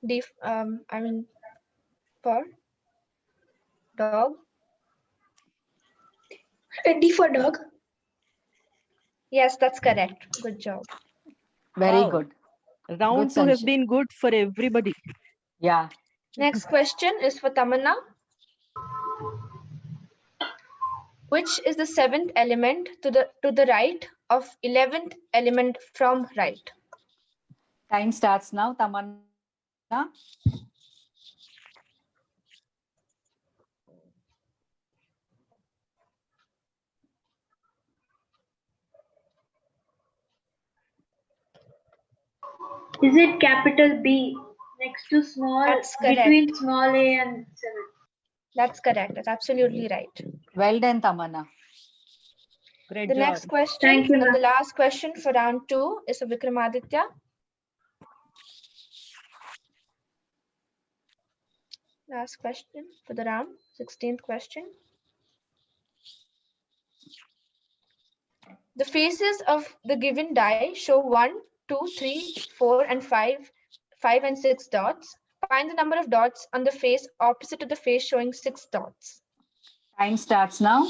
D, I mean, for dog.
D for dog.
Yes, that's correct. Good job.
Very
Wow.
good.
Round two has been good for everybody.
Yeah.
Next question is for Tamanna. Which is the 7th element to the right of 11th element from right?
Time starts now, Tamanna.
Is it capital B next to small,
That's correct.
between small a and 7?
That's correct. That's absolutely right.
Well done, Tamanna.
Great
The
job.
next question
Thank you,
and
ma'am.
the last question for round 2 is for Vikramaditya. Last question for the round, 16th question. The faces of the given die show 1, 2, 3, 4, and 5, 5 and 6 dots. Find the number of dots on the face opposite to the face showing 6 dots.
Time starts now.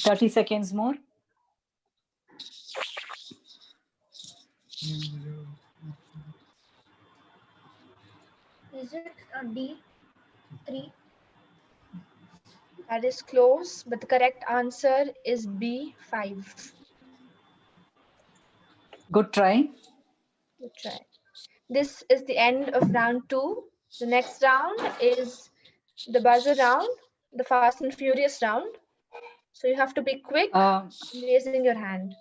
Thirty seconds more.
Is it D? 3?
That is close, but the correct answer is B5.
Good try.
Good try. This is the end of round 2. The next round is the buzzer round, the fast and furious round. So you have to be quick in raising your hand.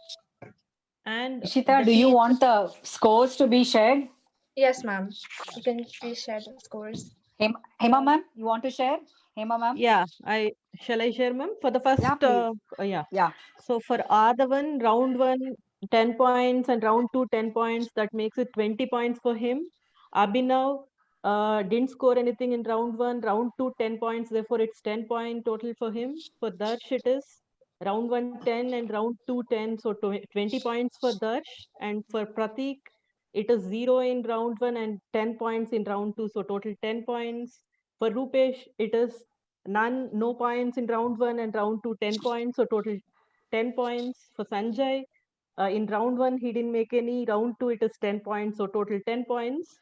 And
Ishita, do you want the scores to be shared?
Yes, ma'am. You can please share the scores.
Hema ma'am, you want to share? Hema ma'am?
Yeah, shall I share, ma'am? For the first,
Yeah, please.
yeah.
Yeah.
So for Adavan, round 1, 10 points, and round 2, 10 points. That makes it 20 points for him. Abhinav didn't score anything in round 1. Round 2, 10 points. Therefore, it's 10-point total for him. For Darsh, it is round 1, 10, and round 2, 10. So 20 points for Darsh. And for Pratik, it is 0 in round 1 and 10 points in round 2. So total 10 points. For Rupesh, it is no points in round 1 and round 2, 10 points. So total 10 points. For Sanjay, in round 1, he didn't make any. Round 2, it is 10 points. So total 10 points.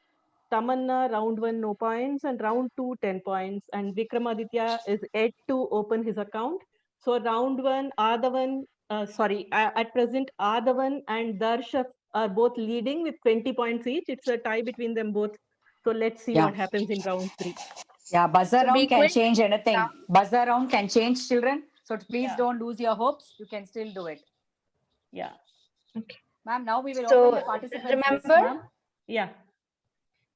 Tamanna, round 1, no points. And round 2, 10 points. And Vikramaditya is yet to open his account. So round 1, Adavan, at present, Adavan and Darsha are both leading with 20 points each. It's a tie between them both. So let's see what happens in round 3.
Yeah, buzzer
So be
round can
quick.
change anything.
Yeah.
Buzzer round can change, children. So please don't lose your hopes. You can still do it.
Yeah.
Okay.
Ma'am, now we will
So
open the participants list,
remember,
ma'am.
Yeah.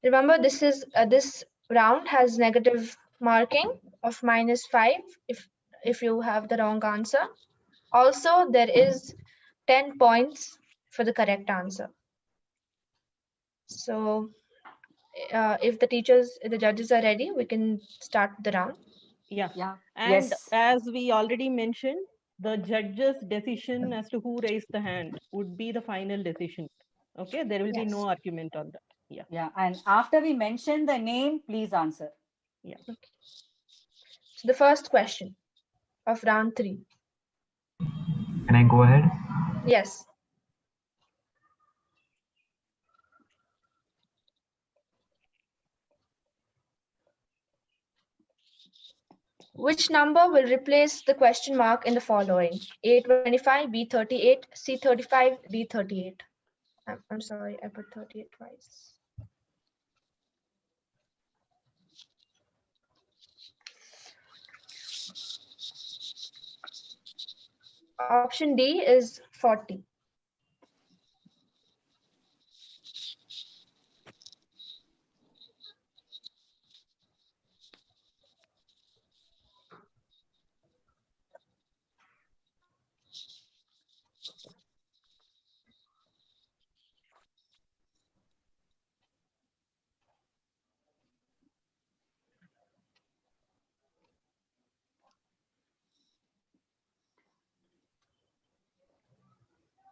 remember this round has negative marking of -5 if you have the wrong answer. Also, there is 10 points for the correct answer. So if the judges are ready, we can start the round.
Yeah.
Yeah.
And
Yes.
as we already mentioned, the judge's decision as to who raised the hand would be the final decision. Okay, there will be no argument on that. Yeah.
Yeah. And after we mention the name, please answer.
Yeah.
Okay. So the first question of round 3.
Can I go ahead?
Yes. Which number will replace the question mark in the following? A25, B38, C35, D38. I'm sorry, I put 38 twice. Option D is 40.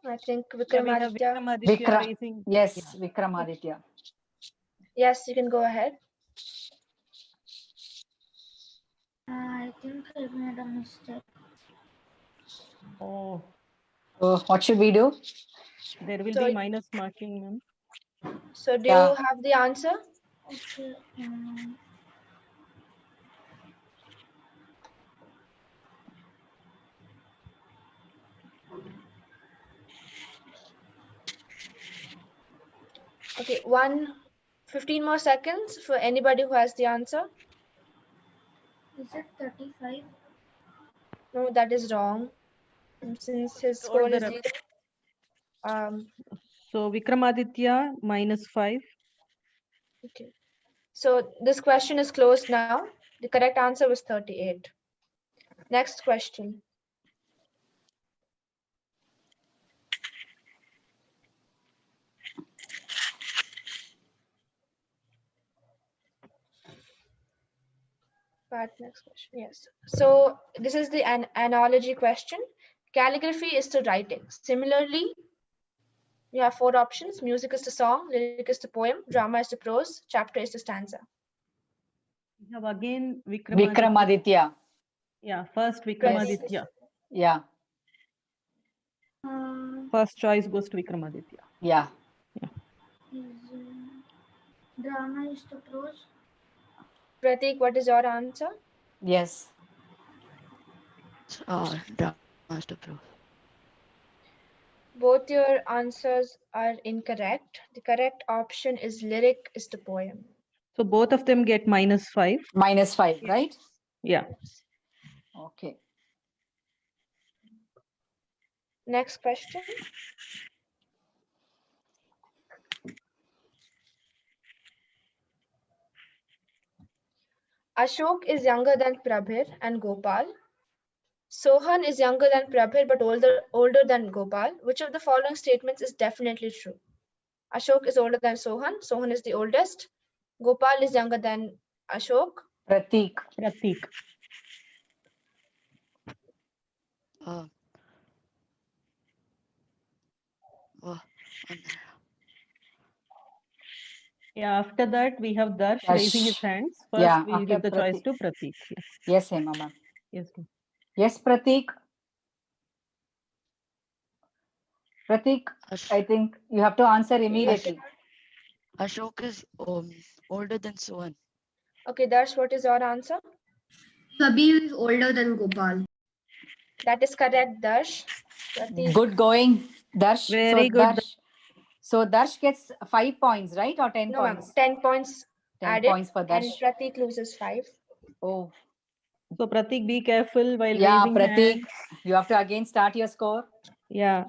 I think
Yeah, we have
Vikramaditya.
Vikramaditya raising.
Yes, Vikramaditya.
Yes, you can go ahead.
I think I made a mistake.
Oh.
So what should we do?
There will
So-
be minus marking, ma'am.
So do you have the answer?
Okay.
Okay, 15 more seconds for anybody who has the answer.
Is it 35?
No, that is wrong. Since his score is
Order up.
0.
So Vikramaditya -5.
Okay. So this question is closed now. The correct answer was 38. Next question. Next question. Yes. So this is the analogy question. Calligraphy is to writing. Similarly, you have 4 options. Music is to song, lyric is to poem, drama is to prose, chapter is to stanza.
We have again
Vikramaditya.
Yeah, first Vikramaditya.
Yeah.
First choice goes to Vikramaditya.
Yeah.
Drama is to prose.
Pratik, what is your answer?
Drama
Yes.
is to prose.
Both your answers are incorrect. The correct option is lyric is to poem.
So both of them get -5.
-5, right?
Yeah.
Okay.
Next question. Ashok is younger than Prabhir and Gopal. Sohan is younger than Prabhir but older than Gopal. Which of the following statements is definitely true? Ashok is older than Sohan. Sohan is the oldest. Gopal is younger than Ashok.
Pratik.
Yeah, after that we have Darsh raising his hands. First
Yeah,
we'll give the choice to Pratik. Yes.
Yes, Hema ma'am.
Yes.
Yes, Pratik. Pratik, I think you have to answer immediately.
Ashok is older than Sohan.
Okay, Darsh, what is your answer?
Kabir is older than Gopal.
That is correct, Darsh. Pratik.
Good going, Darsh.
Very good.
So Darsh gets 5 points, right? Or 10
No, ma'am.
points?
10 points
10
added.
points for Darsh.
And Pratik loses 5.
Oh.
So Pratik, be careful while
Yeah,
raising
Pratik,
hands.
you have to again start your score.
Yeah.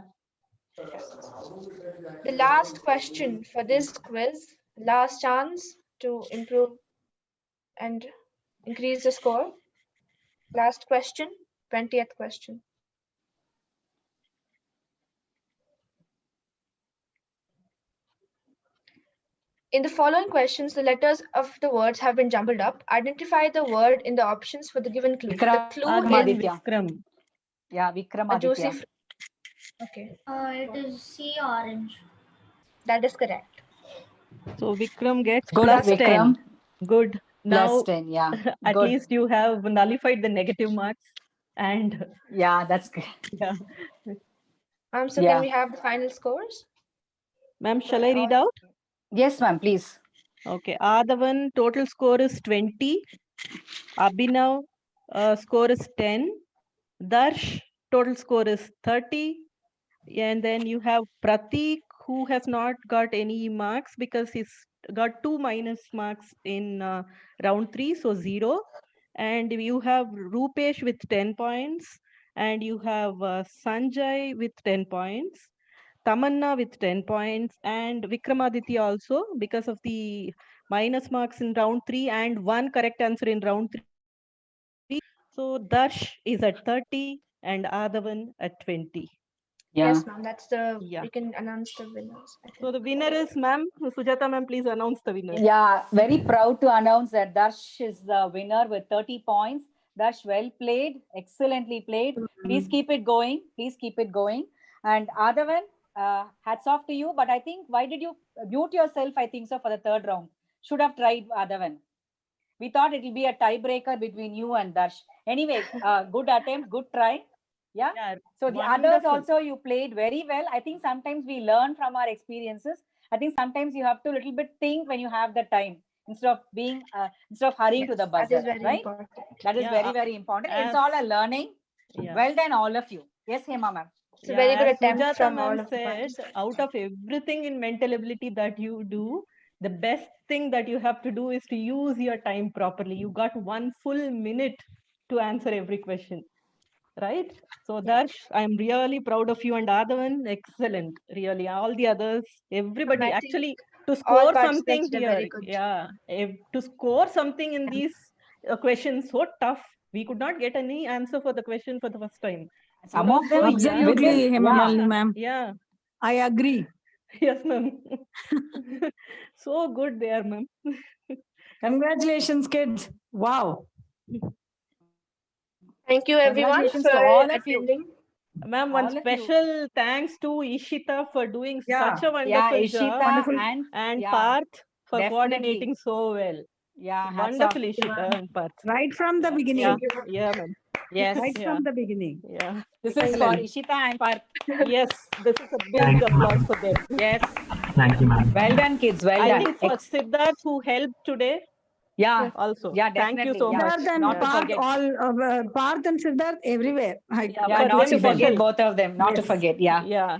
The last question for this quiz, last chance to improve and increase the score. Last question, 20th question. In the following questions, the letters of the words have been jumbled up. Identify the word in the options for the given clue. The clue
Again,
is
Vikram.
Yeah,
a juicy
Vikramaditya.
fruit. Okay,
It is C orange.
that is correct.
So Vikram gets
Good,
plus 10.
Vikram.
Good.
Plus
Now,
10. Yeah.
at
Good.
least you have nullified the negative marks. And
Yeah, that's good.
yeah.
So
Yeah.
can we have the final scores?
Ma'am, shall I read out?
Yes, ma'am, please.
Okay. Adavan total score is 20. Abhinav score is 10. Darsh total score is 30. And then you have Pratik, who has not got any marks because he's got 2 minus marks in round 3, so 0. And you have Rupesh with 10 points. And you have Sanjay with 10 points. Tamanna with 10 points. And Vikramaditya also, because of the minus marks in round 3 and 1 correct answer in round 3. So Darsh is at 30 and Adavan at 20.
Yeah.
Yes, ma'am. That's the
Yeah.
we can announce the winners. I
So
think.
the winner is ma'am. Sujata ma'am, please announce the winner.
Yeah, very proud to announce that Darsh is the winner with 30 points. Darsh, well played, excellently played. Please keep it going. Please keep it going. And Adavan, hats off to you. But I think, why did you mute yourself? I think so for the third round. Should have tried Adavan. We thought it will be a tiebreaker between you and Darsh. Anyway, good attempt, good try. Yeah. So the others also you played very well. I think sometimes we learn from our experiences. I think sometimes you have to little bit think when you have the time instead of being instead of hurrying to the
That
buzzer,
is very
right?
important.
That is very, very important. It's all a learning.
Yeah.
Well done, all of you. Yes, Hema ma'am.
It's a very good
As
attempt
Sujata
from all
ma'am
of the
said,
participants.
out of everything in mental ability that you do, the best thing that you have to do is to use your time properly. You got 1 full minute to answer every question, right? So Darsh, I'm really proud of you, and Adavan, excellent. Really, all the others, everybody,
I think
actually, to
all
score something
participants did a
here,
very good
yeah, to score something in these questions, so tough. We could not get any answer for the question for the first time.
Some of them
Absolutely, Hemamalini ma'am.
Yeah.
I agree.
Yes, ma'am. So good there, ma'am.
Congratulations, kids. Wow.
Thank you everyone
Congratulations
for
to all of you.
attending.
Ma'am, one special thanks to Ishita for doing such a
Yeah,
wonderful job.
Ishita
And
yeah,
Parth for
definitely.
coordinating so well.
Yeah, hats
Wonderful,
off.
Ishita and Parth.
Right from the beginning.
Yeah, yeah, ma'am.
Yes.
Right
Yeah.
from the beginning.
Yeah.
This is for Ishita and Parth.
Yes, this is a big
Thank you,
applause
ma'am.
for them.
Yes.
Thank you, ma'am.
Well done, kids. Well
I
done.
think for Siddharth who helped today
Yeah.
also.
Yeah,
Thank you
definitely.
so much.
Siddharth and
Not to
Parth,
forget.
all Parth and Siddharth everywhere.
Yeah,
for
not
them
to forget
special.
both of them. Not to forget. Yeah.
Yeah.